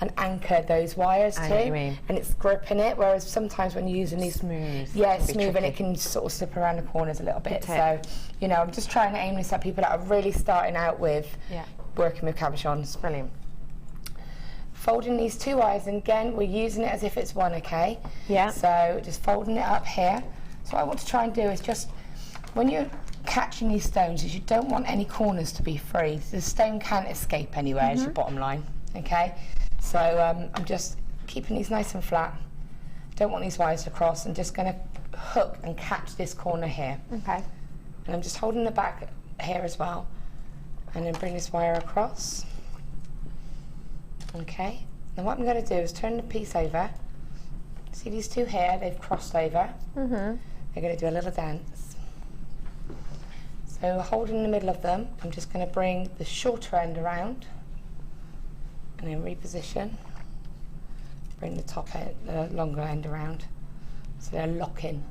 and anchor those wires to, and it's gripping it, whereas sometimes when you're using these smooth and it can sort of slip around the corners a little bit. So, you know, I'm just trying to aim this at people that are really starting out with working with cabochons. Brilliant. Folding these 2 wires, and again, we're using it as if it's one, okay? Yeah. So just folding it up here. So what I want to try and do is just, when you're catching these stones, is you don't want any corners to be free. The stone can't escape anywhere, is your bottom line, okay? So I'm just keeping these nice and flat. Don't want these wires to cross. I'm just going to hook and catch this corner here. Okay. And I'm just holding the back here as well. And then bring this wire across. Okay. Now what I'm going to do is turn the piece over. See these 2 here? They've crossed over. They're going to do a little dance. So holding in the middle of them, I'm just going to bring the shorter end around. And then reposition, bring the top end, the longer end around, so they're locking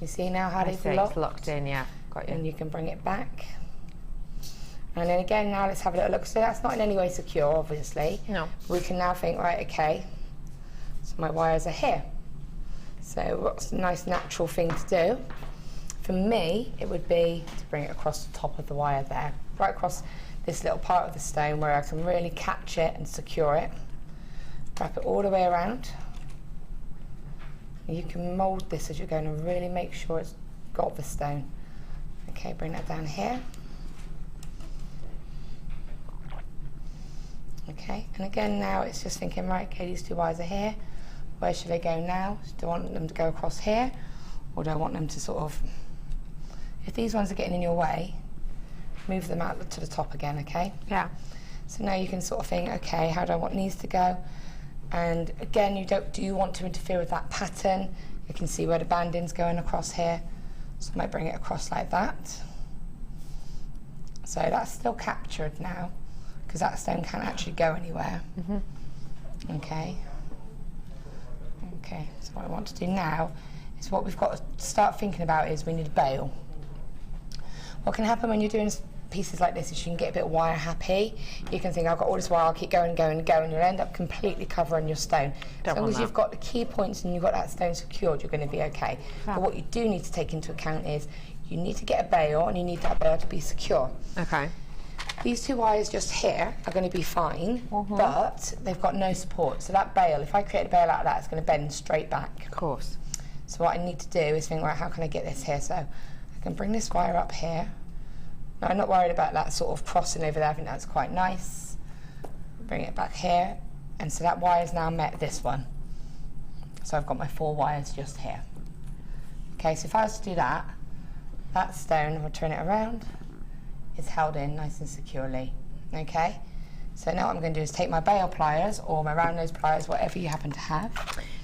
You see now how It's they've locked? locked in, yeah. Got you. And you can bring it back. And then again, now let's have a little look. So that's not in any way secure, obviously. No. We can now think, right, okay, so my wires are here. So what's a nice natural thing to do? For me, it would be to bring it across the top of the wire there, right across this little part of the stone where I can really catch it and secure it. Wrap it all the way around. You can mould this as you're going and really make sure it's got the stone. Okay, bring that down here. Okay, and again now it's just thinking, right, okay, these two wires are here. Where should they go now? Do I want them to go across here? Or do I want them to sort of, if these ones are getting in your way, move them out to the top again, okay? Yeah. So now you can sort of think, okay, how do I want these to go? And again, do you want to interfere with that pattern? You can see where the banding's going across here. So I might bring it across like that. So that's still captured now, because that stone can't actually go anywhere. Okay. Okay, so what I want to do now is what we've got to start thinking about is we need a bail. What can happen when you're doing pieces like this is you can get a bit wire happy. You can think, I've got all this wire, I'll keep going, and you'll end up completely covering your stone. As long as you've got the key points and you've got that stone secured, you're going to be okay. But what you do need to take into account is you need to get a bail, and you need that bail to be secure. Okay. These two wires just here are going to be fine, but they've got no support. So that bail, if I create a bail out of that, it's going to bend straight back. Of course. So what I need to do is think, right, how can I get this here? So I can bring this wire up here. Now, I'm not worried about that sort of crossing over there. I think that's quite nice. Bring it back here. And so that wire's now met this one. So I've got my 4 wires just here. Okay, so if I was to do that, that stone, I'll turn it around, it's held in nice and securely. Okay? So now what I'm going to do is take my bail pliers or my round nose pliers, whatever you happen to have.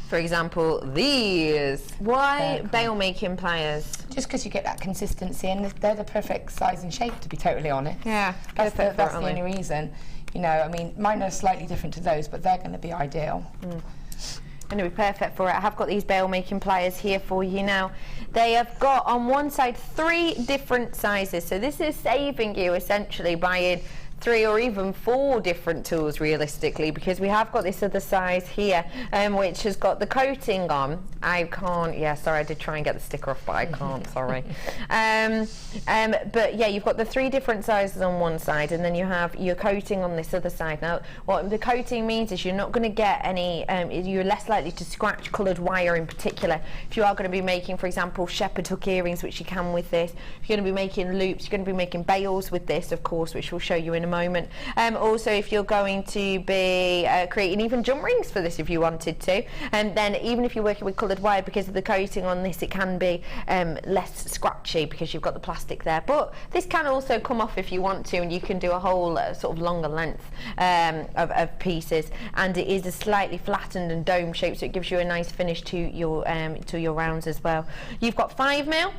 For example, these. Why bail making pliers? Just because you get that consistency, and they're the perfect size and shape, to be totally honest. Yeah, that's the only reason. You know, I mean, mine are slightly different to those, but they're going to be ideal. Going to be perfect for it. I have got these bail making pliers here for you now. They have got on one side 3 different sizes, so this is saving you essentially buying 3 or even 4 different tools realistically, because we have got this other size here which has got the coating on. I can't, yeah, sorry, I did try and get the sticker off, but I can't, sorry. But yeah, you've got the 3 different sizes on one side, and then you have your coating on this other side. Now, what the coating means is you're not going to get any, you're less likely to scratch coloured wire in particular. If you are going to be making, for example, shepherd hook earrings, which you can with this, if you're going to be making loops, you're going to be making bails with this, of course, which we'll show you in a moment. Also, if you're going to be creating even jump rings for this if you wanted to, and then even if you're working with coloured wire, because of the coating on this, it can be less scratchy because you've got the plastic there. But this can also come off if you want to, and you can do a whole sort of longer length of pieces, and it is a slightly flattened and dome shape, so it gives you a nice finish to your rounds as well. You've got 5mm,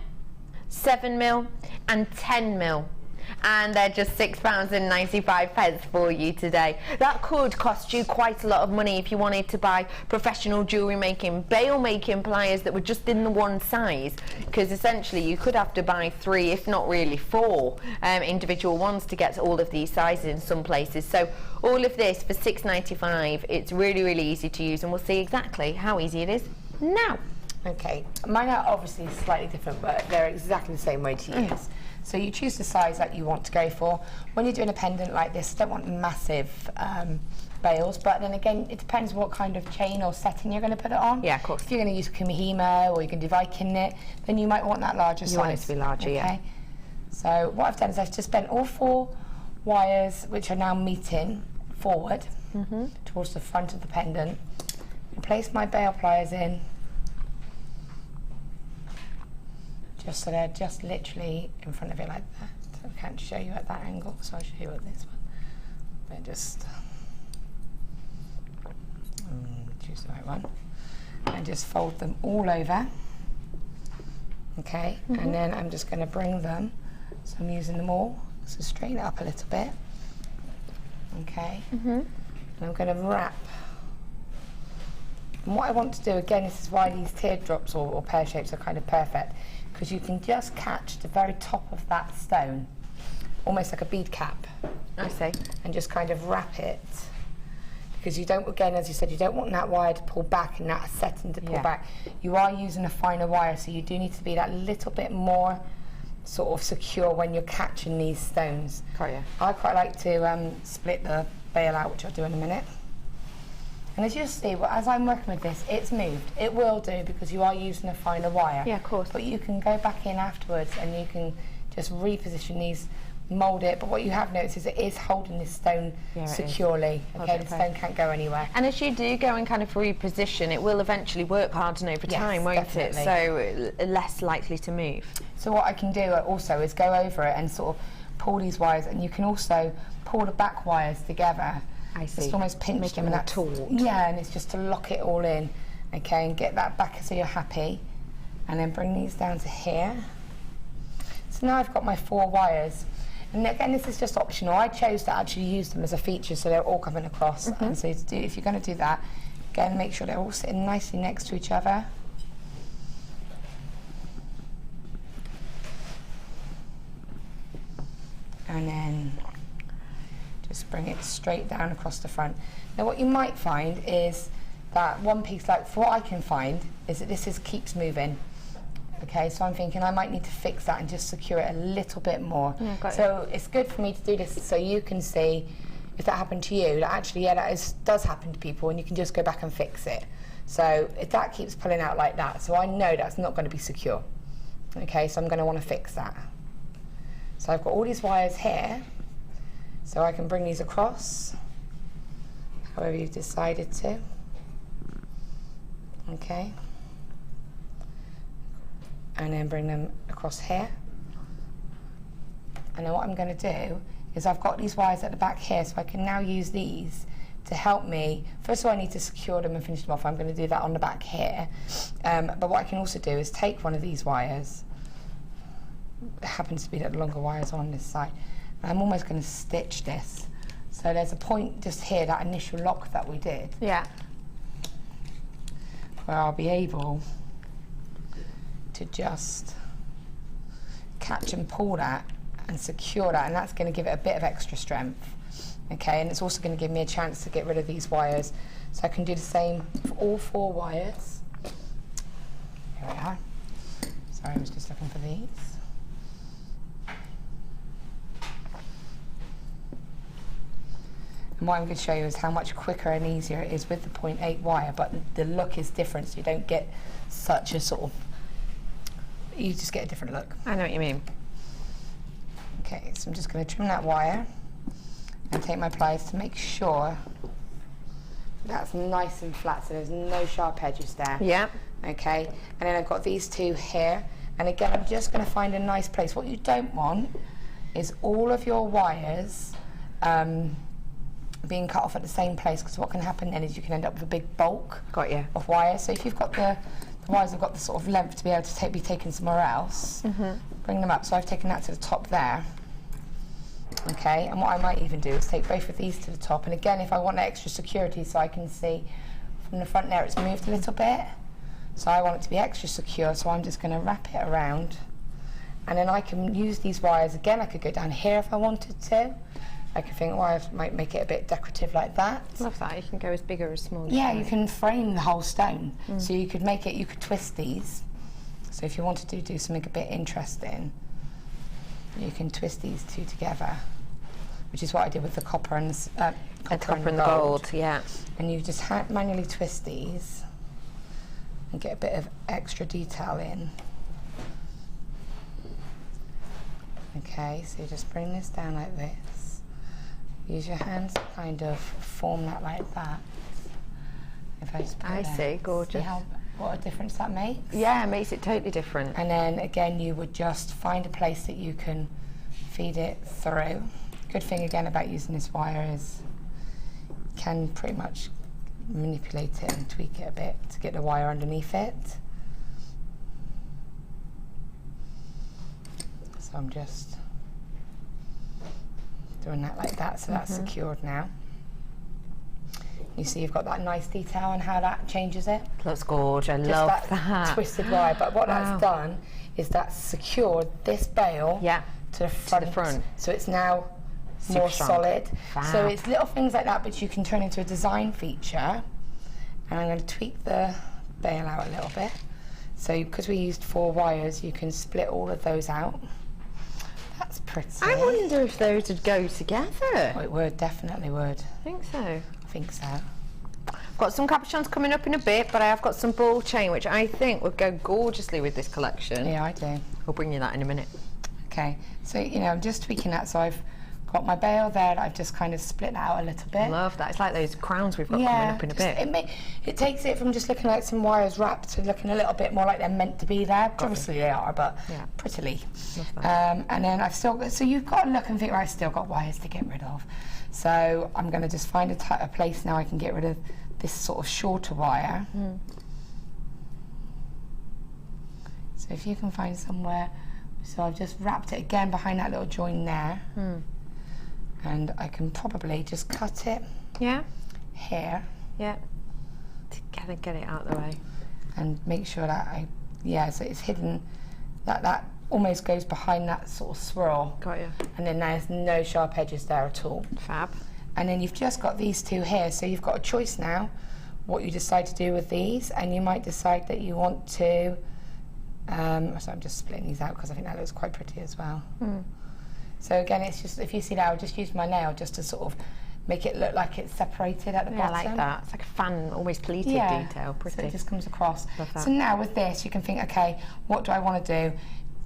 7mm and 10mm. And they're just £6.95 for you today. That could cost you quite a lot of money if you wanted to buy professional jewellery making, bail making pliers that were just in the one size, because essentially you could have to buy 3, if not really 4 individual ones to get all of these sizes in some places. So all of this for £6.95. It's really, really easy to use, and we'll see exactly how easy it is now. Okay, mine are obviously slightly different, but they're exactly the same way to use. So you choose the size that you want to go for. When you're doing a pendant like this, you don't want massive bails, but then again, it depends what kind of chain or setting you're going to put it on. Yeah, of course. If you're going to use Kumihimo or you're going to do Viking knit, then you might want that larger size. You want it to be larger, okay? yeah. So what I've done is I've just bent all 4 wires, which are now meeting, forward towards the front of the pendant. And place my bail pliers in. Just so they're just literally in front of it like that. I can't show you at that angle, so I'll show you at this one. But just choose the right one, and just fold them all over. Okay, and then I'm just going to bring them. So I'm using them all. So straighten it up a little bit. Okay, and I'm going to wrap And what I want to do, again, this is why these teardrops or pear shapes are kind of perfect, because you can just catch the very top of that stone, almost like a bead cap. I see. And just kind of wrap it, because you don't, again, as you said, you don't want that wire to pull back and that setting to pull back. You are using a finer wire, so you do need to be that little bit more sort of secure when you're catching these stones. Got you. I quite like to split the bail out, which I'll do in a minute. And as you'll see, well, as I'm working with this, it's moved. It will do because you are using a finer wire. Yeah, of course. But you can go back in afterwards and you can just reposition these, mould it. But what you have noticed is it is holding this stone securely. Okay, the stone can't go anywhere. And as you do go and kind of reposition, it will eventually work harden over time, won't definitely. it? So less likely to move. So what I can do also is go over it and sort of pull these wires, and you can also pull the back wires together. I see. Just almost pinch Make them it and more that's taut. yeah, and it's just to lock it all in, okay, and get that back so you're happy, and then bring these down to here. So now I've got my 4 wires, and again this is just optional. I chose to actually use them as a feature so they're all coming across. And so to do, if you're going to do that, again make sure they're all sitting nicely next to each other. And then just bring it straight down across the front. Now what you might find is that one piece, like for what I can find, is that this keeps moving. Okay, so I'm thinking I might need to fix that and just secure it a little bit more. Yeah, got so it's good for me to do this so you can see if that happened to you, that actually, yeah, that does happen to people, and you can just go back and fix it. So if that keeps pulling out like that, so I know that's not going to be secure. Okay, so I'm going to want to fix that. So I've got all these wires here, so I can bring these across, however you've decided to. Okay. And then bring them across here. And then what I'm going to do is I've got these wires at the back here, so I can now use these to help me. First of all, I need to secure them and finish them off. I'm going to do that on the back here. But what I can also do is take one of these wires. It happens to be that the longer wires on this side. And I'm almost going to stitch this. So there's a point just here, that initial lock that we did. Yeah. Where I'll be able to just catch and pull that and secure that, and that's going to give it a bit of extra strength. Okay, and it's also going to give me a chance to get rid of these wires. So I can do the same for all 4 wires. Here we are. Sorry, I was just looking for these. And what I'm going to show you is how much quicker and easier it is with the 0.8 wire, but the look is different, so you don't get such a sort of, you just get a different look. I know what you mean. Okay, so I'm just going to trim that wire and take my pliers to make sure that's nice and flat, so there's no sharp edges there. Yeah. Okay, and then I've got these 2 here, and again I'm just going to find a nice place. What you don't want is all of your wires being cut off at the same place, because what can happen then is you can end up with a big bulk of wires. So if you've got the wires have got the sort of length to be able to be taken somewhere else, bring them up. So I've taken that to the top there. Okay, and what I might even do is take both of these to the top, and again if I want extra security, so I can see from the front there it's moved a little bit, so I want it to be extra secure, so I'm just going to wrap it around, and then I can use these wires again. I could go down here if I wanted to. I could think, oh, I might make it a bit decorative like that. Love that. You can go as big or as small. Yeah, you can frame the whole stone. So you could make it, you could twist these. So if you wanted to do something a bit interesting, you can twist these 2 together, which is what I did with the copper and the copper and the gold. Yeah. And you just manually twist these and get a bit of extra detail in. Okay, so you just bring this down like this. Use your hands to kind of form that like that. If I just put it there. See, gorgeous. See what a difference that makes? Yeah, it makes it totally different. And then again, you would just find a place that you can feed it through. Good thing again about using this wire is you can pretty much manipulate it and tweak it a bit to get the wire underneath it. So I'm just doing that like that, so that's secured now. You see you've got that nice detail and how that changes it. Looks gorgeous. I Just love that twisted wire. But what that's done is that's secured this bail to the front. So it's now more solid. So it's little things like that, but you can turn into a design feature. And I'm going to tweak the bail out a little bit. So because we used 4 wires, you can split all of those out. That's pretty. I wonder if those would go together. Oh, it would, definitely would. I think so. I think so. I've got some capuchons coming up in a bit, but I have got some ball chain, which I think would go gorgeously with this collection. Yeah, I do. I'll bring you that in a minute. Okay, so you know, I'm just tweaking that. So I've got my bail there, I've just kind of split that out a little bit. Love that. It's like those crowns we've got coming up in a bit. It takes it from just looking like some wires wrapped to looking a little bit more like they're meant to be there. Obviously they are, but prettily. And then I've still got, so you've got to look and think, right, I've still got wires to get rid of. So I'm going to just find a place now I can get rid of this sort of shorter wire. So if you can find somewhere, so I've just wrapped it again behind that little join there. And I can probably just cut it here. To get it out of the way. And make sure that so it's hidden, that almost goes behind that sort of swirl. Got you. And then there's no sharp edges there at all. Fab. And then you've just got these 2 here, so you've got a choice now what you decide to do with these, and you might decide that you want to, so I'm just splitting these out because I think that looks quite pretty as well. So again, it's just, if you see that, I'll just use my nail just to sort of make it look like it's separated at the bottom. I like that. It's like a fan, almost pleated detail. Pretty. So it just comes across. So now with this, you can think, okay, what do I want to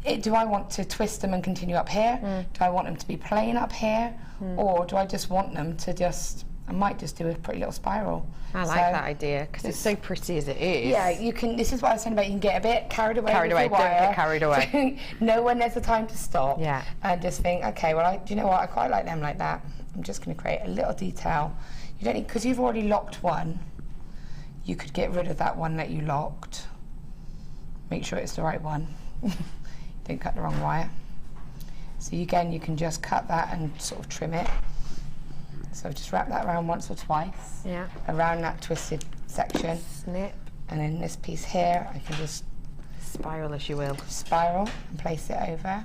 do? Do I want to twist them and continue up here? Do I want them to be plain up here? Or do I just want them to just, I might just do a pretty little spiral. I like that idea, because it's so pretty as it is. Yeah, you can, this is what I was saying about, you can get a bit carried away with your wire. Don't get carried away. Know when there's a time to stop. And just think, okay, well, do you know what, I quite like them like that. I'm just going to create a little detail. You don't need, because you've already locked one, you could get rid of that one that you locked. Make sure it's the right one. Don't cut the wrong wire. So again, you can just cut that and sort of trim it. So just wrap that around once or twice. Around that twisted section. Snip. And then this piece here, I can just spiral, as you will. Spiral and place it over.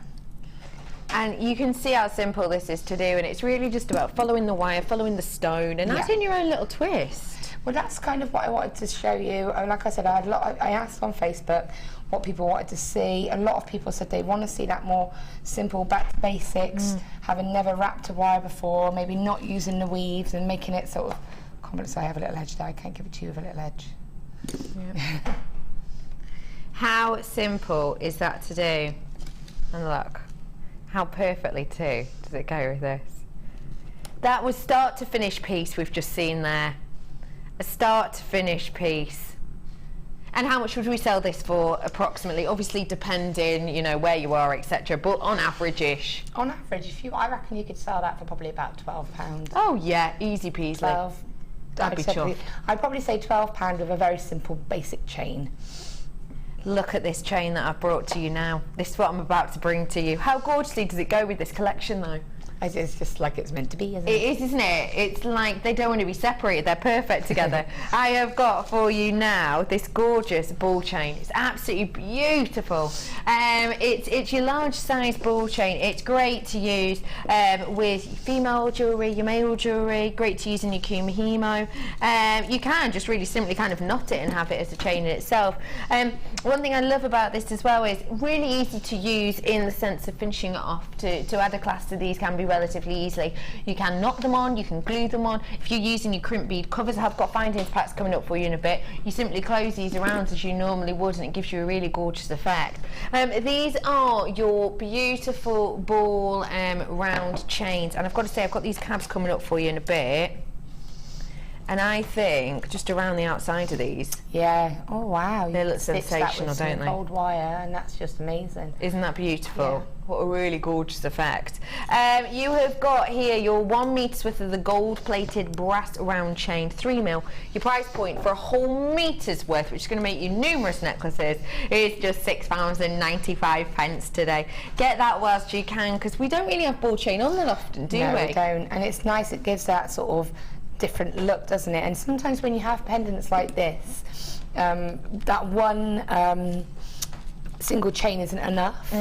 And you can see how simple this is to do, and it's really just about following the wire, following the stone, and adding your own little twist. Well, that's kind of what I wanted to show you. Like I said, I asked on Facebook what people wanted to see. A lot of people said they want to see that more simple, back to basics, having never wrapped a wire before, maybe not using the weaves and making it sort of complex. I have a little edge there, I can't give it to you with a little edge. How simple is that to do? And look, how perfectly too does it go with this? That was start to finish piece we've just seen there. A start to finish piece. And how much would we sell this for approximately? Obviously depending, you know, where you are, etc. But on average-ish. On average, I reckon you could sell that for probably about £12. Oh yeah, easy peasy. 12. I'd probably say £12 with a very simple basic chain. Look at this chain that I've brought to you now. This is what I'm about to bring to you. How gorgeously does it go with this collection though? It's just like it's meant to be, isn't it? It is, isn't it? It's like they don't want to be separated. They're perfect together. I have got for you now this gorgeous ball chain. It's absolutely beautiful. It's your large size ball chain. It's great to use with female jewellery, your male jewellery. Great to use in your kumihimo. You can just really simply kind of knot it and have it as a chain in itself. One thing I love about this as well is really easy to use in the sense of finishing it off. To add a class to these can be relatively easily. You can knot them on, you can glue them on. If you're using your crimp bead covers, I've got findings packs coming up for you in a bit. You simply close these around as you normally would and it gives you a really gorgeous effect. These are your beautiful ball round chains, and I've got to say I've got these cabs coming up for you in a bit. And I think just around the outside of these. Yeah. Oh wow. They look sensational, don't they? Gold wire, and that's just amazing. Isn't that beautiful? Yeah. What a really gorgeous effect. You have got here your 1 meter's worth of the gold-plated brass round chain, 3mm. Your price point for a whole meter's worth, which is going to make you numerous necklaces, is just £6.95 today. Get that whilst you can, because we don't really have ball chain on that often, do we? No, we don't. And it's nice. It gives that sort of different look, doesn't it? And sometimes when you have pendants like this, that one single chain isn't enough.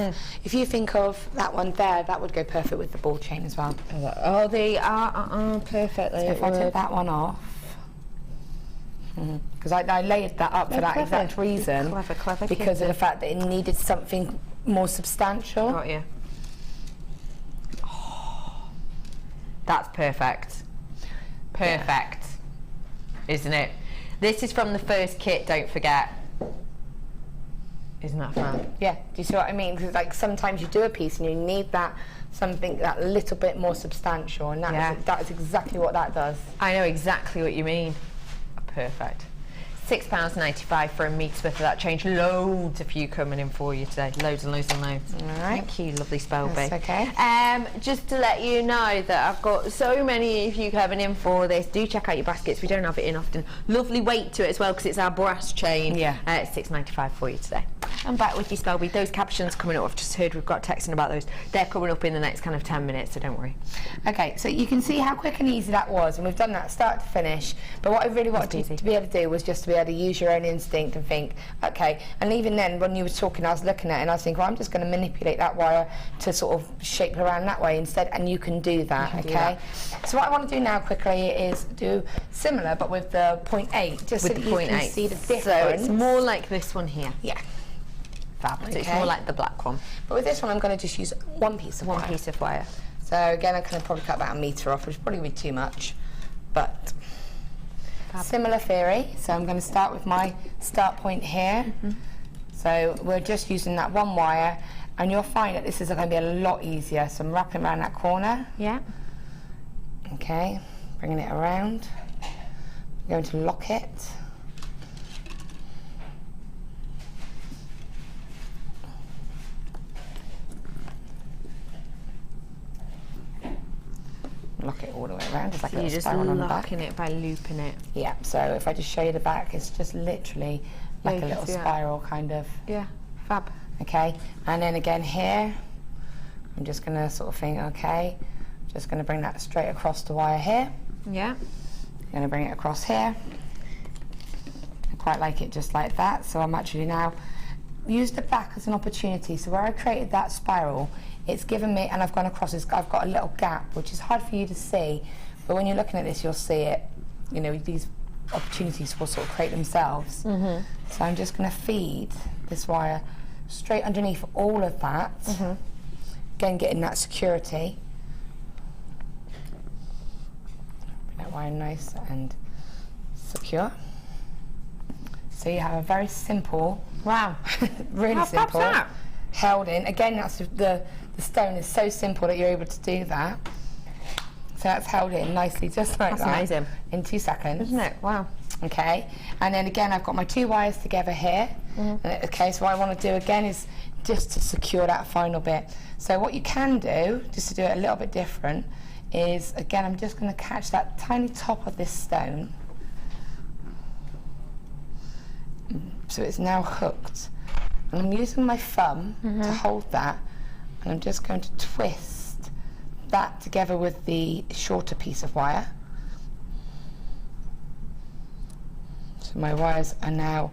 If you think of that one there, that would go perfect with the ball chain as well. Oh, they are perfectly. So if I took that one off, because I layered that up for that exact reason, clever because of the fact that it needed something more substantial. Got you. Oh, that's perfect. Perfect, isn't it? This is from the first kit, don't forget. Isn't that fun? Yeah, do you see what I mean? Because like sometimes you do a piece and you need that something that little bit more substantial, and that is exactly what that does. I know exactly what you mean. Perfect. £6.95 for a meter's worth of that change. Loads of you coming in for you today. Loads and loads and loads. All right. Thank you, lovely Spelby. That's okay. Just to let you know that I've got so many of you coming in for this. Do check out your baskets. We don't have it in often. Lovely weight to it as well because it's our brass chain. Yeah. It's £6.95 for you today. I'm back with you, Spelby. Those captions coming up. I've just heard we've got texting about those. They're coming up in the next kind of 10 minutes, so don't worry. Okay, so you can see how quick and easy that was, and we've done that start to finish. But what I really wanted to be able to do was just to be able to use your own instinct and think, okay. And even then, when you were talking, I was looking at it and I was thinking, well, I'm just going to manipulate that wire to sort of shape it around that way instead, and you can do that, okay? So what I want to do now quickly is do similar, but with the 0.8, just so that you can see the difference. So it's more like this one here. Yeah. Fab. So it's more like the black one. But with this one, I'm going to just use one piece of wire. So again, I can probably cut about a metre off, which is probably too much, but similar theory. So I'm going to start with my start point here. So we're just using that one wire, and you'll find that this is going to be a lot easier. So I'm wrapping around that corner. Yeah. Okay, bringing it around. I'm going to lock it. Lock it all the way around. It's like so you're just locking it by looping it. Yeah, so if I just show you the back, it's just literally like a little spiral kind of. Yeah, fab. Okay, and then again here, I'm just going to sort of think, okay, just going to bring that straight across the wire here. Yeah. I'm going to bring it across here. I quite like it just like that, so I'm actually now use the back as an opportunity. So where I created that spiral, it's given me, and I've gone across this, I've got a little gap, which is hard for you to see, but when you're looking at this, you'll see it. You know, these opportunities will sort of create themselves. So I'm just going to feed this wire straight underneath all of that. Again, getting that security. Bring that wire nice and secure. So you have a very simple, really simple, held in. Again, that's the stone is so simple that you're able to do that. So that's held in nicely, just like that. That's amazing. In 2 seconds. Isn't it? Wow. Okay, and then again, I've got my two wires together here. Okay, so what I want to do again is just to secure that final bit. So what you can do, just to do it a little bit different, is again, I'm just going to catch that tiny top of this stone. So it's now hooked. And I'm using my thumb to hold that, and I'm just going to twist that together with the shorter piece of wire. So my wires are now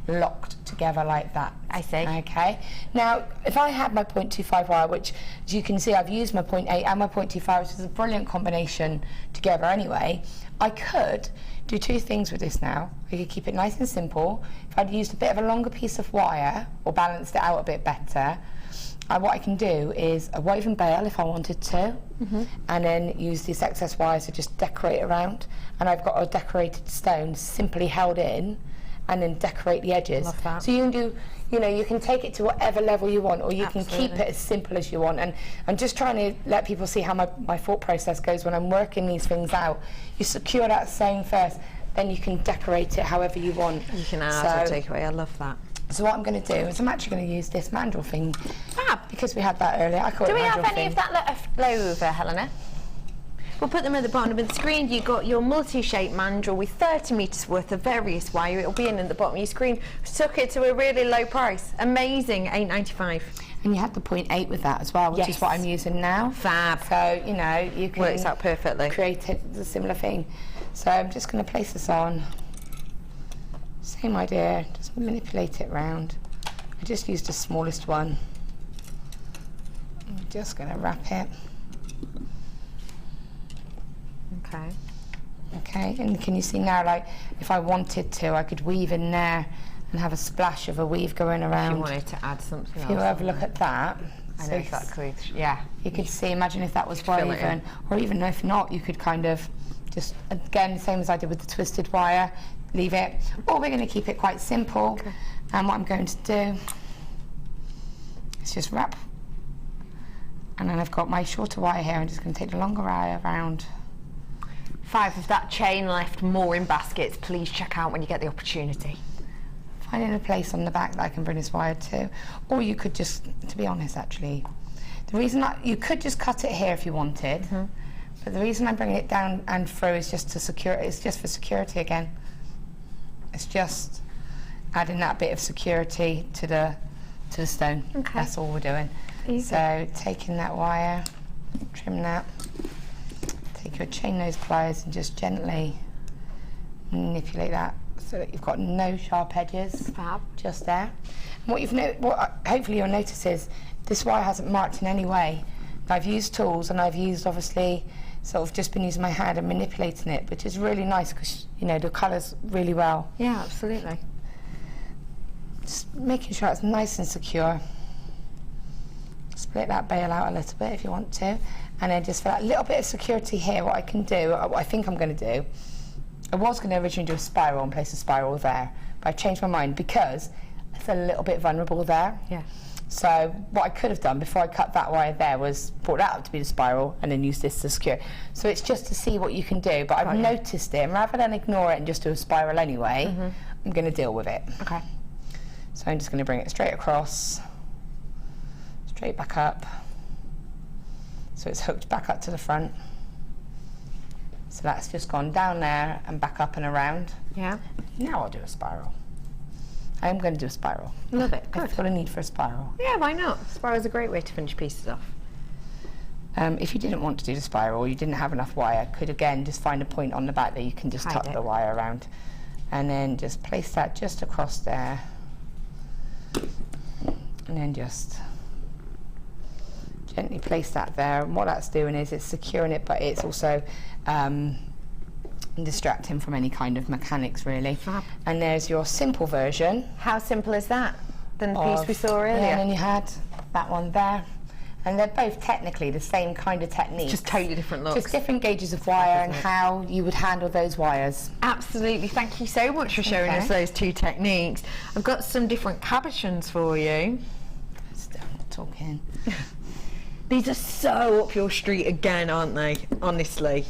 locked together like that. I see. Okay. Now, if I had my 0.25 wire, which as you can see, I've used my 0.8 and my 0.25, which is a brilliant combination together anyway, I could do two things with this now. I could keep it nice and simple. If I'd used a bit of a longer piece of wire or balanced it out a bit better, what I can do is a woven bail if I wanted to, and then use these excess wires to just decorate around. And I've got a decorated stone simply held in, and then decorate the edges. Love that. So you can do, you know, you can take it to whatever level you want, or you can keep it as simple as you want. And I'm just trying to let people see how my thought process goes when I'm working these things out. You secure that stone first, then you can decorate it however you want. You can add or take away. I love that. So what I'm going to do is I'm actually going to use this mandrel thing. Because we had that earlier. I call it Do we have mandrel any thing. of that left over, Helena? We'll put them at the bottom of the screen. You've got your multi-shaped mandrel with 30 metres worth of various wire. It'll be in the bottom of your screen. Took it to a really low price. Amazing, £8.95. And you had the 0.8 with that as well, which is what I'm using now. Fab. So, you know, you can works out perfectly. Create a similar thing. So I'm just going to place this on. Same idea, just manipulate it round. I just used the smallest one. I'm just going to wrap it. Okay. Okay, and can you see now, like, if I wanted to, I could weave in there and have a splash of a weave going around. If you wanted to add something If you else. have a look at that. I know exactly. Yeah. You could see, imagine if that was woven, or even if not, you could kind of just, again, same as I did with the twisted wire, leave it. Or we're going to keep it quite simple. Okay. And what I'm going to do is just wrap. And then I've got my shorter wire here. I'm just going to take the longer wire around. 5 of that chain left, more in baskets. Please check out when you get the opportunity. Finding a place on the back that I can bring this wire to. Or you could just, to be honest actually, the reason you could just cut it here if you wanted, but the reason I'm bringing it down and through is just to secure it. It's just for security again. It's just adding that bit of security to the stone. Okay. That's all we're doing. Easy. So taking that wire, trim that. Take your chain nose pliers and just gently manipulate that so that you've got no sharp edges. Fab. Just there. And what hopefully you'll notice is this wire hasn't marked in any way. I've used tools and I've used, obviously, sort of just been using my hand and manipulating it, which is really nice because, you know, the colours really well. Yeah, absolutely. Just making sure it's nice and secure. Split that bail out a little bit if you want to. And then just for that little bit of security here, what I can do, what I think I'm going to do, I was going to originally do a spiral and place a spiral there, but I've changed my mind because it's a little bit vulnerable there. Yeah. So what I could have done before I cut that wire there was brought that up to be the spiral and then use this to secure. So it's just to see what you can do, but I've noticed it, and rather than ignore it and just do a spiral anyway, I'm going to deal with it. Okay. So I'm just going to bring it straight across, straight back up. So it's hooked back up to the front. So that's just gone down there and back up and around. Yeah. Now I'll do a spiral. I'm going to do a spiral. Love it. Good. I've got a need for a spiral. Yeah, why not? Spiral's a great way to finish pieces off. If you didn't want to do the spiral, you didn't have enough wire, could again just find a point on the back that you can just tuck the wire around. And then just place that just across there. And then just gently place that there, and what that's doing is it's securing it, but it's also distracting from any kind of mechanics really. Fab. And there's your simple version. How simple is that than the piece we saw earlier? Yeah, and then you had that one there, and they're both technically the same kind of technique, just totally different looks, just different gauges of wire and how you would handle those wires. Absolutely. Thank you so much for showing us those two techniques. I've got some different cabochons for you. Still not talking. These are so up your street again, aren't they? Honestly.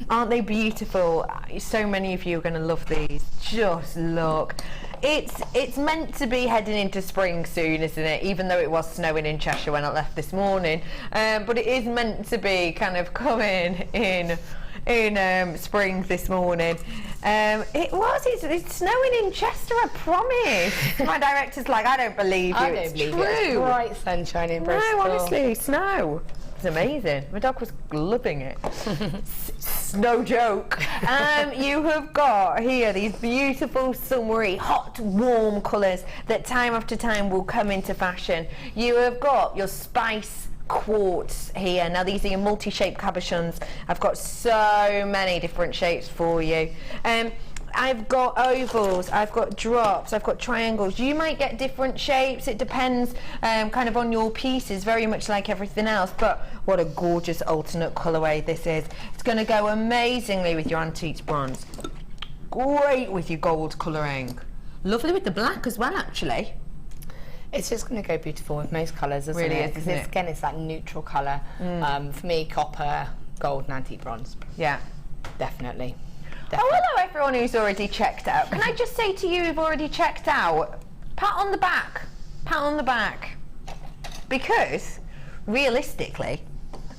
Aren't they beautiful? So many of you are going to love these. Just look. It's meant to be heading into spring soon, isn't it? Even though it was snowing in Cheshire when I left this morning. But it is meant to be kind of coming in spring this morning. It's snowing in Chester, I promise. My director's like, I don't believe you. I don't believe true. It's bright sunshine in Bristol. No, honestly, snow. It's amazing. My dog was loving it. No joke. You have got here these beautiful summery, hot, warm colours that time after time will come into fashion. You have got your spice quartz here. Now these are your multi-shaped cabochons. I've got so many different shapes for you. I've got ovals, I've got drops, I've got triangles. You might get different shapes. It depends kind of on your pieces, very much like everything else. But what a gorgeous alternate colourway this is. It's going to go amazingly with your antique bronze. Great with your gold colouring. Lovely with the black as well, actually. It's just going to go beautiful with most colours, isn't it? Because again, it's that neutral colour. For me, copper, gold and antique bronze. Yeah. Definitely. Oh, hello everyone who's already checked out. Can I just say to you who've already checked out, pat on the back. Pat on the back. Because, realistically,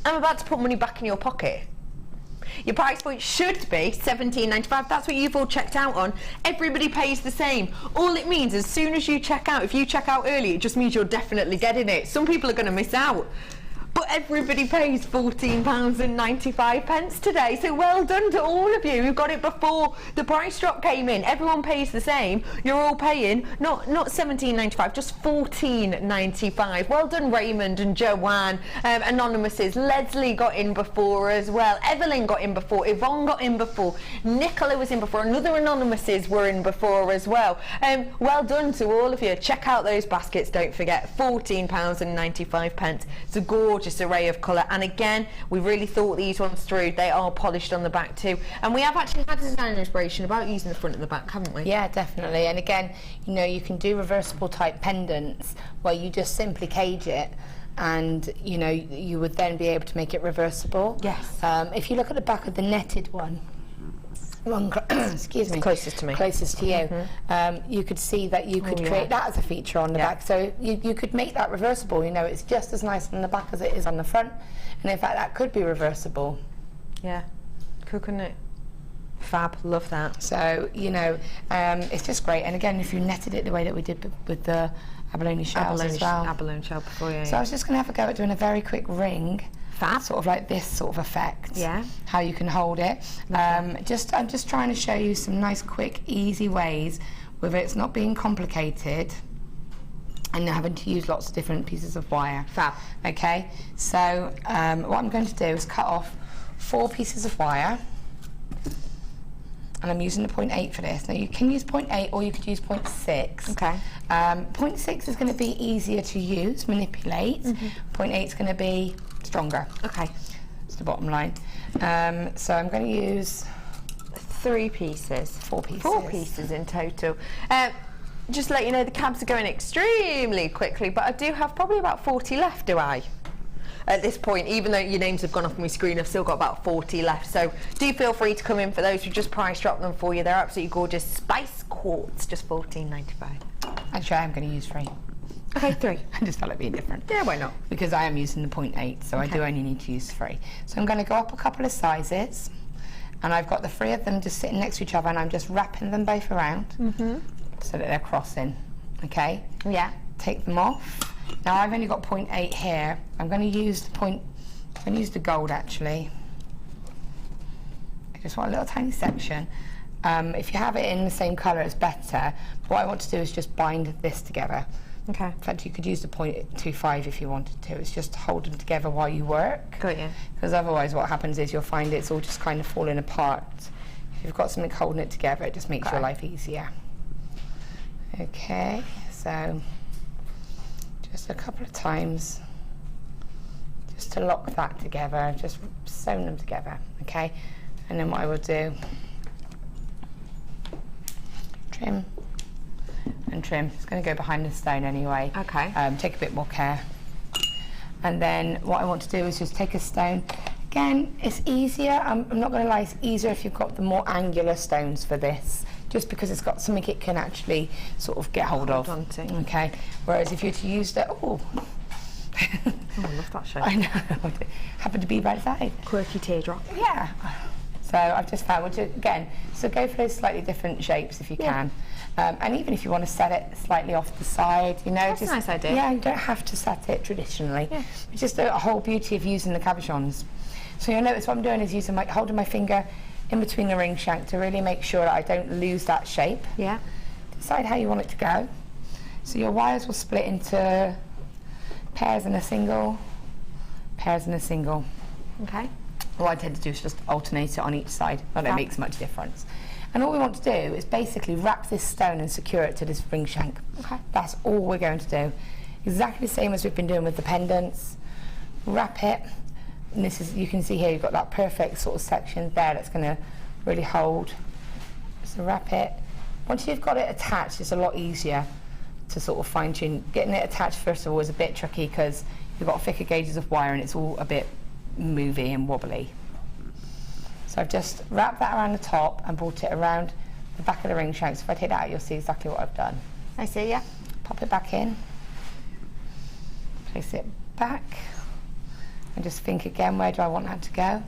I'm about to put money back in your pocket. Your price point should be $17.95. That's what you've all checked out on. Everybody pays the same. All it means, as soon as you check out, if you check out early, it just means you're definitely getting it. Some people are going to miss out. But everybody pays £14.95 today, so well done to all of you who got it before the price drop came in. Everyone pays the same. You're all paying not £17.95, just £14.95. Well done, Raymond and Joanne, anonymouses. Leslie got in before as well. Evelyn got in before. Yvonne got in before. Nicola was in before. And other anonymouses were in before as well. Well done to all of you. Check out those baskets, don't forget. £14.95. It's a gorgeous array of colour, and again, we really thought these ones through. They are polished on the back too, and we have actually had a design inspiration about using the front and the back, haven't we? Yeah, definitely. And again, you know, you can do reversible type pendants where you just simply cage it, and you know, you would then be able to make it reversible. Yes. If you look at the back of the netted one, excuse me, closest to me, closest to you, you could see that you could create that as a feature on the back, so you could make that reversible. You know, it's just as nice on the back as it is on the front, and in fact that could be reversible. Yeah, couldn't it? Fab, love that. So you know, it's just great. And again, if you netted it the way that we did with the abalone shells as well. Abalone shell before, yeah. So I was just going to have a go at doing a very quick ring. Fab. Sort of like this sort of effect. Yeah. How you can hold it. I'm just trying to show you some nice, quick, easy ways with it's not being complicated and having to use lots of different pieces of wire. Fab. Okay. So what I'm going to do is cut off 4 pieces of wire. And I'm using the 0.8 for this. Now you can use 0.8 or you could use 0.6. Okay. 0.6 is going to be easier to use, manipulate. 0.8 is going to be stronger. Okay. That's the bottom line. So I'm going to use 3 pieces. 4 pieces. 4 pieces in total. Just to let you know, the cabs are going extremely quickly, but I do have probably about 40 left, do I? At this point, even though your names have gone off my screen, I've still got about 40 left. So do feel free to come in for those. We've just price dropped them for you. They're absolutely gorgeous. Spice quartz, just £14.95. Actually, I am going to use 3. Okay, 3. I just felt like being different. Yeah, why not? Because I am using the 0.8, so I do only need to use 3. So I'm going to go up a couple of sizes, and I've got the 3 of them just sitting next to each other, and I'm just wrapping them both around so that they're crossing. Okay? Yeah. Take them off. Now I've only got 0.8 here. I'm going to use the gold actually. I just want a little tiny section. If you have it in the same colour, it's better. But what I want to do is just bind this together. Okay. In fact, you could use the 0.25 if you wanted to. It's just to hold them together while you work. Got you. Because otherwise what happens is you'll find it's all just kind of falling apart. If you've got something holding it together, it just makes your life easier. Okay, so just a couple of times just to lock that together, just sewn them together, okay? And then what I will do, trim and trim. It's going to go behind the stone anyway. Okay. Take a bit more care. And then what I want to do is just take a stone. Again, it's easier, I'm not going to lie, it's easier if you've got the more angular stones for this, just because it's got something it can actually sort of get hold of. Onto. Okay. Whereas if you're to use the Oh, I love that shape. I know. Happened to be right side. Quirky teardrop. Yeah. So I've just found, which again, so go for those slightly different shapes if you can. And even if you want to set it slightly off the side, you know. That's just, a nice idea. Yeah, you don't have to set it traditionally. Yeah. It's just a whole beauty of using the cabochons. So you'll notice what I'm doing is holding my finger in between the ring shank to really make sure that I don't lose that shape. Yeah. Decide how you want it to go. So your wires will split into pairs and a single, pairs and a single. Okay. What I tend to do is just alternate it on each side. Not that it makes much difference. And all we want to do is basically wrap this stone and secure it to this ring shank. Okay. That's all we're going to do. Exactly the same as we've been doing with the pendants. Wrap it. And this is, you can see here, you've got that perfect sort of section there that's going to really hold. So wrap it. Once you've got it attached, it's a lot easier to sort of fine tune. Getting it attached first of all is a bit tricky because you've got thicker gauges of wire and it's all a bit movey and wobbly. So I've just wrapped that around the top and brought it around the back of the ring shank. So if I take that out, you'll see exactly what I've done. I see, yeah. Pop it back in. Place it back. And just think again, where do I want that to go?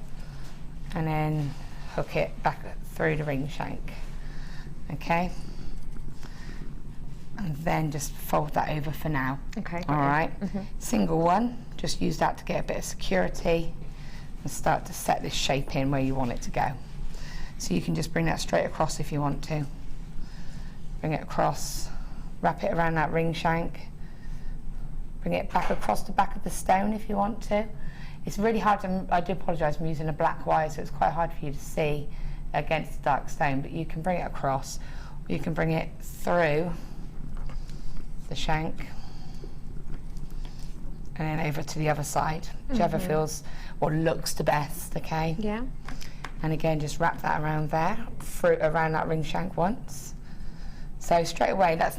And then hook it back through the ring shank. Okay? And then just fold that over for now. Okay. All right? Single one, just use that to get a bit of security and start to set this shape in where you want it to go. So you can just bring that straight across if you want to. Bring it across, wrap it around that ring shank, bring it back across the back of the stone if you want to. It's really hard to, I do apologise, I'm using a black wire, so it's quite hard for you to see against the dark stone, but you can bring it across, or you can bring it through the shank and then over to the other side, whichever feels or looks the best, okay? Yeah. And again, just wrap that around there, around that ring shank once. So straight away, that's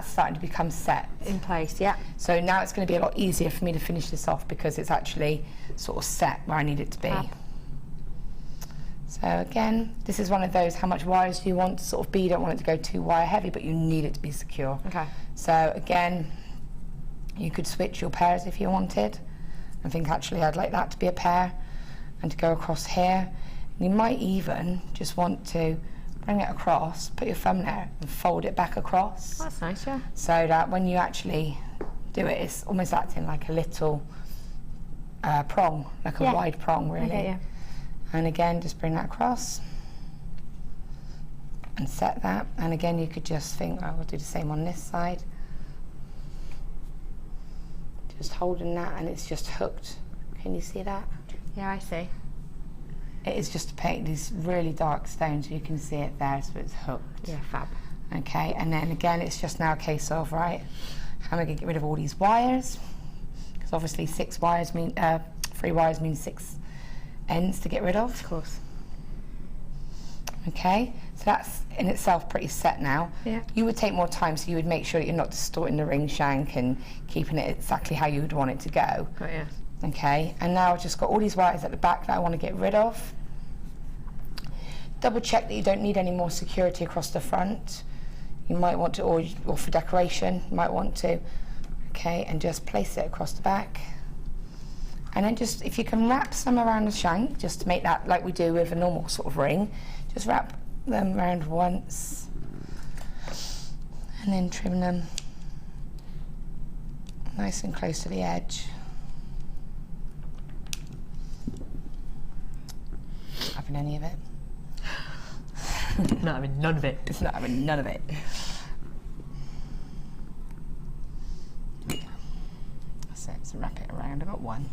starting to become set. In place, yeah. So now it's going to be a lot easier for me to finish this off because it's actually sort of set where I need it to be. So again, this is one of those, how much wires do you want to sort of be? You don't want it to go too wire heavy, but you need it to be secure. Okay. So again, you could switch your pairs if you wanted. I think actually I'd like that to be a pair and to go across here. You might even just want to bring it across, put your thumb there and fold it back across. That's nice, yeah. So that when you actually do it, it's almost acting like a little prong, like a wide prong really. Okay, yeah. And again, just bring that across and set that. And again, you could just think, oh, we'll do the same on this side. Just holding that and it's just hooked. Can you see that? Yeah, I see. It is just to paint these really dark stones. You can see it there, so it's hooked. Yeah, fab. Okay, and then again, it's just now a case of, right, how am I going to get rid of all these wires? Because obviously 3 wires mean 6 ends to get rid of. Of course. Okay, so that's in itself pretty set now. Yeah. You would take more time, so you would make sure that you're not distorting the ring shank and keeping it exactly how you would want it to go. Oh, yeah. Okay, and now I've just got all these wires at the back that I want to get rid of. Double check that you don't need any more security across the front. You might want to, or for decoration, you might want to. Okay, and just place it across the back. And then just, if you can wrap some around the shank, just to make that like we do with a normal sort of ring, just wrap them around once. And then trim them nice and close to the edge. Having any of it. Not having none of it. It's not having none of it. That's it, so wrap it around. I've got one.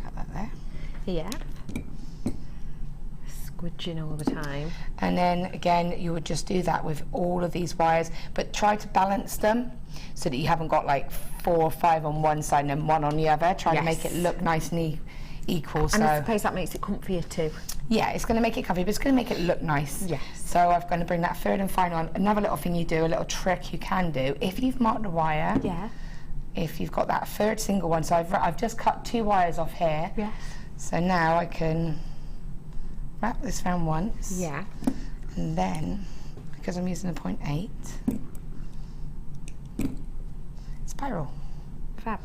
Got that there. Yeah. Squidging all the time. And then again, you would just do that with all of these wires, but try to balance them so that you haven't got like 4 or 5 on one side and then 1 on the other. Try to make it look nice and equal. And so I suppose that makes it comfier too. Yeah, it's going to make it comfy, but it's going to make it look nice. Yes. So I'm going to bring that third and final on. Another little thing you do, a little trick you can do, if you've marked the wire, if you've got that third single one, so I've just cut 2 wires off here. Yes. So now I can wrap this around once. Yeah. And then, because I'm using a 0.8, spiral. Fab.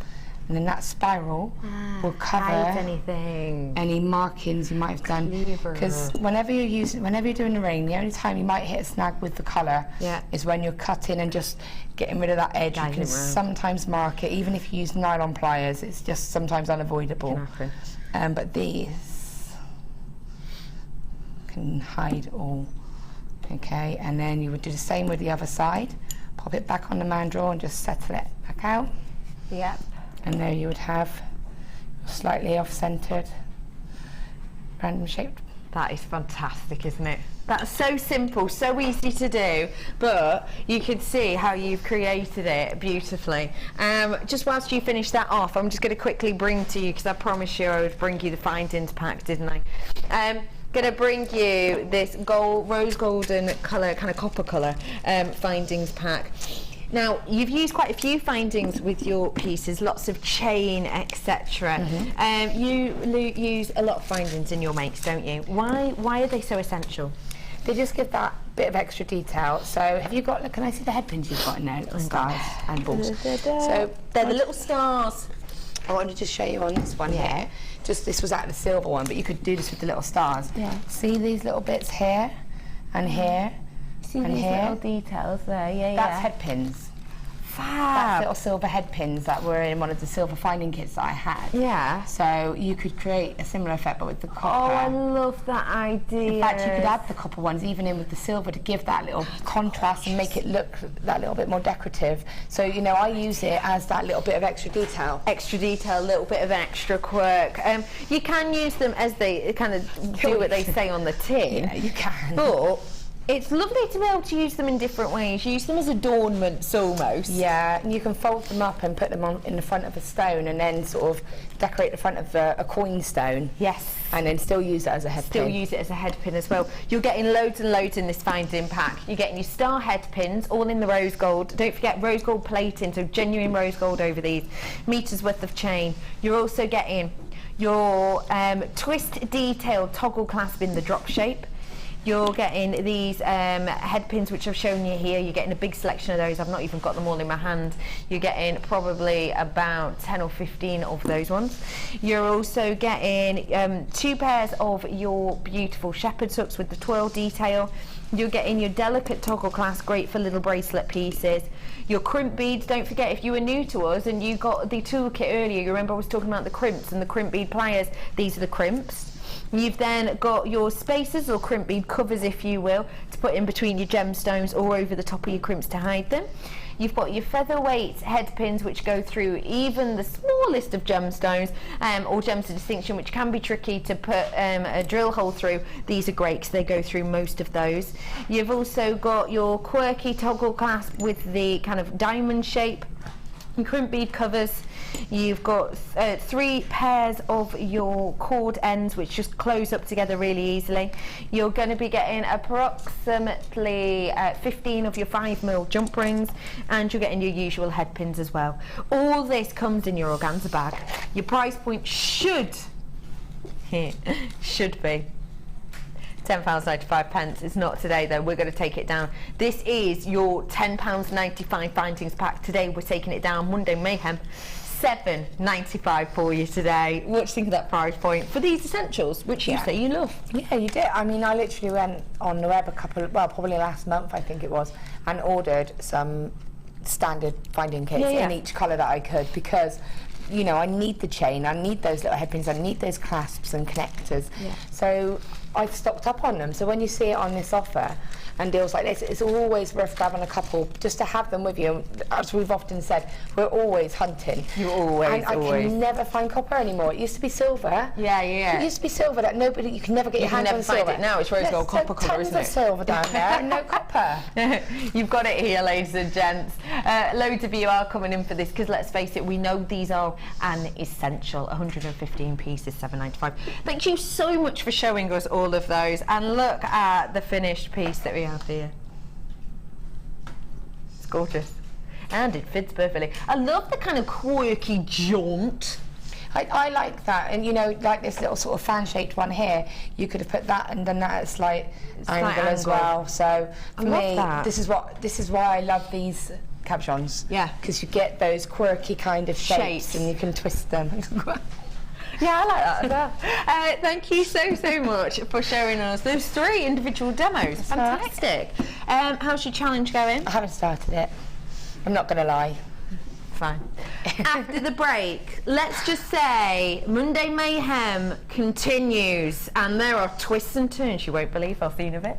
And then that spiral will cover any markings you might have done. Because whenever you're doing the ring, the only time you might hit a snag with the colour is when you're cutting and just getting rid of that edge. You can sometimes mark it, even if you use nylon pliers. It's just sometimes unavoidable. But these can hide all. Okay, and then you would do the same with the other side. Pop it back on the mandrel and just settle it back out. Yep. And there you would have slightly off-centred, random shaped. That is fantastic, isn't it? That's so simple, so easy to do, but you can see how you've created it beautifully. Just whilst you finish that off, I'm just going to quickly bring to you, because I promised you I would bring you the findings pack, didn't I? Going to bring you this rose golden colour, kind of copper colour findings pack. Now, you've used quite a few findings with your pieces, lots of chain, etc. You use a lot of findings in your makes, don't you? Why are they so essential? They just give that bit of extra detail. So have you got, can I see the head pins you've got in there? Little stars and balls. So they're the little stars. I wanted to just show you on this one here. Just, this was out of the silver one, but you could do this with the little stars. See these little bits here and here? See these little details there, That's head pins. That's little silver head pins that were in one of the silver finding kits that I had. Yeah. So you could create a similar effect but with the copper. Oh, I love that idea. In fact, you could add the copper ones even in with the silver to give that little contrast and make it look that little bit more decorative. So, you know, I use it as that little bit of extra detail. Extra detail, a little bit of extra quirk. You can use them as they kind of do what they say on the tin. Yeah, you can. But it's lovely to be able to use them in different ways. Use them as adornments almost. Yeah, and you can fold them up and put them on in the front of a stone and then sort of decorate the front of a coin stone. Yes. And then still use it as a head pin. Still use it as a head pin as well. You're getting loads and loads in this finding pack. You're getting your star head pins, all in the rose gold. Don't forget rose gold plating, so genuine rose gold over these. Meters worth of chain. You're also getting your twist detail toggle clasp in the drop shape. You're getting these head pins which I've shown you here. You're getting a big selection of those. I've not even got them all in my hand. You're getting probably about 10 or 15 of those ones. You're also getting 2 pairs of your beautiful shepherd's hooks with the twirl detail. You're getting your delicate toggle clasp, great for little bracelet pieces. Your crimp beads, don't forget, if you were new to us and you got the toolkit earlier, you remember I was talking about the crimps and the crimp bead pliers. These are the crimps. You've then got your spacers or crimp bead covers, if you will, to put in between your gemstones or over the top of your crimps to hide them. You've got your featherweight head pins which go through even the smallest of gemstones or gems of distinction, which can be tricky to put a drill hole through. These are great because they go through most of those. You've also got your quirky toggle clasp with the kind of diamond shape and crimp bead covers. You've got 3 pairs of your cord ends which just close up together really easily. You're going to be getting approximately 15 of your 5mm jump rings, and you're getting your usual head pins as well. All this comes in your organza bag. Your price point should be £10.95. It's not today though, we're going to take it down. This is your £10.95 findings pack. Today we're taking it down. Monday Mayhem, £7.95 for you today. What do you think of that price point for these essentials, which you say you love? Yeah, you did. I mean, I literally went on the web probably last month I think it was, and ordered some standard finding kits in each colour that I could, because you know, I need the chain, I need those little head pins, I need those clasps and connectors. So I've stocked up on them. So when you see it on this offer and deals like this, it's always worth grabbing a couple just to have them with you. As we've often said, we're always hunting. You always, and I can never find copper anymore. It used to be silver. It used to be silver that nobody, you can never get your hands on silver. You can never find it now. It's rose gold copper colour, isn't it? Tons of silver down there and no copper. You've got it here, ladies and gents. Loads of you are coming in for this because let's face it, we know these are an essential. 115 pieces, £7.95. Thank you so much for showing us all of those, and look at the finished piece that we have here. It's gorgeous and it fits perfectly. I love the kind of quirky jaunt. I like that, and you know, like this little sort of fan-shaped one here, you could have put that and done that at a slight angle as well. So for me, this is why I love these cabochons. Yeah, because you get those quirky kind of shapes and you can twist them. Yeah, I like that as well. Thank you so much for showing us those 3 individual demos. Fantastic. How's your challenge going? I haven't started it. I'm not going to lie. Fine. After the break, let's just say Monday Mayhem continues, and there are twists and turns you won't believe. I've seen of it.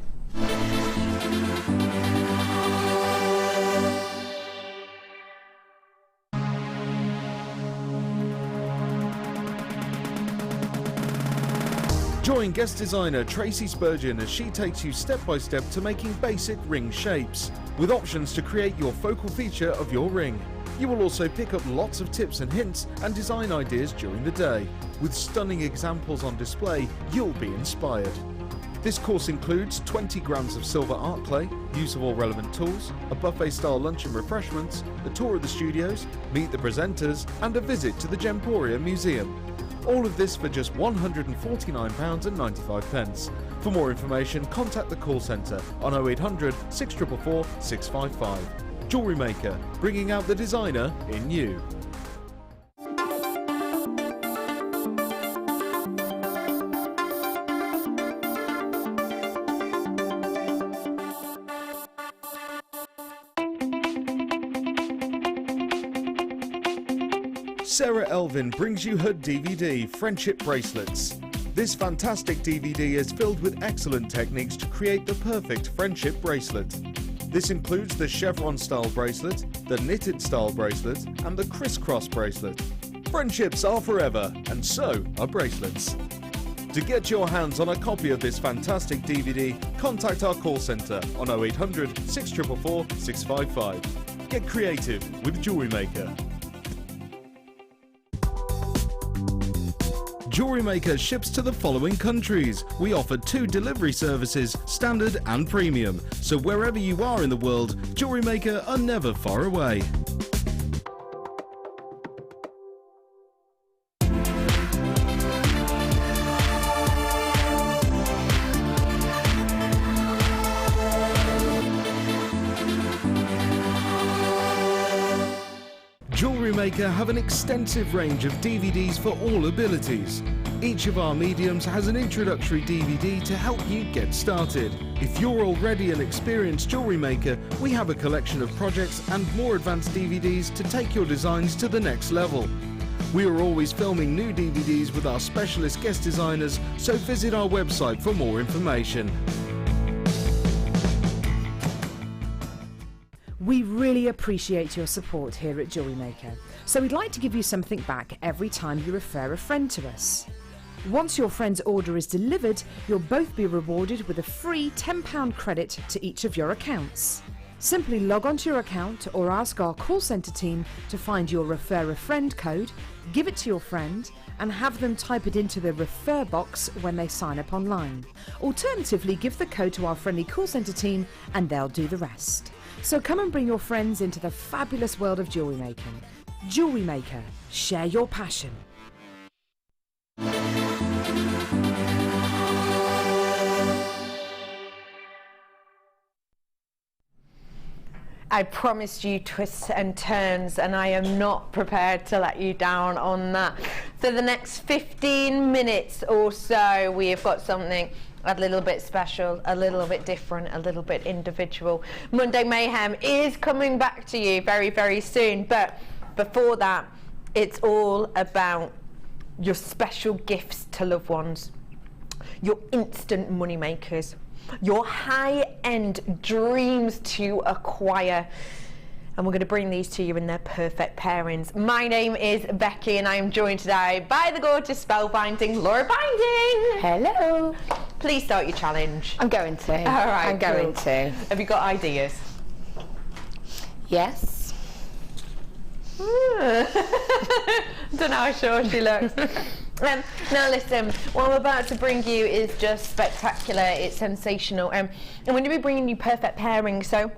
Join guest designer Tracy Spurgeon as she takes you step by step to making basic ring shapes, with options to create your focal feature of your ring. You will also pick up lots of tips and hints and design ideas during the day. With stunning examples on display, you'll be inspired. This course includes 20 grams of silver art clay, use of all relevant tools, a buffet-style lunch and refreshments, a tour of the studios, meet the presenters, and a visit to the Gemporia Museum. All of this for just £149.95. For more information, contact the call centre on 0800 644 655. Jewellery Maker, bringing out the designer in you. Sarah Elvin brings you her DVD, Friendship Bracelets. This fantastic DVD is filled with excellent techniques to create the perfect friendship bracelet. This includes the chevron style bracelet, the knitted style bracelet, and the crisscross bracelet. Friendships are forever, and so are bracelets. To get your hands on a copy of this fantastic DVD, contact our call centre on 0800 644 655. Get creative with Jewellery Maker. Jewellery Maker ships to the following countries. We offer 2 delivery services, standard and premium. So wherever you are in the world, Jewellery Maker are never far away. Jewellery Maker have an extensive range of DVDs for all abilities. Each of our mediums has an introductory DVD to help you get started. If you're already an experienced jewellery maker, we have a collection of projects and more advanced DVDs to take your designs to the next level. We are always filming new DVDs with our specialist guest designers, so visit our website for more information. We really appreciate your support here at Jewellery Maker, so we'd like to give you something back every time you refer a friend to us. Once your friend's order is delivered, you'll both be rewarded with a free £10 credit to each of your accounts. Simply log onto your account or ask our call centre team to find your Refer a Friend code, give it to your friend and have them type it into the refer box when they sign up online. Alternatively, give the code to our friendly call centre team and they'll do the rest. So come and bring your friends into the fabulous world of jewellery making. Jewellery Maker, share your passion. I promised you twists and turns, and I am not prepared to let you down on that. For the next 15 minutes or so, we have got something a little bit special, a little bit different, a little bit individual. Monday Mayhem is coming back to you very, very soon, but before that, it's all about your special gifts to loved ones, your instant money makers, your high-end dreams to acquire, and we're going to bring these to you in their perfect pairings. My name is Becky and I am joined today by the gorgeous spellbinding Laura Binding. Hello. Please start your challenge. I'm going to. All right, I'm going cool. to. Have you got ideas? Yes. Don't know how sure she looks. Now listen, what I'm about to bring you is just spectacular. It's sensational. I'm going to be bringing you perfect pairings. So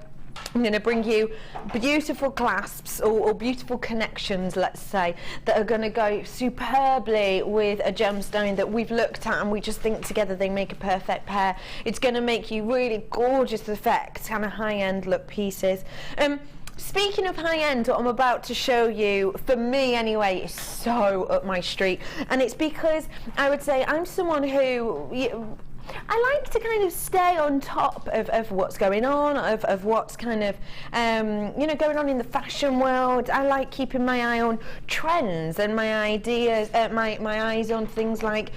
I'm going to bring you beautiful clasps or beautiful connections, let's say, that are going to go superbly with a gemstone that we've looked at and we just think together they make a perfect pair. It's going to make you really gorgeous effects, kind of high-end look pieces. Speaking of high-end, what I'm about to show you, for me anyway, is so up my street. And it's because I would say I'm someone who... I like to kind of stay on top of what's going on, of what's kind of, going on in the fashion world. I like keeping my eye on trends and my ideas, my eyes on things like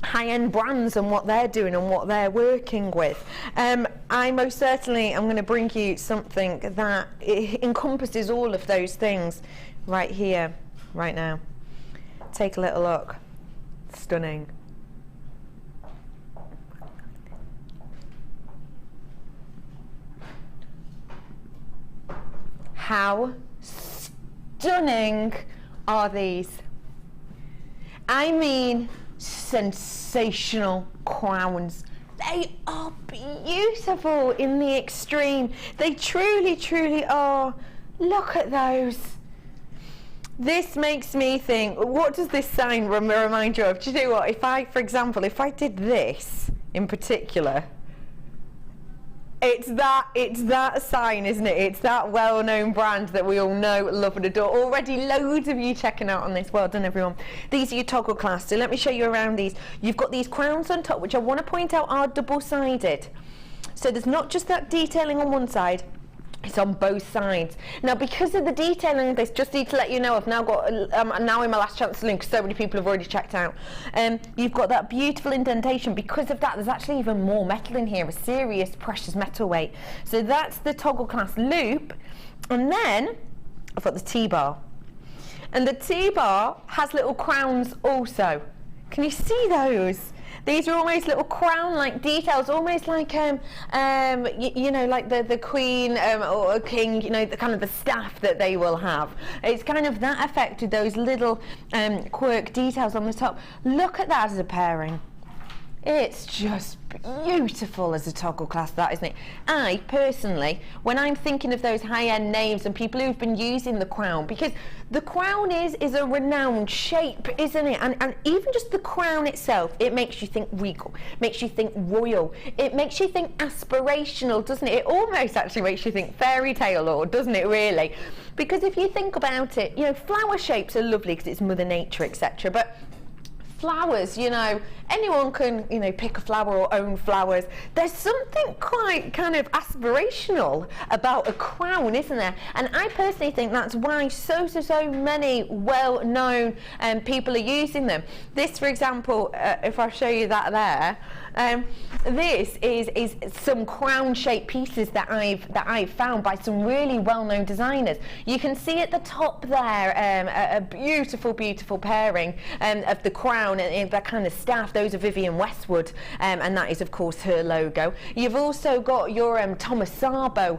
high-end brands and what they're doing and what they're working with. I most certainly am going to bring you something that encompasses all of those things right here, right now. Take a little look. Stunning. How stunning are these? I mean, sensational crowns. They are beautiful in the extreme. They truly, truly are. Look at those. This makes me think, what does this sign remind you of? Do you know what? If I, for example, if I did this in particular, it's that sign, isn't it? It's that well-known brand that we all know, love and adore. Already loads of you checking out on this. Well done, everyone. These are your toggle clasps. So let me show you around these. You've got these crowns on top, which I want to point out are double-sided. So there's not just that detailing on one side. It's on both sides. Now, because of the detailing of this, just need to let you know, I've now got, now in my last chance saloon, because so many people have already checked out, you've got that beautiful indentation. Because of that, there's actually even more metal in here, a serious precious metal weight. So that's the toggle class loop. And then I've got the T-bar. And the T-bar has little crowns also. Can you see those? These are almost little crown-like details, almost like you know, like the queen or a king, you know, the kind of the staff that they will have. It's kind of that effect with those little quirk details on the top. Look at that as a pairing. It's just beautiful as a toggle class, that, isn't it? I personally, when I'm thinking of those high-end names and people who've been using the crown, because the crown is a renowned shape, isn't it? And even just the crown itself, it makes you think regal, makes you think royal, it makes you think aspirational, doesn't it? It almost actually makes you think fairy tale, or doesn't it really? Because if you think about it, you know, flower shapes are lovely because it's Mother Nature, etc. But flowers, you know, anyone can, you know, pick a flower or own flowers. There's something quite kind of aspirational about a crown, isn't there? And I personally think that's why so many well-known people are using them. This, for example, if I show you that there, this is some crown-shaped pieces that I've found by some really well-known designers. You can see at the top there a beautiful pairing of the crown and that kind of staff. Those are Vivienne Westwood, and that is of course her logo. You've also got your Thomas Sabo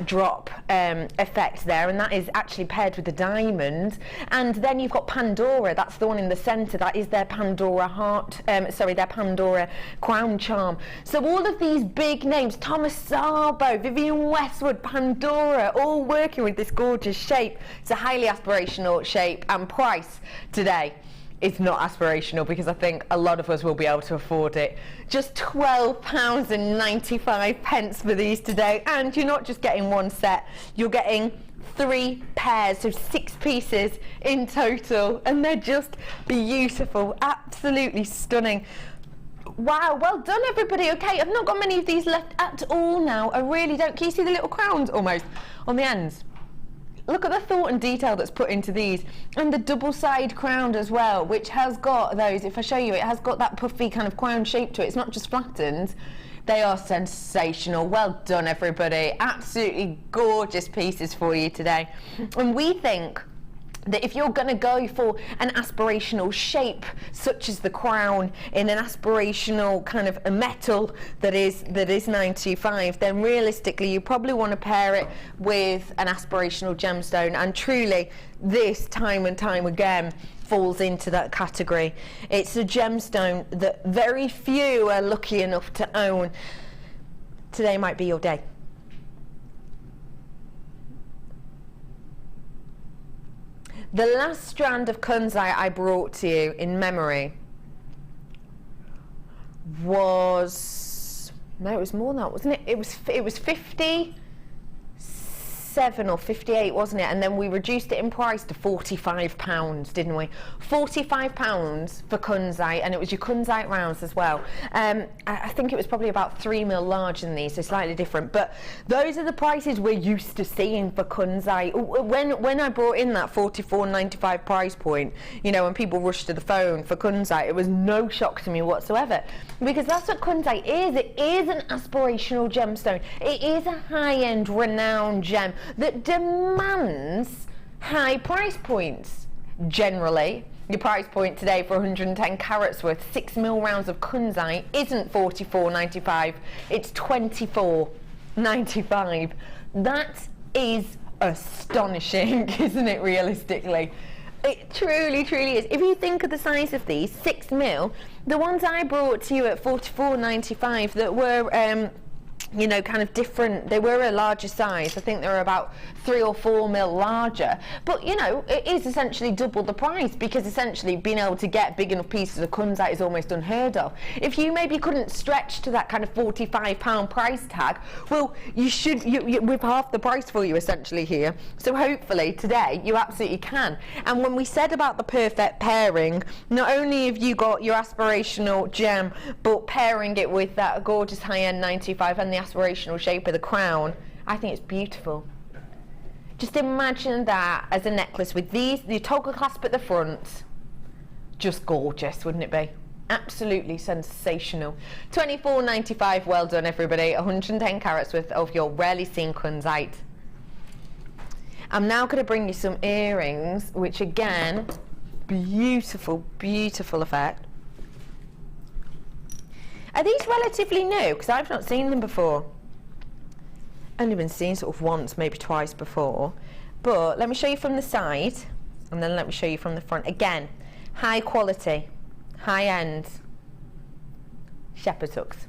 drop effect there, and that is actually paired with the diamond. And then you've got Pandora, that's the one in the centre, that is their Pandora heart, their Pandora crown charm. So all of these big names, Thomas Sabo, Vivienne Westwood, Pandora, all working with this gorgeous shape. It's a highly aspirational shape, and price today, it's not aspirational because I think a lot of us will be able to afford it. Just £12.95 for these today, and you're not just getting one set, you're getting 3 pairs, so 6 pieces in total, and they're just beautiful, absolutely stunning. Wow, well done everybody. Okay, I've not got many of these left at all now, I really don't. Can you see the little crowns almost on the ends? Look at the thought and detail that's put into these, and the double side crown as well, which has got those, if I show you, it has got that puffy kind of crown shape to it. It's not just flattened. They are sensational. Well done everybody, absolutely gorgeous pieces for you today. And we think that if you're going to go for an aspirational shape such as the crown in an aspirational kind of a metal that is 925, then realistically you probably want to pair it with an aspirational gemstone, and truly this time and time again falls into that category. It's a gemstone that very few are lucky enough to own. Today might be your day. The last strand of kunzite I brought to you in memory was, no, it was more than that, wasn't it? It was 57 or 58, wasn't it? And then we reduced it in price to £45, didn't we? £45 for kunzite, and it was your kunzite rounds as well. I think it was probably about 3 mil larger than these, so slightly different. But those are the prices we're used to seeing for kunzite. When I brought in that £44.95 price point, you know, when people rushed to the phone for kunzite, it was no shock to me whatsoever, because that's what kunzite is. It is an aspirational gemstone. It is a high-end, renowned gem that demands high price points. Generally, your price point today for 110 carats worth 6 mil rounds of kunzite isn't £44.95, it's £24.95. That is astonishing, isn't it, realistically? It truly is. If you think of the size of these, 6 mil, the ones I brought to you at £44.95 that were you know, kind of different, they were a larger size. I think they were about 3 or 4 mil larger, but you know, it is essentially double the price, because essentially being able to get big enough pieces of kunzite is almost unheard of. If you maybe couldn't stretch to that kind of £45 price tag, well, you should, with half the price for you essentially here. So hopefully today you absolutely can. And when we said about the perfect pairing, not only have you got your aspirational gem, but pairing it with that gorgeous high-end 925 and the aspirational shape of the crown, I think it's beautiful. Just imagine that as a necklace with these, the toggle clasp at the front. Just gorgeous, wouldn't it be? Absolutely sensational. $24.95, well done everybody. 110 carats worth of your rarely seen kunzite. I'm now going to bring you some earrings, which again, beautiful, beautiful effect. Are these relatively new? Because I've not seen them before. Only been seen sort of once, maybe twice before. But let me show you from the side, and then let me show you from the front. Again, high quality, high end shepherd's hooks.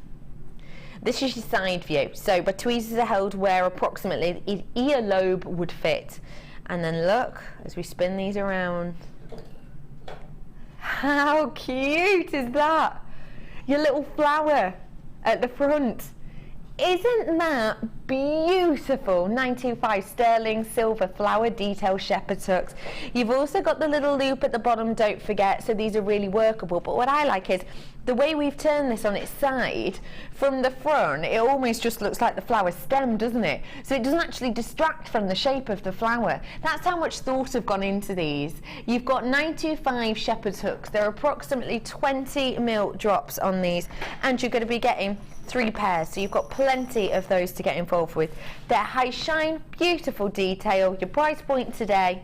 This is your side view. So by tweezers are held where approximately the earlobe would fit. And then look, as we spin these around. How cute is that? Your little flower at the front. Isn't that beautiful? 925 sterling silver flower detail shepherd's hooks. You've also got the little loop at the bottom, don't forget, so these are really workable. But what I like is the way we've turned this on its side from the front, it almost just looks like the flower stem, doesn't it? So it doesn't actually distract from the shape of the flower. That's how much thought have gone into these. You've got 925 shepherd's hooks. There are approximately 20 mil drops on these, and you're going to be getting 3 pairs, so you've got plenty of those to get involved with. They're high shine, beautiful detail. Your price point today,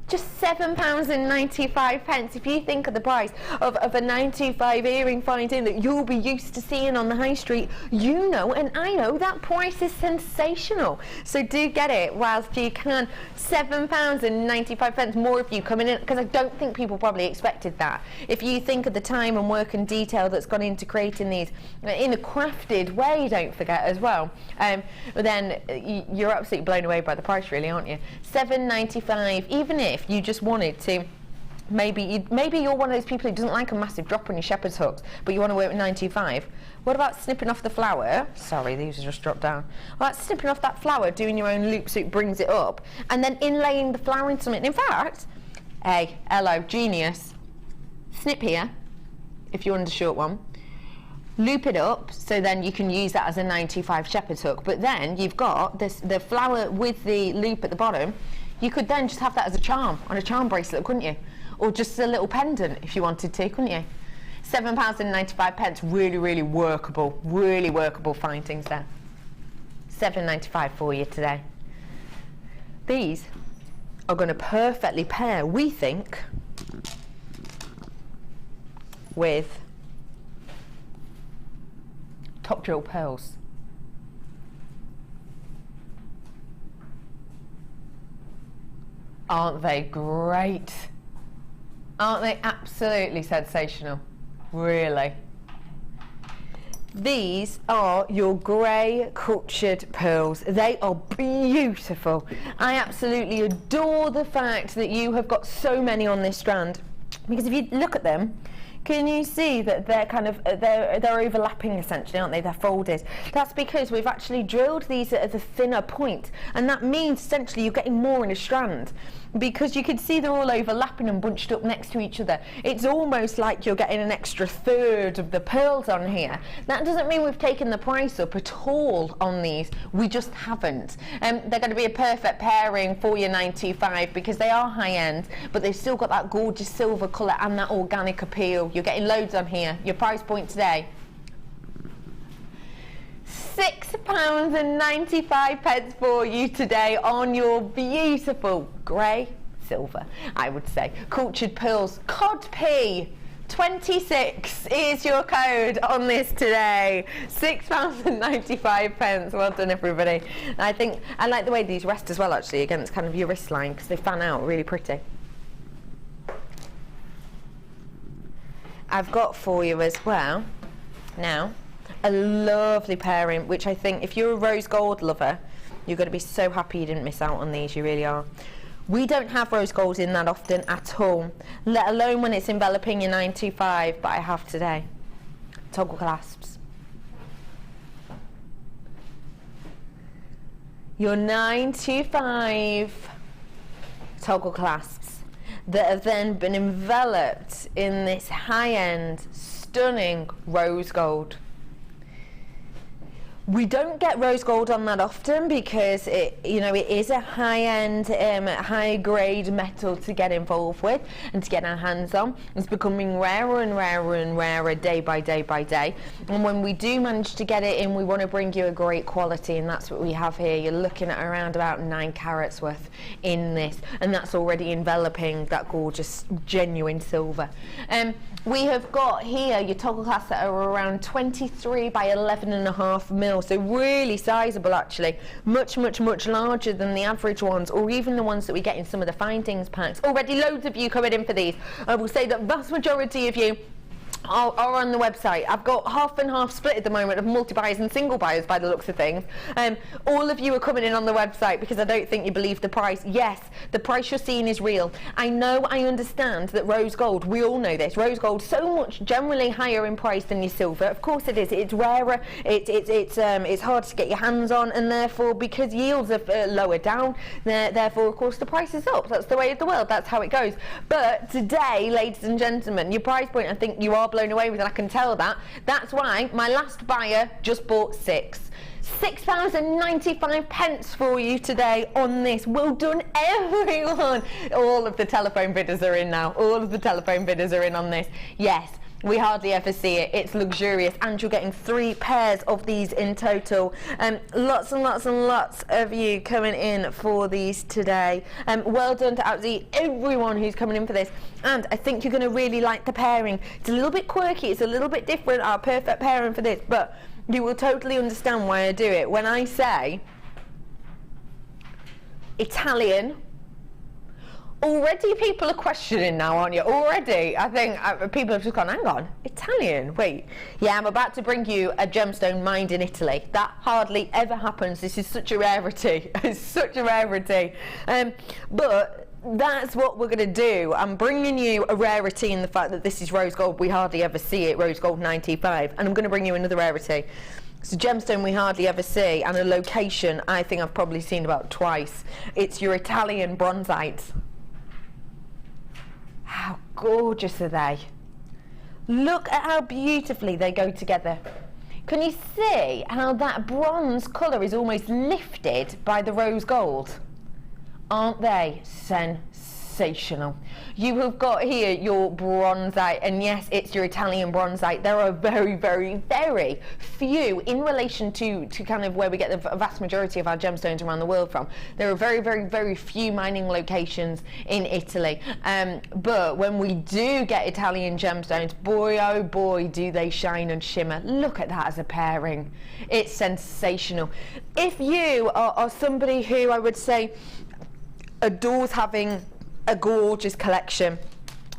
just £7.95. If you think of the price of a 925 earring finding that you'll be used to seeing on the high street, you know and I know that price is sensational. So do get it whilst you can. £7.95, more if you come in, because I don't think people probably expected that. If you think of the time and work and detail that's gone into creating these in a crafted way, don't forget as well, then you're absolutely blown away by the price, really, aren't you? £7.95, even if you just wanted to, maybe you're one of those people who doesn't like a massive drop on your shepherd's hooks, but you want to work with 925. What about snipping off the flower? Sorry, these have just dropped down. What about snipping off that flower, doing your own loop so it brings it up, and then inlaying the flower into something? In fact, hey, hello, genius. Snip here, if you want a short one. Loop it up, so then you can use that as a 925 shepherd's hook. But then you've got this, the flower with the loop at the bottom. You could then just have that as a charm, on a charm bracelet, couldn't you? Or just a little pendant if you wanted to, couldn't you? £7.95, really workable findings there. £7.95 for you today. These are going to perfectly pair, we think, with top drill pearls. Aren't they great? Aren't they absolutely sensational? Really. These are your grey cultured pearls. They are beautiful. I absolutely adore the fact that you have got so many on this strand, because if you look at them, can you see that they're kind of they're overlapping essentially, aren't they? They're folded. That's because we've actually drilled these at a thinner point, and that means essentially you're getting more in a strand, because you can see they're all overlapping and bunched up next to each other. It's almost like you're getting an extra third of the pearls on here. That doesn't mean we've taken the price up at all on these. We just haven't. They're going to be a perfect pairing for your 925 because they are high end, but they've still got that gorgeous silver colour and that organic appeal. You're getting loads on here. Your price point today, £6.95 for you today on your beautiful grey silver, I would say, cultured pearls. CODP 26 is your code on this today. £6.95. Well done, everybody. I think I like the way these rest as well, actually, against kind of your wrist line, because they fan out really pretty. I've got for you as well now a lovely pairing, which I think if you're a rose gold lover, you're going to be so happy you didn't miss out on these. You really are. We don't have rose gold in that often at all, let alone when it's enveloping your 925, but I have today. Toggle clasps. Your 925 toggle clasps that have then been enveloped in this high-end, stunning rose gold. We don't get rose gold on that often because it is a high-end, high-grade metal to get involved with and to get our hands on. It's becoming rarer and rarer and rarer day by day by day. And when we do manage to get it in, we want to bring you a great quality, and that's what we have here. You're looking at around about 9 carats worth in this, and that's already enveloping that gorgeous, genuine silver. We have got here your toggle clasps that are around 23 by 11.5 mil, so really sizable actually, much larger than the average ones, or even the ones that we get in some of the findings packs. Already loads of you coming in for these. I will say that vast majority of you are on the website. I've got half and half split at the moment of multi-buyers and single buyers by the looks of things. All of you are coming in on the website because I don't think you believe the price. Yes, the price you're seeing is real. I understand that rose gold, we all know this, rose gold so much generally higher in price than your silver. Of course it is. It's rarer, it's hard to get your hands on, and therefore because yields are lower down, therefore of course the price is up. That's the way of the world, that's how it goes. But today, ladies and gentlemen, your price point, I think you are blown away with, and I can tell that. That's why my last buyer just bought £6,095 for you today on this. Well done, everyone. All of the telephone bidders are in now. All of the telephone bidders are in on this. Yes, we hardly ever see it. It's luxurious, and you're getting 3 pairs of these in total. Lots and lots and lots of you coming in for these today. Well done to absolutely everyone who's coming in for this, and I think you're going to really like the pairing. It's a little bit quirky, it's a little bit different, our perfect pairing for this, but you will totally understand why I do it. When I say Italian, already people are questioning now, aren't you? Already, I think people have just gone, hang on, Italian, wait. Yeah, I'm about to bring you a gemstone mined in Italy. That hardly ever happens. This is such a rarity. It's such a rarity. But that's what we're going to do. I'm bringing you a rarity in the fact that this is rose gold. We hardly ever see it, rose gold 95. And I'm going to bring you another rarity. It's a gemstone we hardly ever see, and a location I think I've probably seen about twice. It's your Italian bronzite. How gorgeous are they? Look at how beautifully they go together. Can you see how that bronze colour is almost lifted by the rose gold? Aren't they sensational? You have got here your bronzite, and yes, it's your Italian bronzite. There are very, very, very few in relation to kind of where we get the vast majority of our gemstones around the world from. There are very, very, very few mining locations in Italy. But when we do get Italian gemstones, boy, oh boy, do they shine and shimmer. Look at that as a pairing. It's sensational. If you are somebody who I would say adores having a gorgeous collection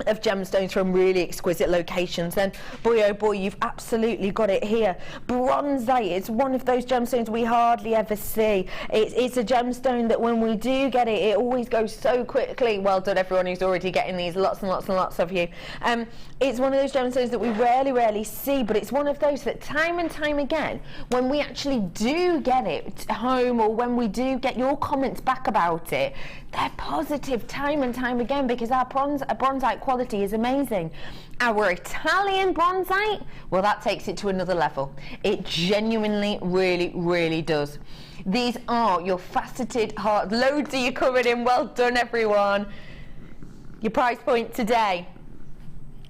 of gemstones from really exquisite locations, then boy oh boy, you've absolutely got it here. Bronzite, it's one of those gemstones we hardly ever see. It's a gemstone that when we do get it, it always goes so quickly. Well done everyone who's already getting these, lots and lots and lots of you. It's one of those gemstones that we rarely see, but it's one of those that time and time again, when we actually do get it home, or when we do get your comments back about it, they're positive time and time again, because our bronzite quality is amazing. Our Italian bronzite, well, that takes it to another level. It genuinely really does. These are your faceted heart. Loads of you coming in. Well done everyone. Your price point today,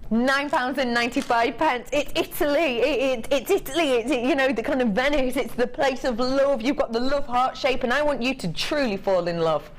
£9.95. It's Italy. It's Italy. It's, you know, the kind of Venice. It's the place of love. You've got the love heart shape, and I want you to truly fall in love.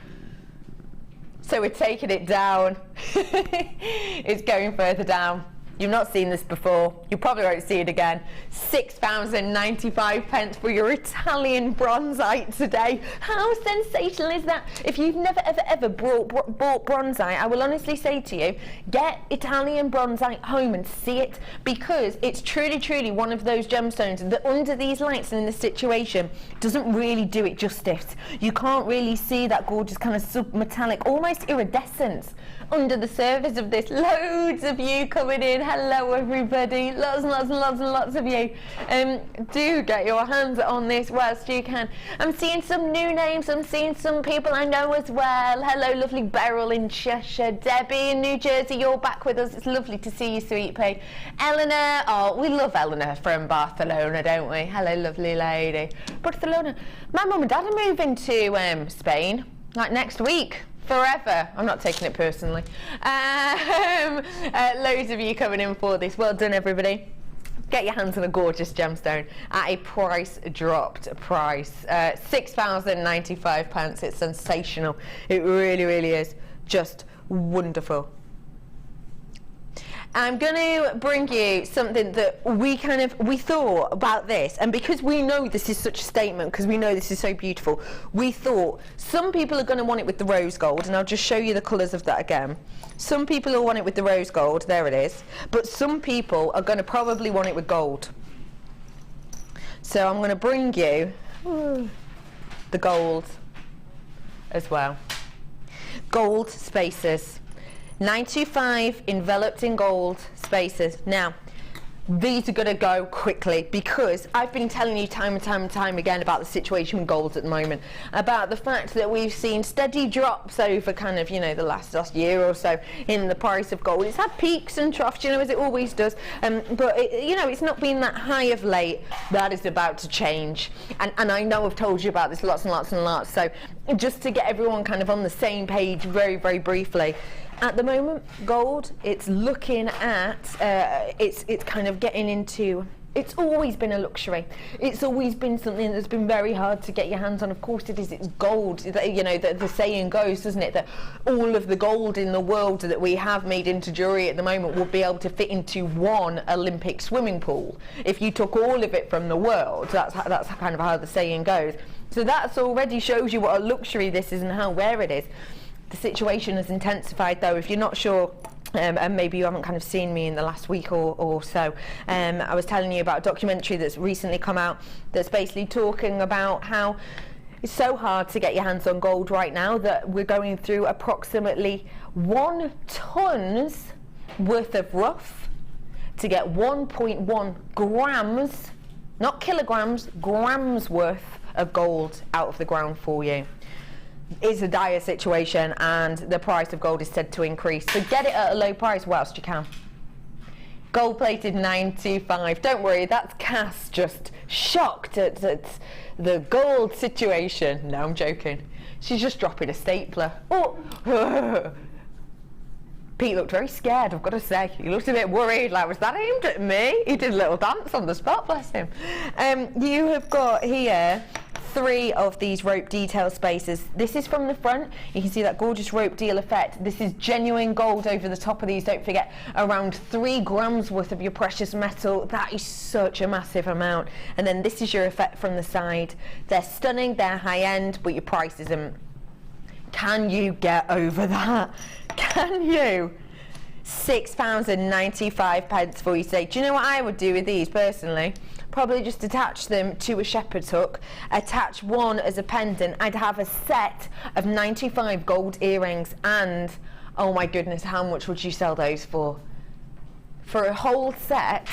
So we're taking it down. It's going further down. You've not seen this before. You probably won't see it again. £6.95 for your Italian bronzite today. How sensational is that? If you've never ever bought bronzite, I will honestly say to you, get Italian bronzite home and see it, because it's truly one of those gemstones that under these lights and in this situation doesn't really do it justice. You can't really see that gorgeous kind of submetallic, almost iridescence under the surface of this. Loads of you coming in. hello everybody, lots and lots of you. Do get your hands on this whilst you can. I'm seeing some new names, I'm seeing some people I know as well. Hello lovely Beryl in Cheshire, Debbie in New Jersey, you're back with us, it's lovely to see you, sweet pea. Eleanor, oh we love Eleanor from Barcelona, don't we? Hello lovely lady. Barcelona, my mum and dad are moving to Spain, like next week. Forever. I'm not taking it personally. Loads of you coming in for this. Well done, everybody. Get your hands on a gorgeous gemstone at a price dropped price. £6,095. It's sensational. It really, really is. Just wonderful. I'm going to bring you something that we thought about this, and because we know this is such a statement, because we know this is so beautiful, we thought some people are going to want it with the rose gold, and I'll just show you the colours of that again. Some people will want it with the rose gold, there it is, but some people are going to probably want it with gold. So I'm going to bring you the gold as well. Gold spaces. 925 enveloped in gold spaces. Now, these are going to go quickly because I've been telling you time and time again about the situation with gold at the moment, about the fact that we've seen steady drops over kind of, you know, the last year or so in the price of gold. It's had peaks and troughs, you know, as it always does, but it, you know, it's not been that high of late. That is about to change, and I know I've told you about this lots and lots, so just to get everyone kind of on the same page very, very briefly. At the moment, gold, it's looking at, it's kind of getting into, it's always been a luxury. It's always been something that's been very hard to get your hands on. Of course it is, it's gold. You know, the saying goes, doesn't it, that all of the gold in the world that we have made into jewellery at the moment will be able to fit into one Olympic swimming pool. If you took all of it from the world, that's kind of how the saying goes. So that already shows you what a luxury this is and how rare it is. The situation has intensified though. If you're not sure, and maybe you haven't kind of seen me in the last week or so, I was telling you about a documentary that's recently come out that's basically talking about how it's so hard to get your hands on gold right now that we're going through approximately 1 ton's worth of rough to get 1.1 grams, not kilograms, grams worth of gold out of the ground for you. Is a dire situation, and the price of gold is said to increase, so get it at a low price whilst you can. Gold plated 925. Don't worry, that's Cass just shocked at the gold situation. No, I'm joking. She's just dropping a stapler. Oh. Pete looked very scared, I've got to say. He looked a bit worried, like, was that aimed at me? He did a little dance on the spot, bless him. You have got here 3 of these rope detail spaces. This is from the front. You can see that gorgeous rope deal effect. This is genuine gold over the top of these. Don't forget, around 3 grams worth of your precious metal. That is such a massive amount. And then this is your effect from the side. They're stunning, they're high end, but your price isn't. Can you get over that? Can you? £6.95 for you today. Do you know what I would do with these personally? Probably just attach them to a shepherd's hook, attach one as a pendant. I'd have a set of 95 gold earrings, and oh my goodness, how much would you sell those for? For a whole set,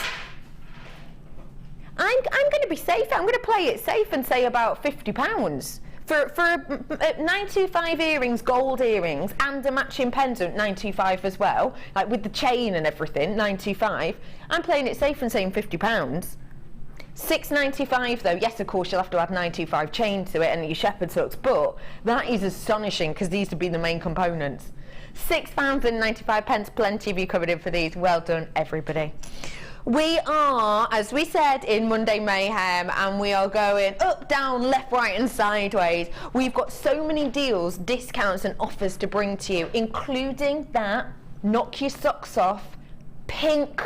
I'm going to be safe. I'm going to play it safe and say about £50. For 925 earrings, gold earrings, and a matching pendant, 925 as well, like with the chain and everything, 925. I'm playing it safe and saying £50. £6.95 though, yes of course you'll have to add 925 chain to it and your shepherd's hooks, but that is astonishing because these would be the main components. £6.95, plenty of you covered in for these. Well done everybody. We are, as we said, in Monday Mayhem, and we are going up, down, left, right and sideways. We've got so many deals, discounts and offers to bring to you, including that knock your socks off pink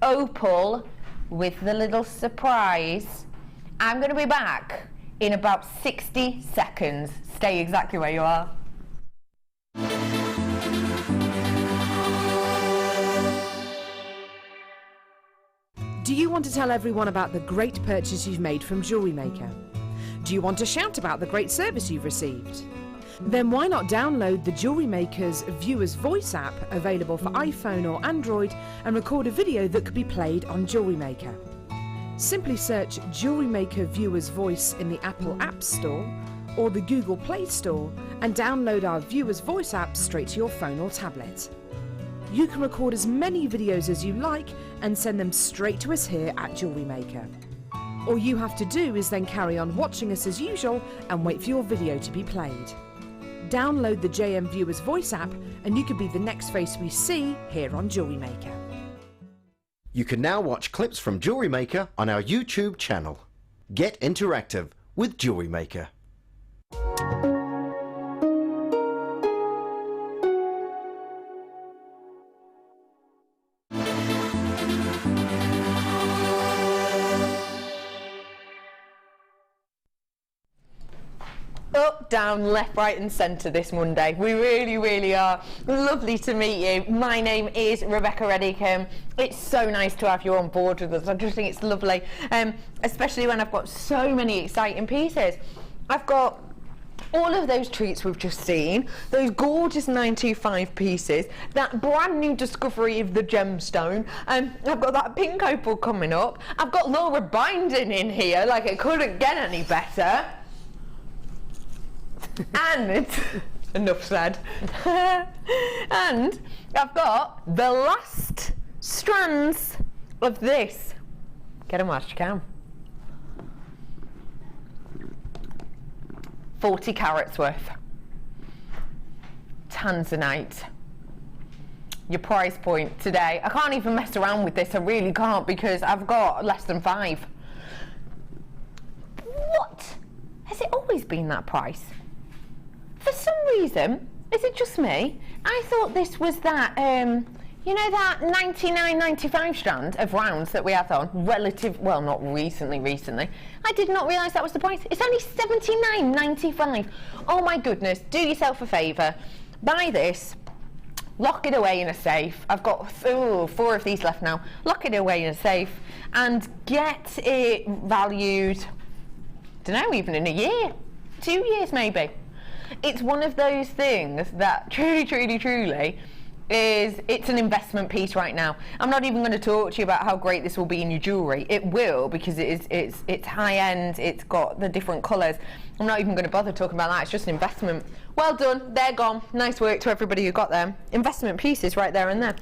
opal with the little surprise. I'm going to be back in about 60 seconds. Stay exactly where you are. Do you want to tell everyone about the great purchase you've made from Jewellery Maker? Do you want to shout about the great service you've received? Then why not download the Jewellery Maker's Viewer's Voice app, available for iPhone or Android, and record a video that could be played on Jewellery Maker. Simply search Jewellery Maker Viewer's Voice in the Apple App Store or the Google Play Store and download our Viewer's Voice app straight to your phone or tablet. You can record as many videos as you like and send them straight to us here at Jewellery Maker. All you have to do is then carry on watching us as usual and wait for your video to be played. Download the JM Viewer's Voice app and you could be the next face we see here on Jewellery Maker. You can now watch clips from Jewellery Maker on our YouTube channel. Get interactive with Jewellery Maker. Up, down, left, right and centre this Monday. We really are. Lovely to meet you. My name is Rebecca Redican. It's so nice to have you on board with us. I just think it's lovely, especially when I've got so many exciting pieces. I've got all of those treats we've just seen, those gorgeous 925 pieces, that brand new discovery of the gemstone, I've got that pink opal coming up, I've got Laura binding in here like it couldn't get any better. And enough said. And I've got the last strands of this. Get them whilst you can. 40 carats worth. Tanzanite. Your price point today. I can't even mess around with this. I really can't, because I've got less than 5. What? Has it always been that price? For some reason, is it just me? I thought this was that, you know, that 99.95 strand of rounds that we had on well, not recently. I did not realise that was the price. It's only 79.95. Oh my goodness, do yourself a favour. Buy this, lock it away in a safe. I've got 4 of these left now. Lock it away in a safe and get it valued, don't know, even in a year, 2 years maybe. It's one of those things that truly is, it's an investment piece right now. I'm not even going to talk to you about how great this will be in your jewellery. It will, because it's high end, it's got the different colours. I'm not even going to bother talking about that. It's just an investment. Well done, they're gone. Nice work to everybody who got them. Investment pieces right there and there.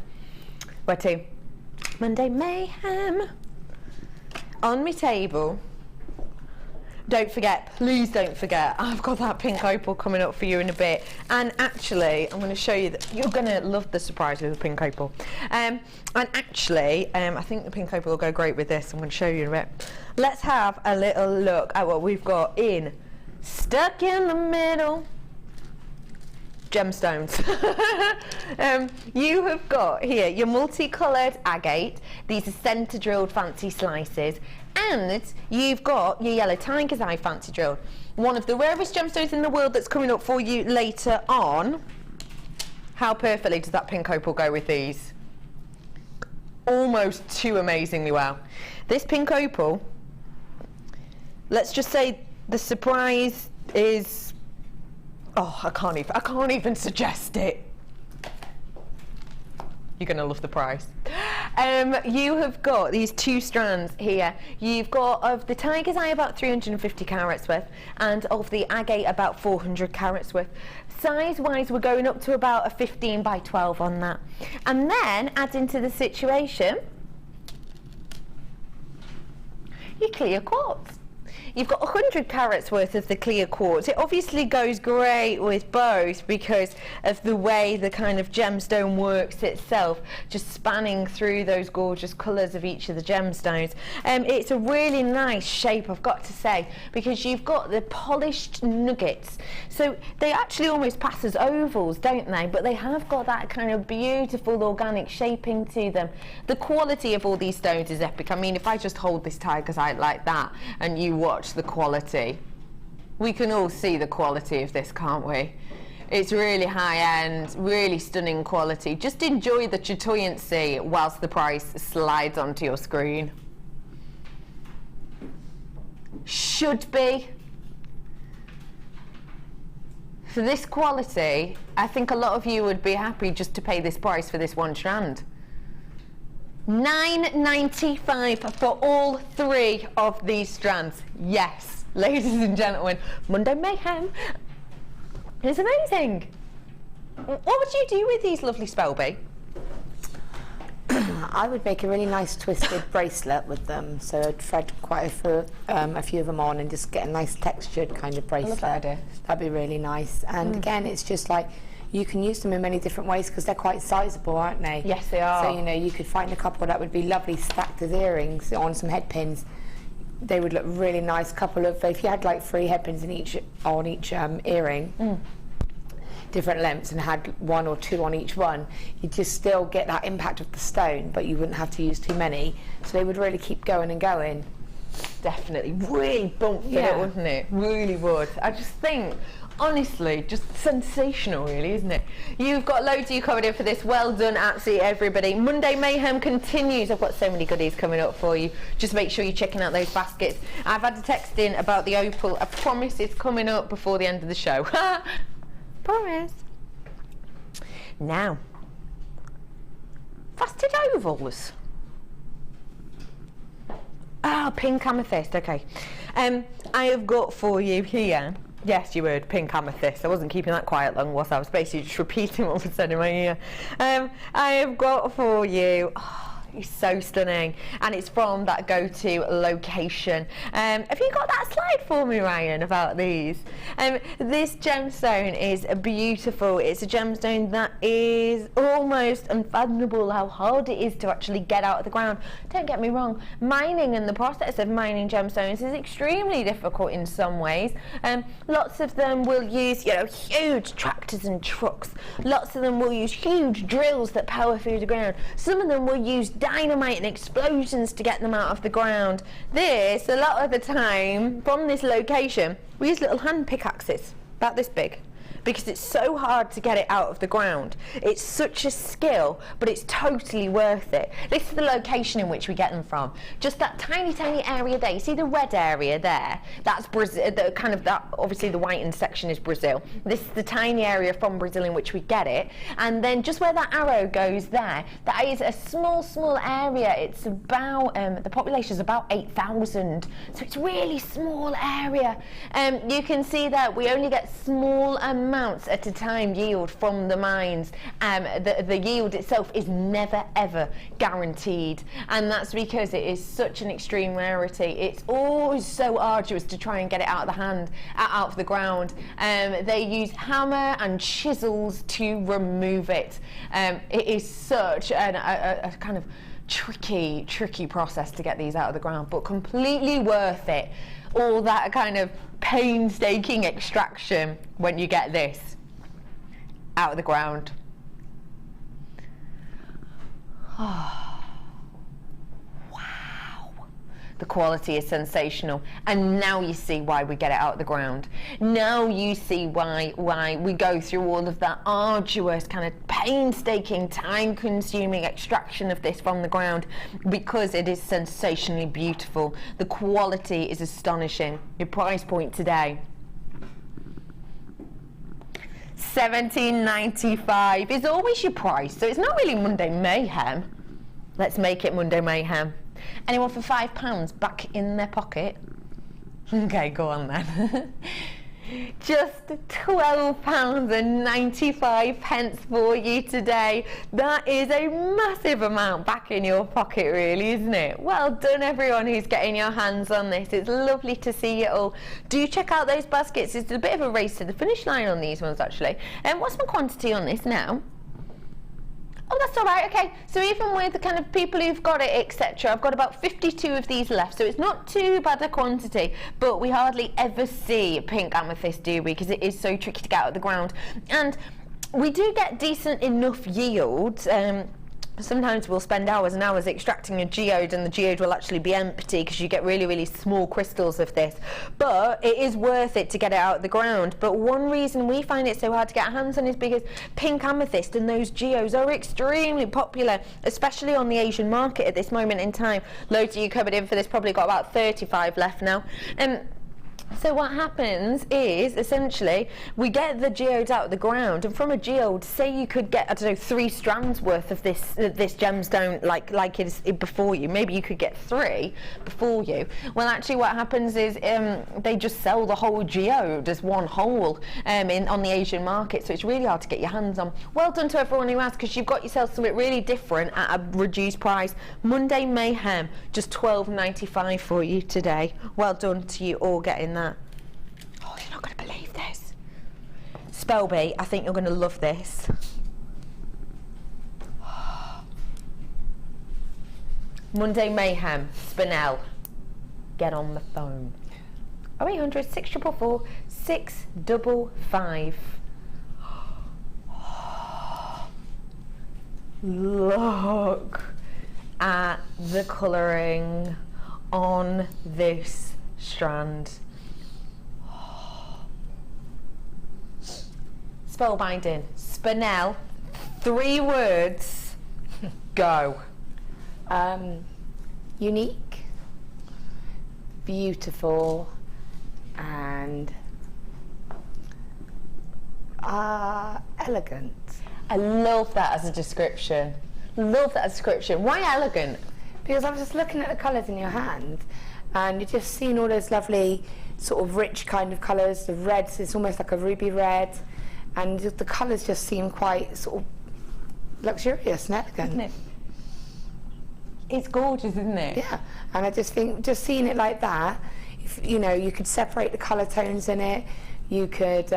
Where to? Monday Mayhem. On my table. Don't forget, please don't forget, I've got that pink opal coming up for you in a bit. And actually, I'm going to show you that you're going to love the surprise with the pink opal. And actually, I think the pink opal will go great with this. I'm going to show you in a bit. Let's have a little look at what we've got in Stuck in the Middle gemstones. You have got here your multicoloured agate. These are centre drilled fancy slices. And you've got your yellow tiger's eye fancy drilled. One of the rarest gemstones in the world that's coming up for you later on. How perfectly does that pink opal go with these? Almost too amazingly well. This pink opal, let's just say the surprise is, oh, I can't even suggest it. You're going to love the price. You have got these 2 strands here. You've got of the tiger's eye about 350 carats worth, and of the agate about 400 carats worth. Size wise, we're going up to about a 15 by 12 on that. And then add into the situation your clear quartz. You've got 100 carats worth of the clear quartz. It obviously goes great with both because of the way the kind of gemstone works itself, just spanning through those gorgeous colours of each of the gemstones. It's a really nice shape, I've got to say, because you've got the polished nuggets. So they actually almost pass as ovals, don't they? But they have got that kind of beautiful organic shaping to them. The quality of all these stones is epic. I mean, if I just hold this tiger's eye like that and you watch the quality, we can all see the quality of this, can't we? It's really high end, really stunning quality. Just enjoy the chatoyancy whilst the price slides onto your screen. Should be For this quality, I think a lot of you would be happy just to pay this price for this one strand. £9.95 for all 3 of these strands. Yes, ladies and gentlemen, Monday Mayhem is amazing. What would you do with these lovely Spelby? I would make a really nice twisted bracelet with them. So I'd thread quite a few of them on and just get a nice textured kind of bracelet. I love that idea. That'd be really nice. And again, it's just like, you can use them in many different ways because they're quite sizable, aren't they? Yes, they are. So, you know, you could find a couple that would be lovely stacked as earrings on some head pins. They would look really nice. Couple of, if you had like 3 head pins on each earring, different lengths, and had 1 or 2 on each one, you'd just still get that impact of the stone, but you wouldn't have to use too many. So they would really keep going and going. Definitely, really bump it, wouldn't it? Really would. I just think, honestly, just sensational, really, isn't it? You've got loads of you covered in for this. Well done, absolutely everybody. Monday Mayhem continues. I've got so many goodies coming up for you. Just make sure you're checking out those baskets. I've had a text in about the opal. I promise it's coming up before the end of the show. Promise. Now, faceted ovals. Ah, pink amethyst, okay. I have got for you here, yes, you heard pink amethyst. I wasn't keeping that quiet long, was I? I was basically just repeating what was said in my ear. I have got for you, it's so stunning, and it's from that go-to location. Have you got that slide for me, Ryan, about these? This gemstone is beautiful. It's a gemstone that is almost unfathomable how hard it is to actually get out of the ground. Don't get me wrong, mining and the process of mining gemstones is extremely difficult in some ways. Lots of them will use, you know, huge tractors and trucks. Lots of them will use huge drills that power through the ground. Some of them will use dynamite and explosions to get them out of the ground. This, a lot of the time, from this location, we use little hand pickaxes, about this big, because it's so hard to get it out of the ground. It's such a skill, but it's totally worth it. This is the location in which we get them from. Just that tiny, tiny area there. You see the red area there? That's Brazil, obviously the whitened section is Brazil. This is the tiny area from Brazil in which we get it. And then just where that arrow goes there, that is a small, small area. It's about, the population is about 8,000. So it's a really small area. You can see that we only get small amounts at a time yield from the mines. The yield itself is never ever guaranteed, and that's because it is such an extreme rarity. It's always so arduous to try and get it out of the ground. They use hammer and chisels to remove it. It is such a kind of tricky process to get these out of the ground, but completely worth it. All that kind of painstaking extraction when you get this out of the ground. Oh, wow. The quality is sensational, and now you see why we get it out of the ground. Now you see why we go through all of that arduous, kind of painstaking, time-consuming extraction of this from the ground, because it is sensationally beautiful. The quality is astonishing. Your price point today, $17.95 is always your price, so it's not really Monday Mayhem. Let's make it Monday Mayhem. Anyone for £5 back in their pocket? Okay, go on then. Just £12.95 for you today. That is a massive amount back in your pocket, really, isn't it? Well done, everyone who's getting your hands on this. It's lovely to see it all. Do check out those baskets. It's a bit of a race to the finish line on these ones, actually. And what's my quantity on this now? Oh, that's all right, okay. So even with the kind of people who've got it, etc., I've got about 52 of these left, so it's not too bad a quantity, but we hardly ever see pink amethyst, do we? Because it is so tricky to get out of the ground. And we do get decent enough yields. Sometimes we'll spend hours and hours extracting a geode, and the geode will actually be empty because you get really, really small crystals of this. But it is worth it to get it out of the ground. But one reason we find it so hard to get our hands on is because pink amethyst and those geodes are extremely popular, especially on the Asian market at this moment in time. Loads of you covered in for this, probably got about 35 left now. So what happens is, essentially, we get the geode out of the ground, and from a geode, say you could get, I don't know, 3 strands worth of this gemstone, like it's before you. Maybe you could get 3 before you. Well, actually, what happens is they just sell the whole geode as one whole on the Asian market. So it's really hard to get your hands on. Well done to everyone who has, because you've got yourself something really different at a reduced price. Monday Mayhem, just $12.95 for you today. Well done to you all getting that. Oh, you're not going to believe this. Spelby, I think you're going to love this. Monday Mayhem, Spinel. Get on the phone. 0800 644 655. Look at the colouring on this strand. Spellbinding. Spinel. 3 words. Go. Unique, beautiful, and elegant. I love that as a description. Love that as a description. Why elegant? Because I was just looking at the colours in your hand, and you're just seeing all those lovely sort of rich kind of colours. The reds, it's almost like a ruby red, and the colours just seem quite sort of luxurious and elegant. Isn't it? It's gorgeous, isn't it? Yeah, and I just think, just seeing it like that, if, you know, you could separate the colour tones in it, you could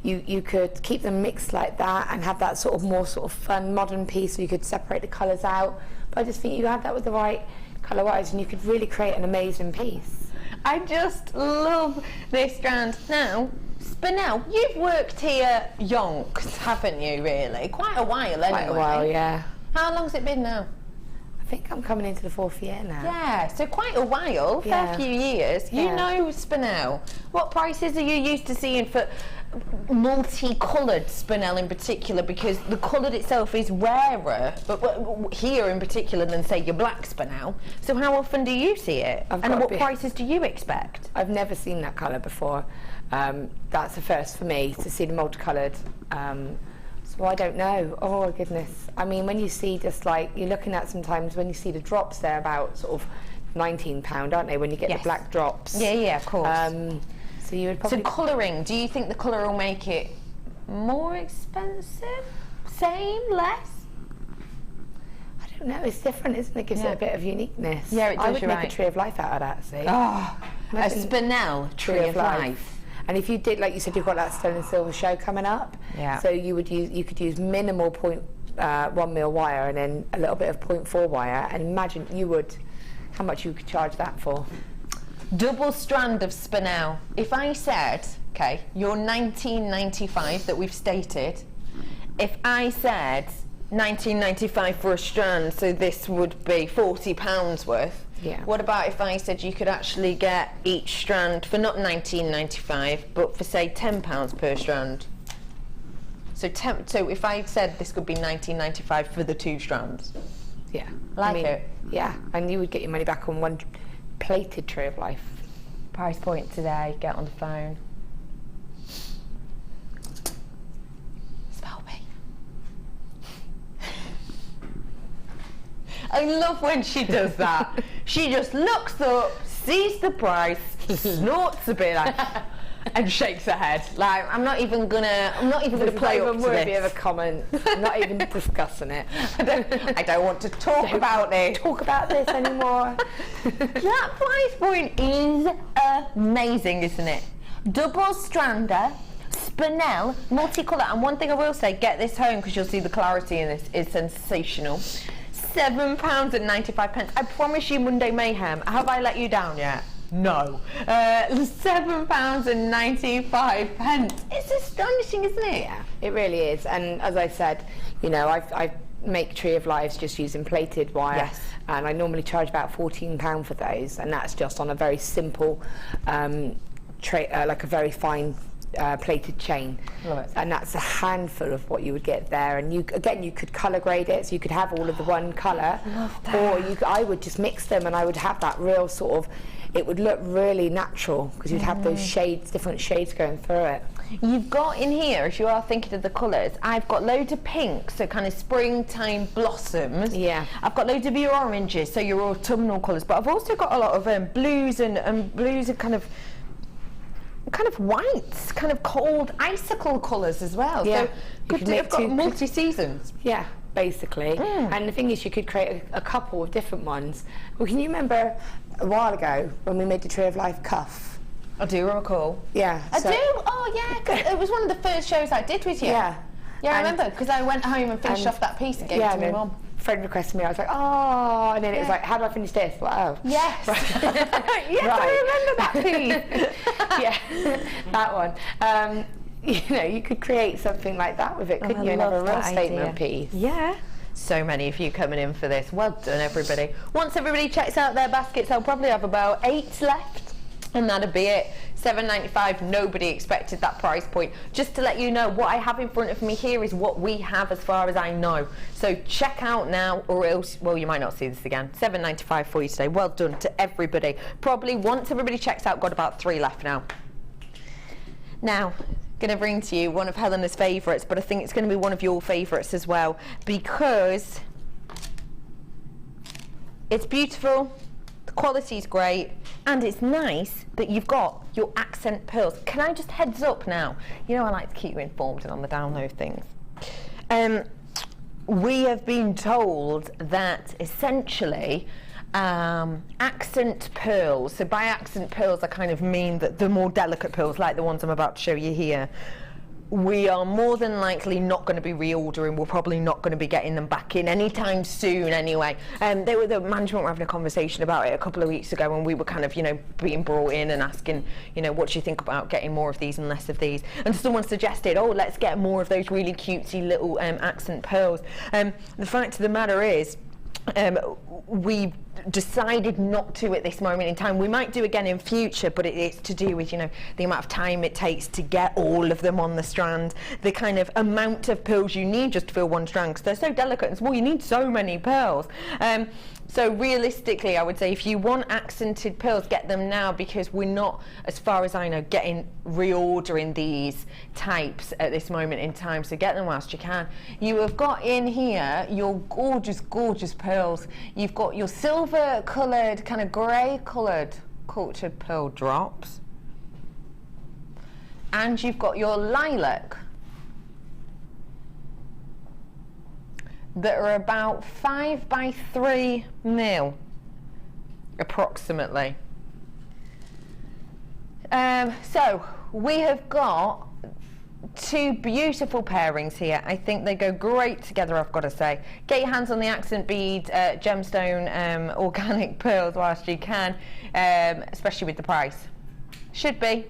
you could keep them mixed like that and have that sort of more sort of fun modern piece, so you could separate the colours out. But I just think you had that with the right colour-wise, and you could really create an amazing piece. I just love this strand. Now, Spinel, you've worked here yonks, haven't you, really? Quite a while, anyway. Quite a while, yeah. How long's it been now? I think I'm coming into the 4th year now. Yeah, so quite a while, fair few years. You know Spinel. What prices are you used to seeing for multicoloured Spinel in particular? Because the coloured itself is rarer, but here in particular, than say your black Spinel. So how often do you see it? And what prices do you expect? I've never seen that colour before. That's the first for me, to see the multicoloured. So I don't know. Oh goodness. I mean, when you see just like, you're looking at sometimes when you see the drops, they're about sort of £19, aren't they, when you get the black drops? Yeah, yeah, of course. So you would probably... So colouring, do you think the colour will make it more expensive? Same? Less? I don't know, it's different, isn't it? It gives it a bit of uniqueness. Yeah, it does. I would make a tree of life out of that, see? Oh, a Spinel tree of life. And if you did, like you said, you've got that sterling and silver show coming up. Yeah. So you could use minimal 0.1 mil wire and then a little bit of 0.4 wire, and imagine how much you could charge that for. Double strand of Spinel. If I said, okay, your $19.95 that we've stated, if I said $19.95 for a strand, so this would be £40 worth. Yeah. What about if I said you could actually get each strand for not $19.95, but for say £10 per strand? So if I said this could be $19.95 for the 2 strands. Yeah. It. Yeah, and you would get your money back on one plated tree of life. Price point today, get on the phone. I love when she does that. She just looks up, sees the price, snorts a bit like, and shakes her head. Like, I'm not even gonna play up to worthy this. of a comment. I'm not even discussing it. I don't want to talk about this. Talk about this anymore. That price point is amazing, isn't it? Double strander, Spinel, multicolour, and one thing I will say, get this home because you'll see the clarity in this is sensational. £7.95. I promise you, Monday Mayhem. Have I let you down yet? No. £7.95. It's astonishing, isn't it? Yeah, it really is. And as I said, you know, I make Tree of Lives just using plated wire. Yes. And I normally charge about £14 for those, and that's just on a very simple like a very fine plated chain. Love it. And that's a handful of what you would get there. And you could colour grade it, so you could have all of the one colour, or I would just mix them, and I would have that real sort of, it would look really natural because you'd have those shades, different shades going through it. You've got in here, if you are thinking of the colours, I've got loads of pinks, so kind of springtime blossoms. Yeah. I've got loads of your oranges, so your autumnal colours, but I've also got a lot of blues and blues are kind of whites, kind of cold icicle colours as well. Yeah. So good to have got multi-seasons. Yeah, basically. And the thing is, you could create a couple of different ones. Well, can you remember a while ago when we made the Tree of Life cuff? I do recall. Yeah. I do? Oh yeah, because it was one of the first shows I did with you. Yeah. Yeah, I remember, because I went home and finished off that piece and gave it to my mum. Friend requested me, I was like, oh, and then it was like, how do I finish this? Like, oh. Yes. Yes, I remember that piece. Yeah, that one. You know, you could create something like that with it, couldn't you? And have a real statement piece. Yeah. So many of you coming in for this. Well done, everybody. Once everybody checks out their baskets, I'll probably have about 8 left. And that'll be it. $7.95. Nobody expected that price point. Just to let you know, what I have in front of me here is what we have as far as I know. So check out now, or else, well, you might not see this again. $7.95 for you today. Well done to everybody. Probably once everybody checks out, got about 3 left now. Now, going to bring to you one of Helena's favourites, but I think it's going to be one of your favourites as well, because it's beautiful, the quality's great, and it's nice that you've got your accent pearls. Can I just heads up now? You know I like to keep you informed and on the down low things. We have been told that essentially accent pearls, so by accent pearls I kind of mean that the more delicate pearls, like the ones I'm about to show you here, we are more than likely not going to be reordering. We're probably not going to be getting them back in anytime soon anyway. The management were having a conversation about it a couple of weeks ago, and we were kind of, you know, being brought in and asking, you know, what do you think about getting more of these and less of these? And someone suggested, oh, let's get more of those really cutesy little accent pearls. The fact of the matter is, we've decided not to at this moment in time. We might do again in future, but it's to do with, you know, the amount of time it takes to get all of them on the strand, the kind of amount of pearls you need just to fill one strand, because they're so delicate and small, you need so many pearls. So realistically, I would say if you want accented pearls, get them now, because we're not, as far as I know, reordering these types at this moment in time. So get them whilst you can. You have got in here your gorgeous, gorgeous pearls. You've got your silver coloured, kind of grey coloured cultured pearl drops. And you've got your lilac that are about 5 by 3 mil, approximately. So we have got 2 beautiful pairings here. I think they go great together, I've got to say. Get your hands on the accent bead gemstone organic pearls whilst you can, especially with the price. Should be.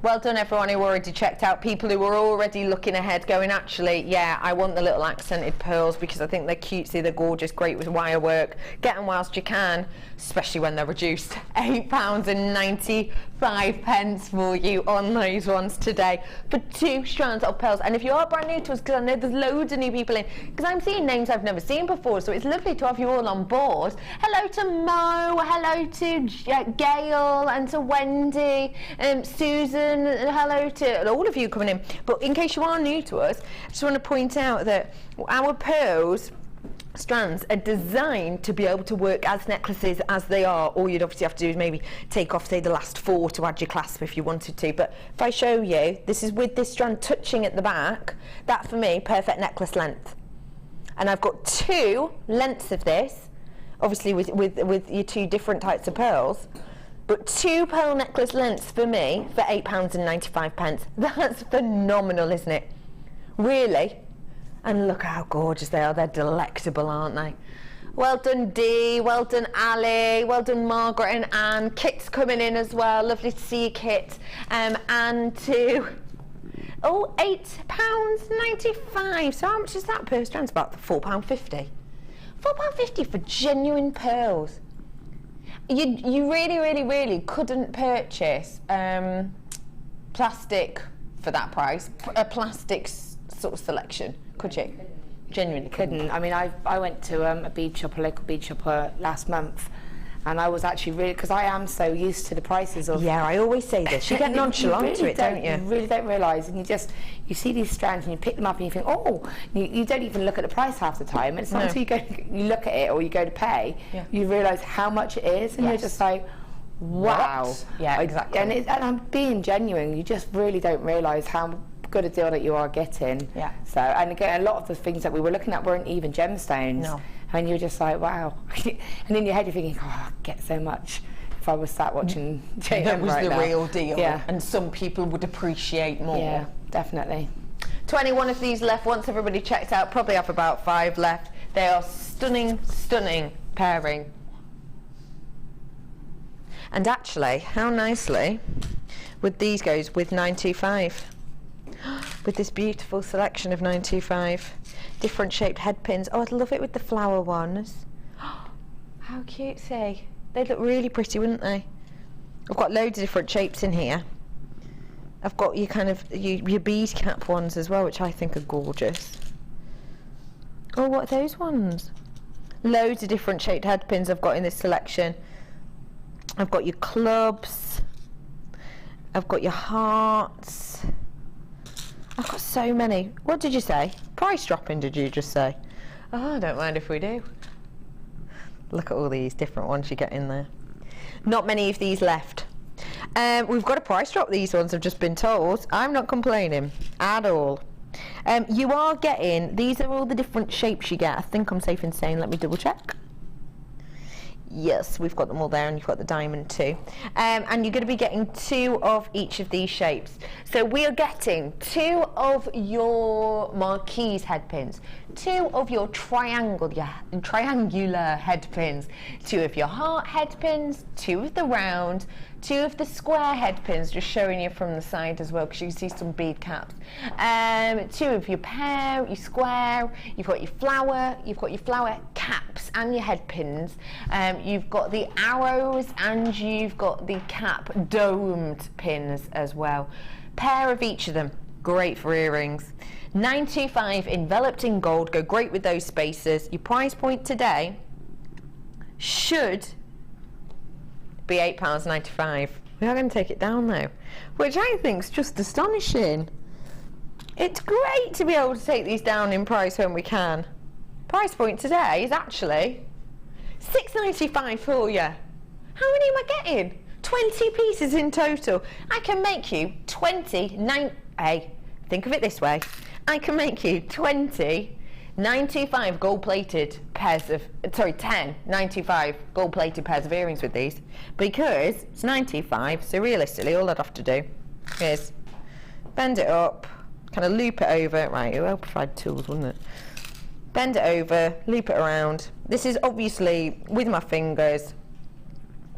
Well done everyone who already checked out. People who were already looking ahead going, actually, yeah, I want the little accented pearls because I think they're cutesy, they're gorgeous, great with wire work. Get them whilst you can, especially when they're reduced. £8.95 for you on those ones today for 2 strands of pearls. And if you are brand new to us, because I know there's loads of new people in, because I'm seeing names I've never seen before, so it's lovely to have you all on board. Hello to Mo, hello to Gail and to Wendy, Susan, hello to all of you coming in. But in case you are new to us, I just want to point out that our pearls strands are designed to be able to work as necklaces as they are. All you'd obviously have to do is maybe take off, say, the last 4 to add your clasp if you wanted to. But if I show you, this is with this strand touching at the back, that for me, perfect necklace length. And I've got 2 lengths of this, obviously with your 2 different types of pearls. But 2 pearl necklace lengths for me for £8.95. That's phenomenal, isn't it? Really? And look how gorgeous they are. They're delectable, aren't they? Well done, Dee. Well done, Ali. Well done, Margaret and Anne. Kit's coming in as well. Lovely to see you, Kit. And to... Oh, £8.95. So how much is that per strand? It's about £4.50. £4.50 for genuine pearls. You really, really, really couldn't purchase plastic for that price, a plastic sort of selection, could you? Genuinely couldn't. I mean, I went to a bead shop, a local bead shop last month, and I was actually really, because I am so used to the prices of... Yeah, I always say this. You get nonchalant to it, don't you? You really don't realise, and you see these strands and you pick them up and you think, oh, you don't even look at the price half the time, and it's not until you look at it or you go to pay, you realise how much it is, and you're just like, wow. What? Yeah, exactly. And I'm being genuine, you just really don't realise how good a deal that you are getting. Yeah. So, and again, a lot of the things that we were looking at weren't even gemstones. No. And you're just like, wow. And in your head you're thinking, oh, I'd get so much if I was sat watching JM That was right the now. real deal. Yeah. And some people would appreciate more. Yeah, definitely. 21 of these left. Once everybody checked out, probably have about 5 left. They are stunning, stunning pairing. And actually, how nicely would these go with 925? With this beautiful selection of 925. Different shaped head pins. Oh, I'd love it with the flower ones. How cutesy. They'd look really pretty, wouldn't they? I've got loads of different shapes in here. I've got your kind of your bead cap ones as well, which I think are gorgeous. Oh, what are those ones? Loads of different shaped head pins I've got in this selection. I've got your clubs. I've got your hearts. I've got so many. What did you say? Price dropping, did you just say? Oh, I don't mind if we do. Look at all these different ones you get in there. Not many of these left. We've got a price drop, these ones, I've just been told. I'm not complaining at all. You are getting, these are all the different shapes you get. I think I'm safe in saying, let me double check. Yes, we've got them all there, and you've got the diamond too. And you're going to be getting 2 of each of these shapes. So we are getting 2 of your marquise head pins, 2 of your triangular head pins, 2 of your heart head pins, 2 of the round, 2 of the square head pins, just showing you from the side as well, because you can see some bead caps. 2 of your pear, your square, you've got your flower caps and your head pins. You've got the arrows and you've got the cap domed pins as well. Pair of each of them, great for earrings. 925 enveloped in gold, go great with those spacers. Your price point today should be £8.95. We are going to take it down though, which I think is just astonishing. It's great to be able to take these down in price when we can. Price point today is actually £6.95 for you. How many am I getting? 20 pieces in total. I can make you 29. Hey, think of it this way. I can make you 20 925 gold-plated pairs of, 10 925 gold-plated pairs of earrings with these, because it's 925, so realistically all I'd have to do is bend it up, kind of loop it over, right, it will provide tools, wouldn't it? Bend it over, loop it around. This is obviously with my fingers,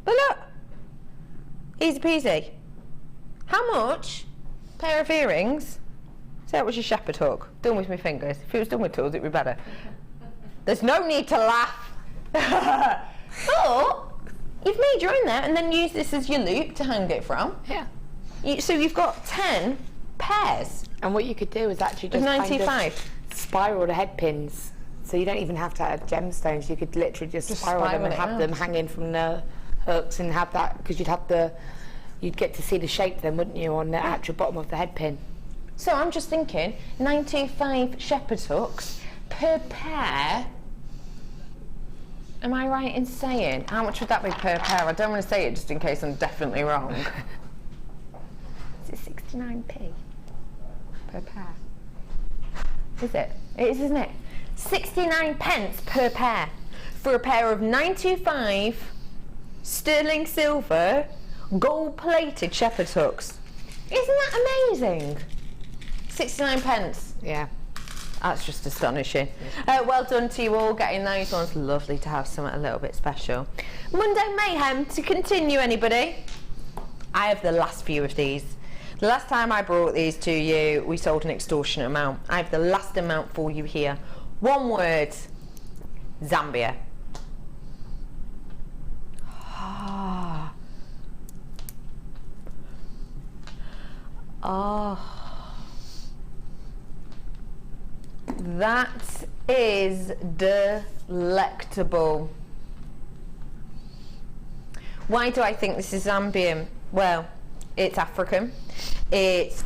but look, easy peasy. How much pair of earrings? So that was your shepherd hook, done with my fingers. If it was done with tools, it'd be better. There's no need to laugh. But you've made your own there, and then use this as your loop to hang it from. Yeah. So you've got 10 pairs. And what you could do is actually just 95. kind of spiral the head pins. So you don't even have to add gemstones. You could literally just spiral them and have them hanging from the hooks, and have that, because you'd get to see the shape then, wouldn't you, on the actual bottom of the head pin. So I'm just thinking, 95 shepherd hooks per pair. Am I right in saying? How much would that be per pair? I don't want to say it just in case I'm definitely wrong. Is it 69p per pair? Is it? It is, isn't it? 69 pence per pair for a pair of 925 sterling silver gold-plated shepherd hooks. Isn't that amazing? 69 pence. Yeah. That's just astonishing. Well done to you all getting those ones. Lovely to have something a little bit special. Monday Mayhem to continue, anybody? I have the last few of these. The last time I brought these to you, we sold an extortionate amount. I have the last amount for you here. One word, Zambia. Oh, that is delectable. Why do I think this is Zambian? Well, it's African. It's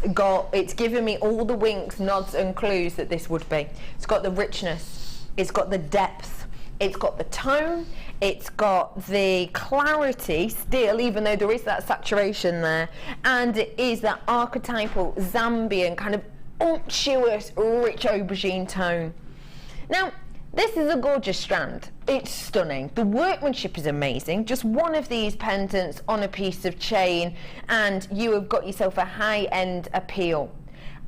given me all the winks, nods and clues that this would be. It's got the richness, it's got the depth, it's got the tone, it's got the clarity still, even though there is that saturation there, and it is that archetypal Zambian kind of unctuous, rich aubergine tone. Now, this is a gorgeous strand. It's stunning. The workmanship is amazing. Just one of these pendants on a piece of chain and you have got yourself a high-end appeal.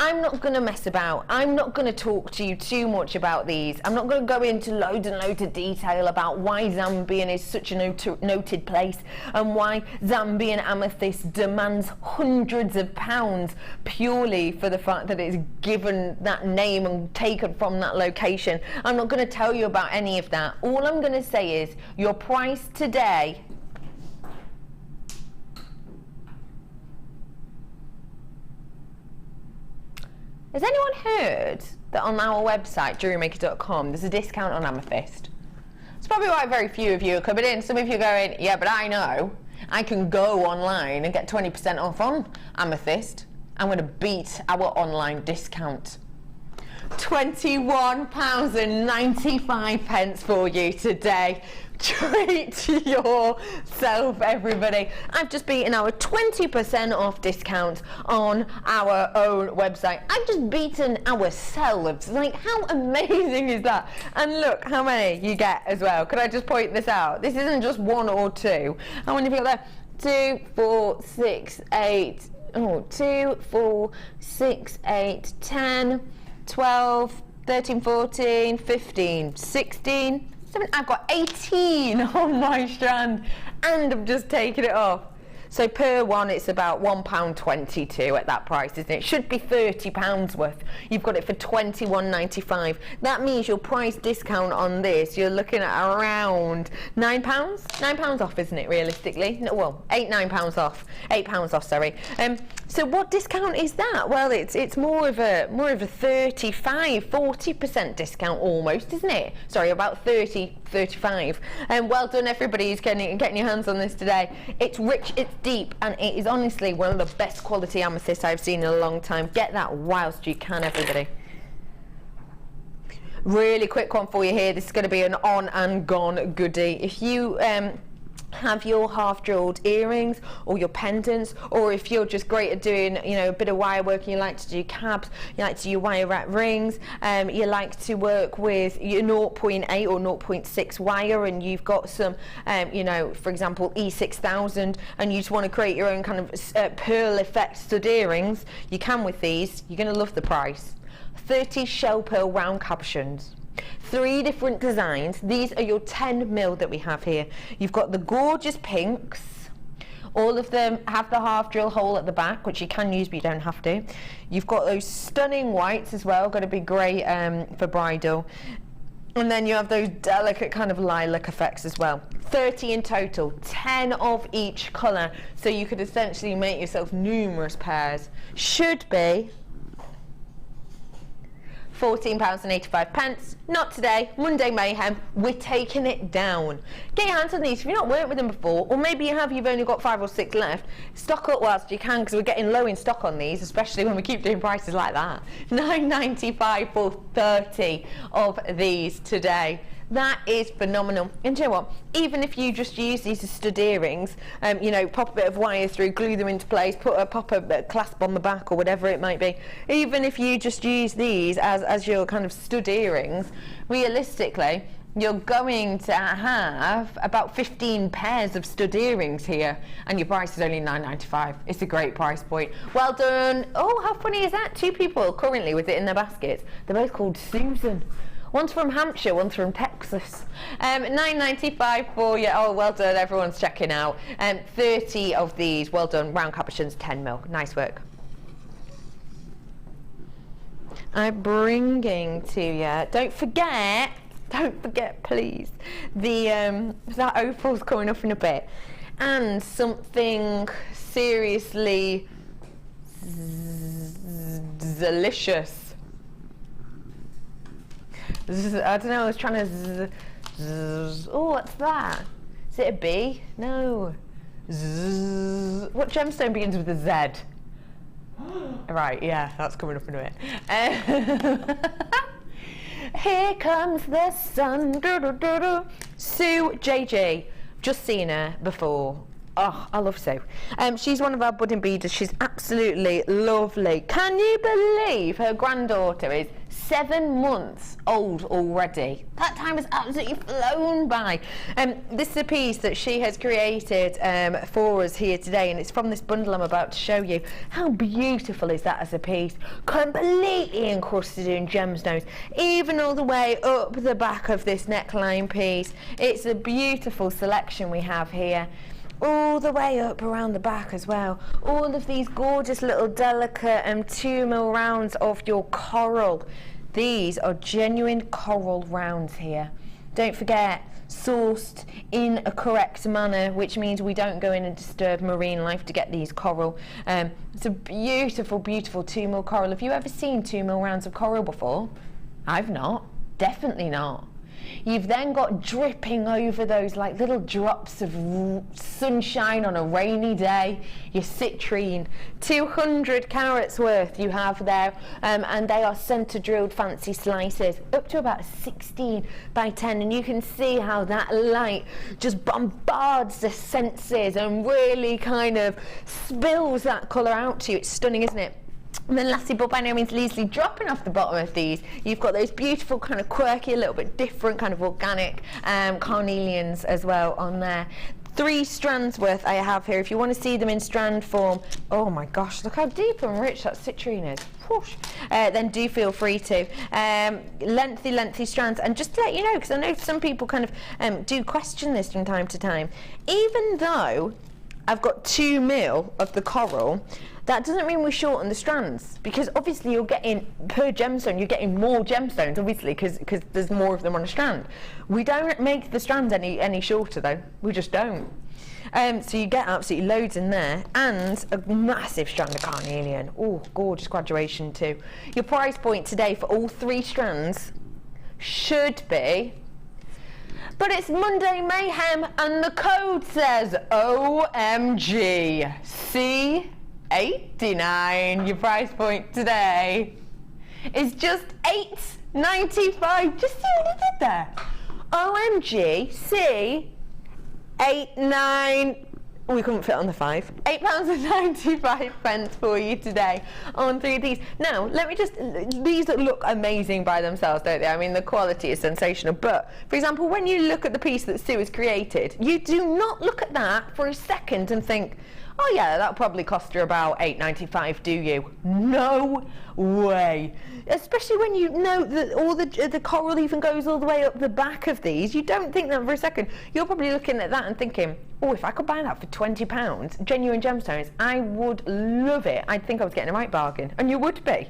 I'm not going to mess about. I'm not going to talk to you too much about these. I'm not going to go into loads and loads of detail about why Zambian is such a noted place and why Zambian amethyst demands hundreds of pounds purely for the fact that it's given that name and taken from that location. I'm not going to tell you about any of that. All I'm going to say is your price today Has anyone heard that on our website, JewelleryMaker.com, there's a discount on amethyst? It's probably why very few of you are coming in. Some of you are going, yeah, but I know. I can go online and get 20% off on amethyst. I'm going to beat our online discount. £21.95 for you today. Treat yourself, everybody. I've just beaten our 20% off discount on our own website. I've just beaten ourselves. Like, how amazing is that? And look how many you get as well. Could I just point this out? This isn't just one or two. How many people there? 2, 4, 6, 8. Oh, 2, 4, 6, 8, 10, 12, 13, 14, 15, 16. I've got 18 on my strand and I've just taken it off. So per one it's about £1.22 at that price, isn't it? It should be £30 worth. You've got it for £21.95. That means your price discount on this, you're looking at around £9? £9 off, isn't it, realistically? No, well, £9 off. £8 off, sorry. So what discount is that? Well, it's more of a 40% discount almost, isn't it? Sorry, about 30, 35. Well done, everybody who's getting your hands on this today. It's rich, it's deep, and it is honestly one of the best quality amethysts I've seen in a long time. Get that whilst you can, everybody. Really quick one for you here. This is going to be an on and gone goodie. If you have your half drilled earrings or your pendants, or if you're just great at doing, you know, a bit of wire work and you like to do cabs, you like to do your wire wrap rings, you like to work with your 0.8 or 0.6 wire, and you've got some you know, for example E6000, and you just want to create your own kind of pearl effect stud earrings, you can with these. You're going to love the price. 30 shell pearl round cabochons. 3 different designs. These are your 10mm that we have here. You've got the gorgeous pinks. All of them have the half drill hole at the back, which you can use but you don't have to. You've got those stunning whites as well, going to be great for bridal. And then you have those delicate kind of lilac effects as well. 30 in total, 10 of each colour. So you could essentially make yourself numerous pairs. Should be £14.85. Not today. Monday Mayhem. We're taking it down. Get your hands on these. If you've not worked with them before, or maybe you have, you've only got 5 or 6 left, stock up whilst you can, because we're getting low in stock on these, especially when we keep doing prices like that. £9.95 for 30 of these today. That is phenomenal. And do you know what? Even if you just use these as stud earrings, you know, pop a bit of wire through, glue them into place, pop a clasp on the back or whatever it might be. Even if you just use these as your kind of stud earrings, realistically, you're going to have about 15 pairs of stud earrings here, and your price is only £9.95. It's a great price point. Well done. Oh, how funny is that? 2 people currently with it in their baskets. They're both called Susan. One's from Hampshire, one's from Texas. £9.95 for you. Oh, well done. Everyone's checking out. 30 of these. Well done. Round cabochons, 10mm. Nice work. I'm bringing to you. Don't forget, please. That opal's coming up in a bit, and something seriously delicious. I don't know, I was trying to oh, what's that? Is it a B? No. What gemstone begins with a Z? Right, yeah, that's coming up in a bit. Here comes the sun. Sue JG, just seen her before. Oh, I love Sue. She's one of our budding beaders. She's absolutely lovely. Can you believe her granddaughter is 7 months old already? That time has absolutely flown by. This is a piece that she has created for us here today, and it's from this bundle I'm about to show you. How beautiful is that as a piece? Completely encrusted in gemstones, even all the way up the back of this neckline piece. It's a beautiful selection we have here. All the way up around the back as well. All of these gorgeous little delicate 2mm rounds of your coral. These are genuine coral rounds here. Don't forget, sourced in a correct manner, which means we don't go in and disturb marine life to get these coral. It's a beautiful, beautiful 2mm coral. Have you ever seen 2mm rounds of coral before? I've not. Definitely not. You've then got dripping over those like little drops of sunshine on a rainy day, your citrine. 200 carats worth you have there, and they are centre drilled fancy slices, up to about 16 by 10, and you can see how that light just bombards the senses and really kind of spills that colour out to you. It's stunning, isn't it? And then lastly, but by no means leastly, dropping off the bottom of these, you've got those beautiful kind of quirky, a little bit different kind of organic carnelians as well on there. 3 strands worth I have here. If you want to see them in strand form, oh my gosh, look how deep and rich that citrine is. Whoosh. Then do feel free to. Lengthy strands. And just to let you know, because I know some people kind of do question this from time to time, even though I've got 2mm of the coral, that doesn't mean we shorten the strands, because obviously you're getting, per gemstone, you're getting more gemstones, obviously, because there's more of them on a strand. We don't make the strands any shorter, though. We just don't. So you get absolutely loads in there, and a massive strand of carnelian. Oh, gorgeous graduation too. Your price point today for all 3 strands should be, but it's Monday Mayhem, and the code says OMG. C89. Your price point today is just $8.95. Just see what I did there. OMG. C89. We couldn't fit on the 5. £8.95 for you today on 3 of these. Now, let me just, these look amazing by themselves, don't they? I mean, the quality is sensational. But, for example, when you look at the piece that Sue has created, you do not look at that for a second and think, oh yeah, that'll probably cost her about $8.95, do you? No way. Especially when you know that all the coral even goes all the way up the back of these. You don't think that for a second. You're probably looking at that and thinking, oh, if I could buy that for £20, genuine gemstones, I would love it. I'd think I was getting a right bargain. And you would be.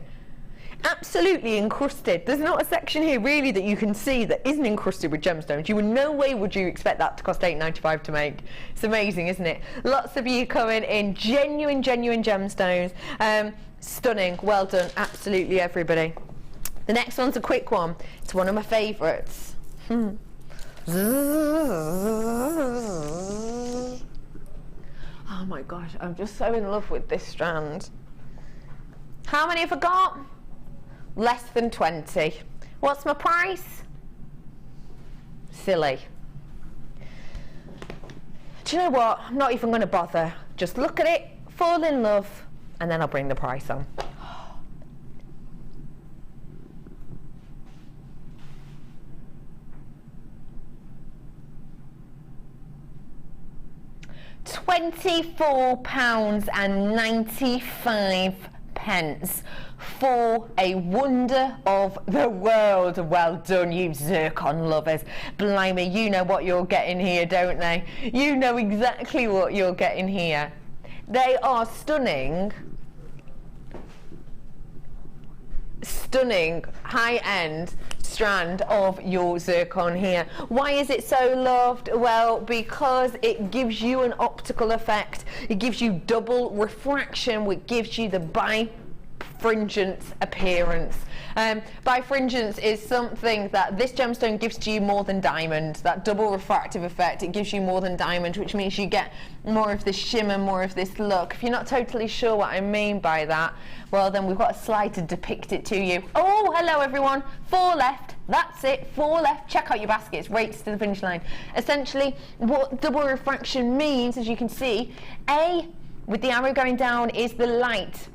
Absolutely encrusted. There's not a section here really that you can see that isn't encrusted with gemstones. You in no way would you expect that to cost $8.95 to make. It's amazing, isn't it? Lots of you coming in genuine gemstones. Stunning. Well done, absolutely everybody. The next one's a quick one. It's one of my favourites. Oh my gosh, I'm just so in love with this strand. How many have I got? Less than 20. What's my price? Silly. Do you know what? I'm not even going to bother. Just look at it, fall in love, and then I'll bring the price on. £24.95 for a wonder of the world. Well done, you zircon lovers. Blimey, you know what you're getting here, don't they? You know exactly what you're getting here. They are stunning, high-end strand of your zircon here. Why is it so loved? Well, because it gives you an optical effect. It gives you double refraction, which gives you the fringent appearance. Bifringence is something that this gemstone gives to you more than diamond, that double refractive effect. It gives you more than diamond, which means you get more of this shimmer, more of this look. If you're not totally sure what I mean by that, well then we've got a slide to depict it to you. Oh, hello everyone, 4 left, that's it, 4 left, check out your baskets, race to the finish line. Essentially, what double refraction means, as you can see, A, with the arrow going down, is the light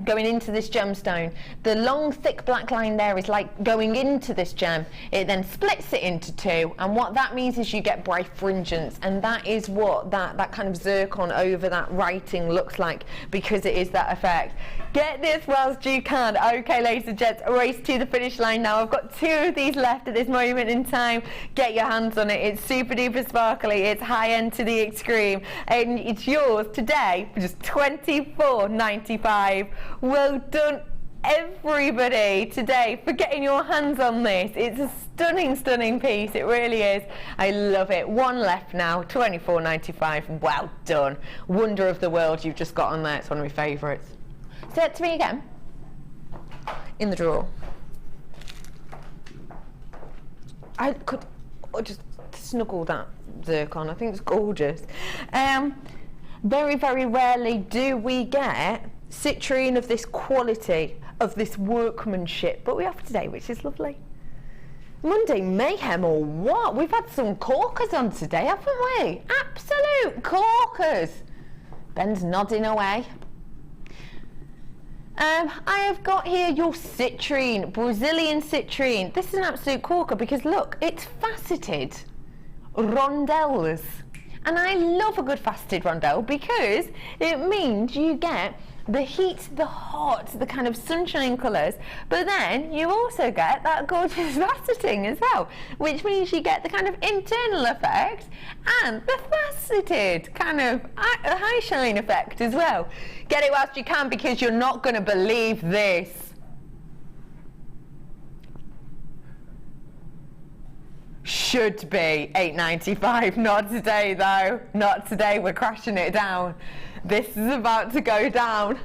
going into this gemstone. The long thick black line there is like going into this gem. It then splits it into 2, and what that means is you get bifringence, and that is what that kind of zircon over that writing looks like, because it is that effect. Get this whilst you can. Okay, ladies and gents, race to the finish line now. I've got 2 of these left at this moment in time. Get your hands on it. It's super duper sparkly, it's high end to the extreme, and it's yours today for just $24.95. Well done everybody today for getting your hands on this. It's a stunning, stunning piece, it really is. I love it. 1 left now, $24.95. Well done. Wonder of the world you've just got on there. It's one of my favourites. Say it to me again. In the drawer. I could just snuggle that zircon. I think it's gorgeous. Very, very rarely do we get citrine of this quality, of this workmanship, but we have today, which is lovely. Monday mayhem or what? We've had some corkers on today, haven't we? Absolute corkers. Ben's nodding away. I have got here your citrine, Brazilian citrine. This is an absolute corker because look, it's faceted rondelles. And I love a good faceted rondelle because it means you get the heat, the hot, the kind of sunshine colours, but then you also get that gorgeous faceting as well, which means you get the kind of internal effect and the faceted kind of high shine effect as well. Get it whilst you can because you're not going to believe this. Should be $8.95, not today though, not today, we're crashing it down. This is about to go down.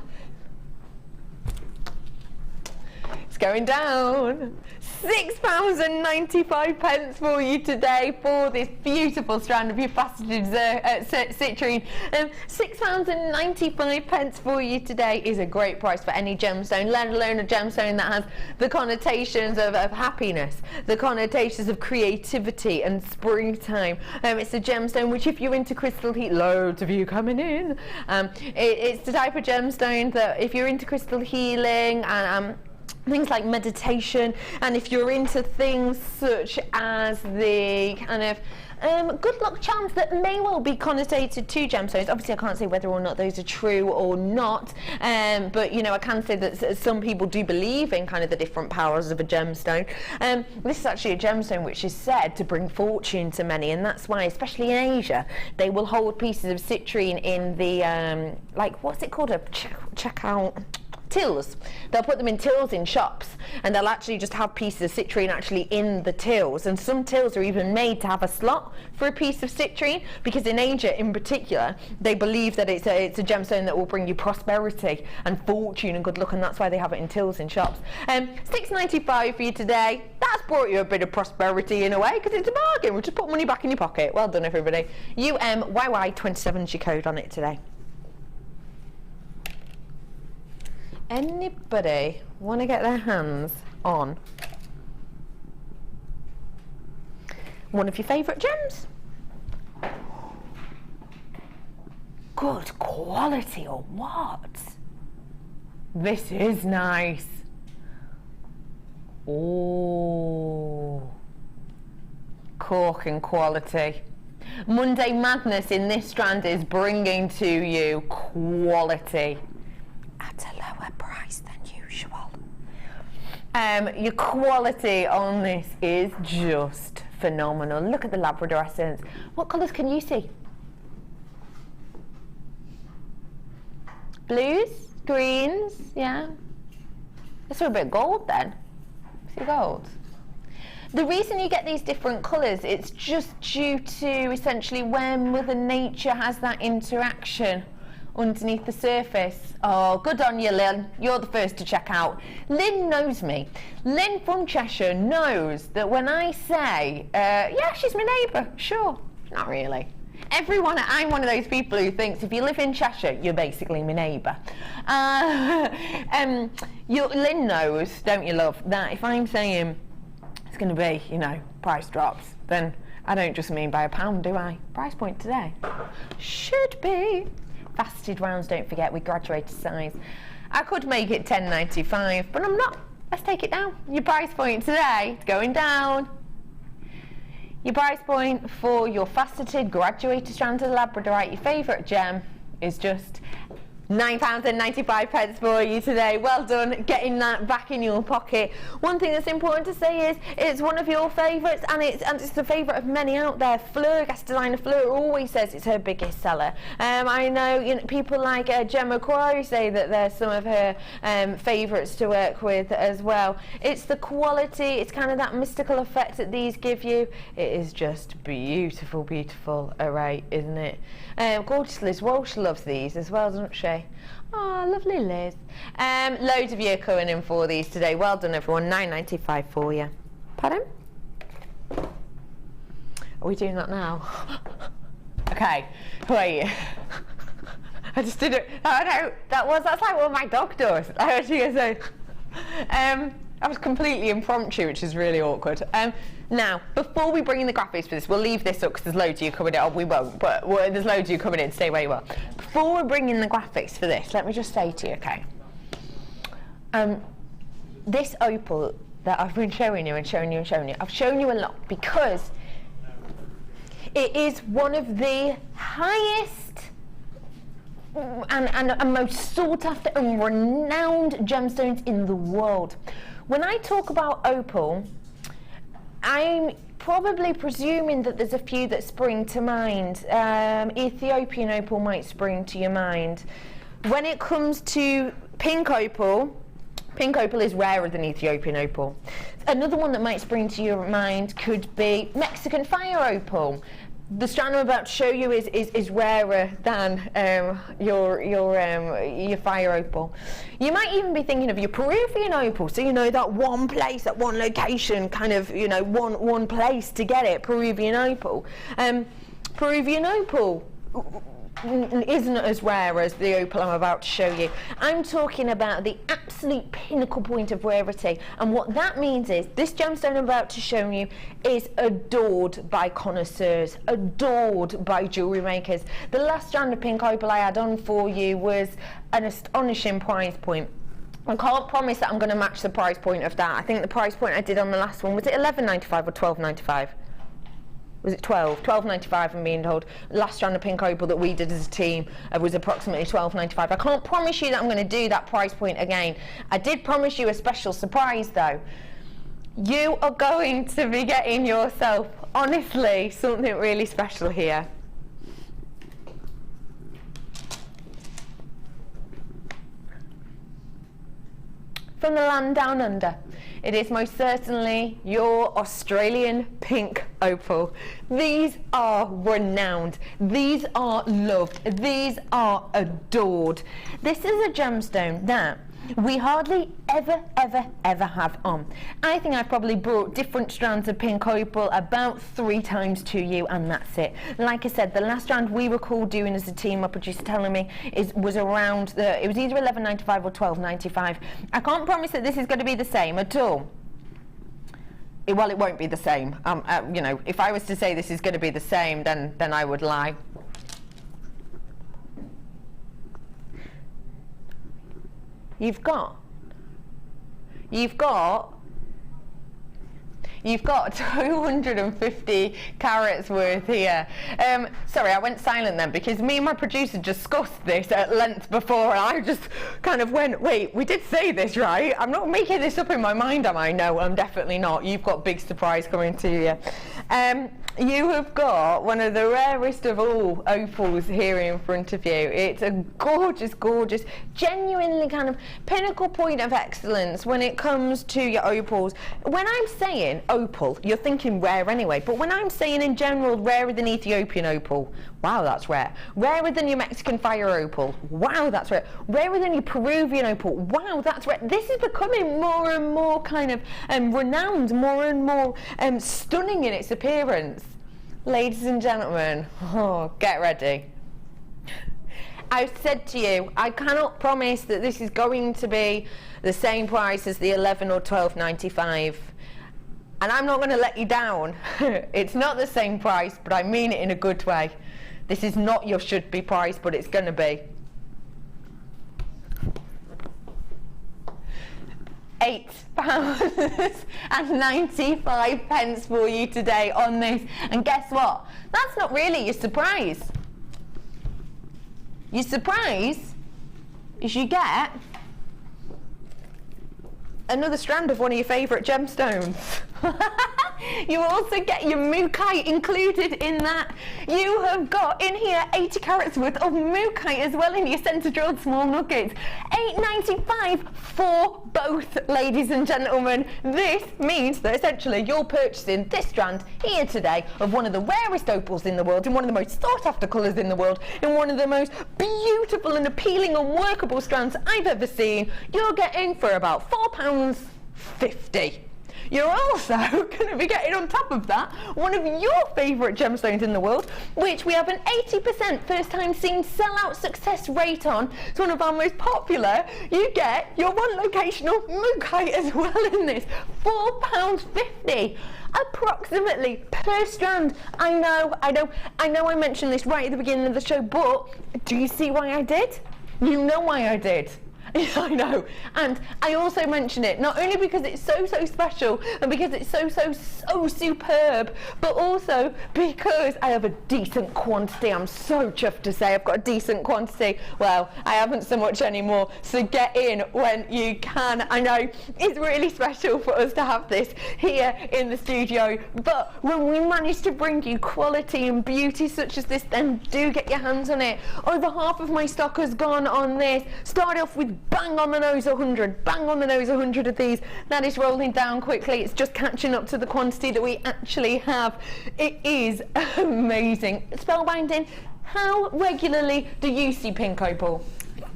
It's going down. £6.95 for you today for this beautiful strand of your faceted citrine. £6.95 for you today is a great price for any gemstone, let alone a gemstone that has the connotations of happiness, the connotations of creativity and springtime. It's a gemstone which, if you're into crystal heat, loads of you coming in, it's the type of gemstone that if you're into crystal healing and things like meditation, and if you're into things such as the kind of good luck charms that may well be connotated to gemstones. Obviously I can't say whether or not those are true or not, but you know, I can say that some people do believe in kind of the different powers of a gemstone. This is actually a gemstone which is said to bring fortune to many, and that's why, especially in Asia, they will hold pieces of citrine in the like, what's it called, a checkout tills. They'll put them in tills in shops, and they'll actually just have pieces of citrine actually in the tills, and some tills are even made to have a slot for a piece of citrine, because in Asia in particular they believe that it's a gemstone that will bring you prosperity and fortune and good luck, and that's why they have it in tills in shops. $6.95 for you today. That's brought you a bit of prosperity in a way, because it's a bargain. We'll just put money back in your pocket. Well done everybody. UMYY27 is your code on it today. Anybody want to get their hands on one of your favourite gems? Good quality or what? This is nice. Oh, cork and quality. Monday Madness in this strand is bringing to you quality at a lower price than usual. Your quality on this is just phenomenal. Look at the Labrador essence. What colours can you see? Blues, greens, yeah. Let's do a bit of gold then. See gold. The reason you get these different colours, it's just due to essentially when Mother Nature has that interaction underneath the surface. Oh, good on you, Lynn. You're the first to check out. Lynn knows me. Lynn from Cheshire knows that when I say, yeah, she's my neighbour. Sure, not really. I'm one of those people who thinks if you live in Cheshire, you're basically my neighbour. Lynn knows, don't you, love, that if I'm saying it's going to be, you know, price drops, then I don't just mean by £1, do I? Price point today should be faceted rounds. Don't forget, we graduated size. I could make it £10.95, but I'm not. Let's take it down. Your price point today is going down. Your price point for your faceted graduated strands of Labradorite, your favourite gem, is just £9.95 for you today. Well done, getting that back in your pocket. One thing that's important to say is it's one of your favourites, and it's the favourite of many out there. Fleur, guest designer Fleur, always says it's her biggest seller. I know, you know, people like Gemma Quarry say that they're some of her favourites to work with as well. It's the quality, it's kind of that mystical effect that these give you. It is just beautiful, beautiful array, isn't it? Gorgeous Liz Walsh loves these as well, doesn't she? Oh, lovely Liz. Loads of you are coming in for these today. Well done, everyone. £9.95 for you. Pardon? Are we doing that now? Okay, wait. I just did it. Oh no, that's like what my dog does. I was going to say. I was completely impromptu, which is really awkward. Now, before we bring in the graphics for this, we'll leave this up because there's loads of you coming in. Oh, we won't, but there's loads of you coming in. Stay where you are. Before we bring in the graphics for this, let me just say to you, okay? This opal that I've been showing you and showing you and showing you, I've shown you a lot because it is one of the highest and most sought after and renowned gemstones in the world. When I talk about opal, I'm probably presuming that there's a few that spring to mind. Ethiopian opal might spring to your mind. When it comes to pink opal is rarer than Ethiopian opal. Another one that might spring to your mind could be Mexican fire opal. The strand I'm about to show you is rarer than your fire opal. You might even be thinking of your Peruvian opal, so you know that one place, that one location, kind of, you know, one place to get it. Peruvian opal. Peruvian opal isn't as rare as the opal I'm about to show you. I'm talking about the absolute pinnacle point of rarity, and what that means is this gemstone I'm about to show you is adored by connoisseurs, adored by jewellery makers. The last strand of pink opal I had on for you was an astonishing price point. I can't promise that I'm going to match the price point of that. I think the price point I did on the last one, was it £11.95 or £12.95? Was it 12? £12.95 I'm being told. Last strand of pink opal that we did as a team was approximately £12.95. I can't promise you that I'm going to do that price point again. I did promise you a special surprise though. You are going to be getting yourself, honestly, something really special here. From the land down under. It is most certainly your Australian pink opal. These are renowned. These are loved. These are adored. This is a gemstone that we hardly ever have on. I think I've probably brought different strands of pink opal about 3 times to you, and that's it. Like I said, the last strand we recall doing as a team, my producer telling me, was around it was either £11.95 or £12.95. I can't promise that this is going to be the same at all. Well, it won't be the same. You know, if I was to say this is going to be the same, then I would lie. You've got 250 carats worth here. Sorry, I went silent then because me and my producer discussed this at length before, and I just kind of went, wait, we did say this, right? I'm not making this up in my mind, am I? No, I'm definitely not. You've got big surprise coming to you. You have got one of the rarest of all opals here in front of you. It's a gorgeous, gorgeous, genuinely kind of pinnacle point of excellence when it comes to your opals. When I'm saying opal, you're thinking rare anyway, but when I'm saying in general rarer than Ethiopian opal, Wow, that's rare. Rarer than your Mexican fire opal. Wow, that's rare. Rarer than your Peruvian opal. Wow, that's rare. This is becoming more and more kind of renowned, more and more stunning in its appearance. Ladies and gentlemen, get ready. I've said to you, I cannot promise that this is going to be the same price as the $11 or $12.95. And I'm not going to let you down. It's not the same price, but I mean it in a good way. This is not your should be price, but it's going to be. £8.95 for you today on this. And guess what? That's not really your surprise. Your surprise is you get another strand of one of your favourite gemstones. You also get your mookaite included in that. You have got in here 80 carats worth of mookaite as well in your centre drilled small nuggets. $8.95 for both, ladies and gentlemen. This means that essentially you're purchasing this strand here today of one of the rarest opals in the world, in one of the most sought after colours in the world, in one of the most beautiful and appealing and workable strands I've ever seen. You're getting for about £4.50. You're also going to be getting on top of that one of your favourite gemstones in the world, which we have an 80% first time seen sell-out success rate on. It's one of our most popular. You get your one locational mookaite as well in this. £4.50 approximately per strand. I know I mentioned this right at the beginning of the show, but do you see why I did? You know why I did. I know, and I also mention it not only because it's so special and because it's so superb, but also because I have a decent quantity. I'm so chuffed to say I've got a decent quantity. Well, I haven't so much anymore, so get in when you can. I know it's really special for us to have this here in the studio, but when we manage to bring you quality and beauty such as this, then do get your hands on it. Over half of my stock has gone on this. Started off with bang on the nose 100, bang on the nose 100 of these. That is rolling down quickly. It's just catching up to the quantity that we actually have. It is amazing. Spellbinding. How regularly do you see pink opal?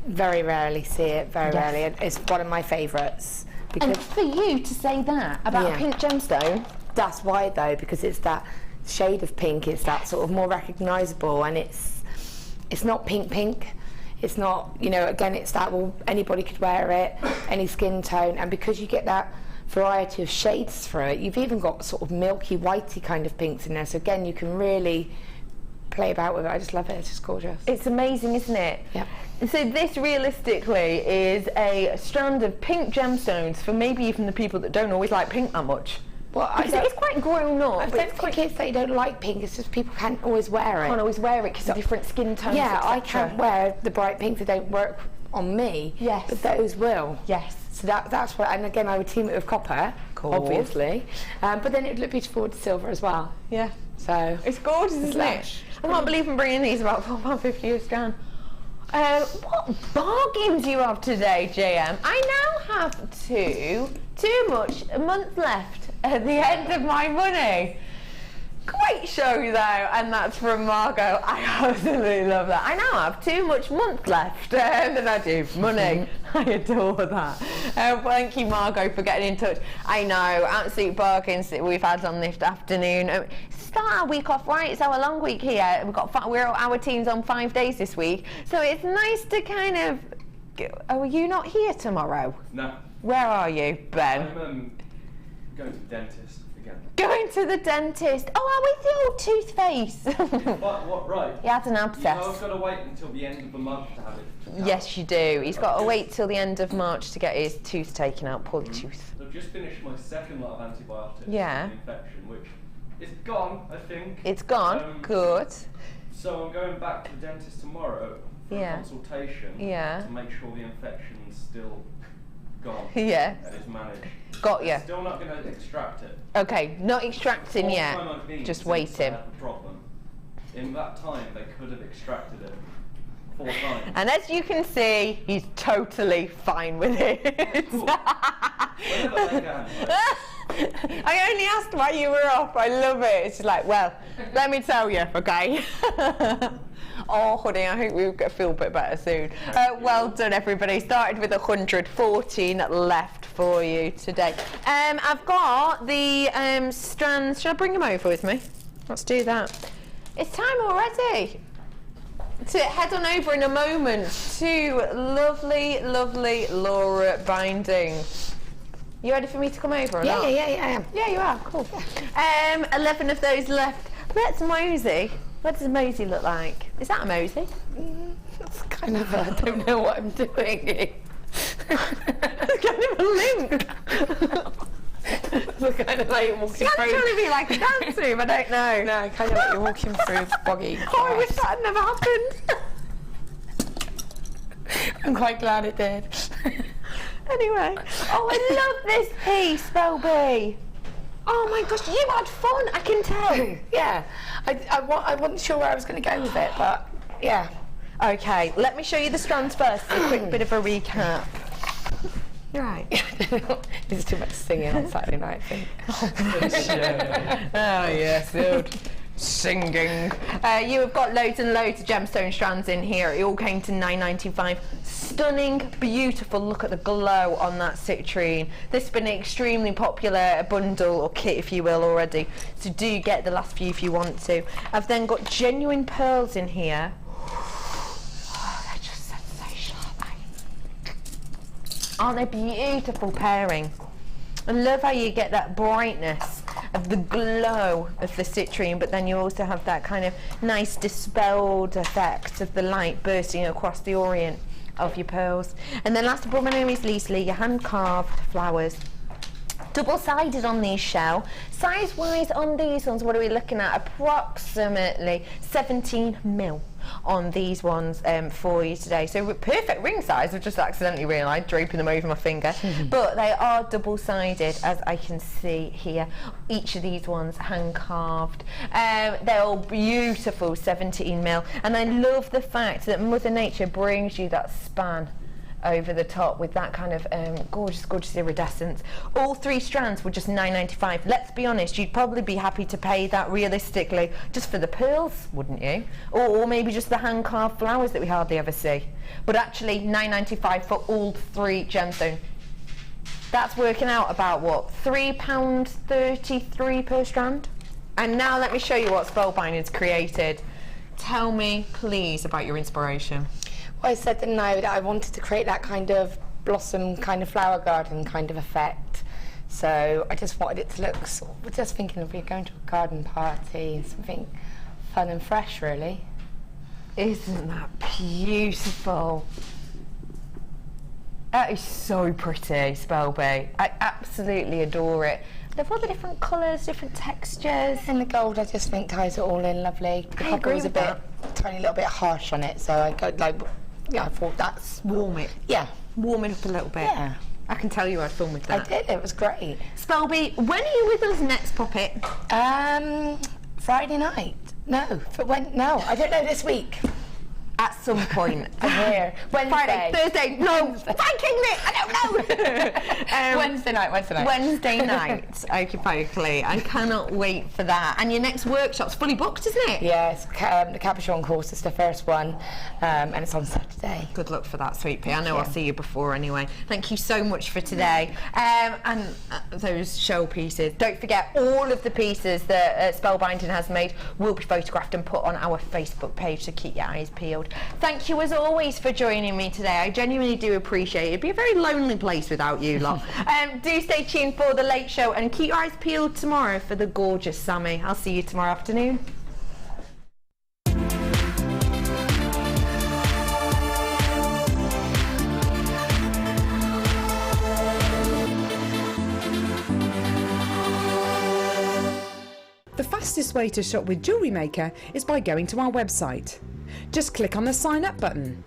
Very rarely see it, very rarely. It's one of my favourites. And for you to say that about a pink gemstone. That's why though, because it's that shade of pink, it's that sort of more recognisable, and it's not pink. It's not, you know, again, it's that, well, anybody could wear it, any skin tone, and because you get that variety of shades through it, you've even got sort of milky, whitey kind of pinks in there, so again, you can really play about with it. I just love it, it's just gorgeous. It's amazing, isn't it? Yeah. So this realistically is a strand of pink gemstones for maybe even the people that don't always like pink that much. Well, it's quite grown up. I don't think it's that you don't like pink, it's just people can't always wear it. Can't always wear it because of different skin tones, yeah, etc. I can't wear the bright pinks, they don't work on me. Yes. But those will. Yes. So that's what, and again, I would team it with copper, obviously. But then it would look beautiful with silver as well. Yeah. So it's gorgeous, isn't it? I can't believe I'm bringing these about £4.50 a strand. What bargains you have today, JM? I now have too much a month left at the end of my money. Great show though, and that's from Margot. I absolutely love that. I now have too much month left than I do money. I adore that. Thank you, Margot, for getting in touch. I know, absolute bargains that we've had on this afternoon. Start our week off right. It's our long week here. Our team's on 5 days this week, so it's nice to kind of. Oh, are you not here tomorrow? No. Where are you, Ben? I'm going to the dentist again. Going to the dentist. Oh, with the old toothface. What, right? He had an abscess. You know, I've got to wait until the end of the month to have it. Yes, you do. He's got to wait till the end of March to get his tooth taken out, poorly tooth. I've just finished my second lot of antibiotics for the infection, which is gone, I think. It's gone? Good. So I'm going back to the dentist tomorrow for a consultation to make sure the infection's still gone. Yeah. And it's managed. Got you. Still not going to extract it. Okay, not extracting yet. Just waiting. Problem. In that time, they could have extracted it 4 times. And as you can see, he's totally fine with it. Cool. Whenever they can. I only asked why you were off. I love it. It's just like, well, let me tell you, okay? Oh, honey, I hope we feel a bit better soon. Well done, everybody. Started with 114 left for you today. I've got the strands. Should I bring them over with me? Let's do that. It's time already to head on over in a moment to lovely, lovely Laura binding. You ready for me to come over or not? Yeah, I am. Yeah, you are. Cool. 11 of those left. Let's mosey. What does a mosey look like? Is that a mosey? It's kind of I don't know what I'm doing. It's kind of a link. It's kind of like walking It's through. trying to be like a dance room, I don't know. No, kind of like you're walking through boggy. Oh, I wish that had never happened. I'm quite glad it did. Anyway. Oh, I love this piece, Belby. Oh my gosh, you had fun, I can tell. Yeah, I wasn't sure where I was going to go with it, but yeah. Okay, let me show you the strands first, a quick bit of a recap. Right. There's too much singing on Saturday night, I think. Oh yes, dude. Singing. You have got loads and loads of gemstone strands in here. It all came to $9.95. Stunning, beautiful. Look at the glow on that citrine. This has been an extremely popular bundle or kit, if you will, already. So do get the last few if you want to. I've then got genuine pearls in here. Oh, they're just sensational. Aren't they beautiful pairing? I love how you get that brightness of the glow of the citrine, but then you also have that kind of nice dispelled effect of the light bursting across the orient of your pearls. And then last but not least, your hand-carved flowers. Double-sided on these shell. Size-wise on these ones, what are we looking at? Approximately 17 mil on these ones for you today. So perfect ring size. I've just accidentally realised, draping them over my finger. But they are double-sided, as I can see here. Each of these ones hand-carved. They're all beautiful 17 mil. And I love the fact that Mother Nature brings you that span over the top with that kind of gorgeous iridescence. All three strands were just $9.95. Let's be honest, you'd probably be happy to pay that realistically just for the pearls, wouldn't you? Or maybe just the hand-carved flowers that we hardly ever see. But actually $9.95 for all three gemstones. That's working out about what, £3.33 per strand? And now let me show you what Spellbinding's created. Tell me please about your inspiration. Well, I said that I wanted to create that kind of blossom, kind of flower garden kind of effect. So I just wanted it to look, just thinking of going to a garden party, something fun and fresh, really. Isn't that beautiful? That is so pretty, Spellby. I absolutely adore it. They've all the different colours, different textures. And the gold, I just think, ties it all in lovely. The copper was a tiny little bit harsh on it, so I got like, yeah, I thought that's warm it. Yeah, warm it up a little bit. Yeah, I can tell you had fun with that. I did. It was great. Spellby, when are you with us next, Poppet? Friday night. No, no, I don't know. This week. At some point. Here. Wednesday. Friday, Thursday, no, Viking Nick, I don't know. Wednesday night. Wednesday night, okay. I cannot wait for that. And your next workshop's fully booked, isn't it? Yes, the Capuchon course is the first one, and it's on Saturday. Good luck for that, Sweet Pea. I know I'll see you before anyway. Thank you so much for today. And those shell pieces. Don't forget, all of the pieces that Spellbinding has made will be photographed and put on our Facebook page, so keep your eyes peeled. Thank you as always for joining me today. I genuinely do appreciate it. It'd be a very lonely place without you lot. Do stay tuned for the late show and keep your eyes peeled tomorrow for the gorgeous Sammy. I'll see you tomorrow afternoon. The fastest way to shop with Jewellery Maker is by going to our website. Just click on the sign up button.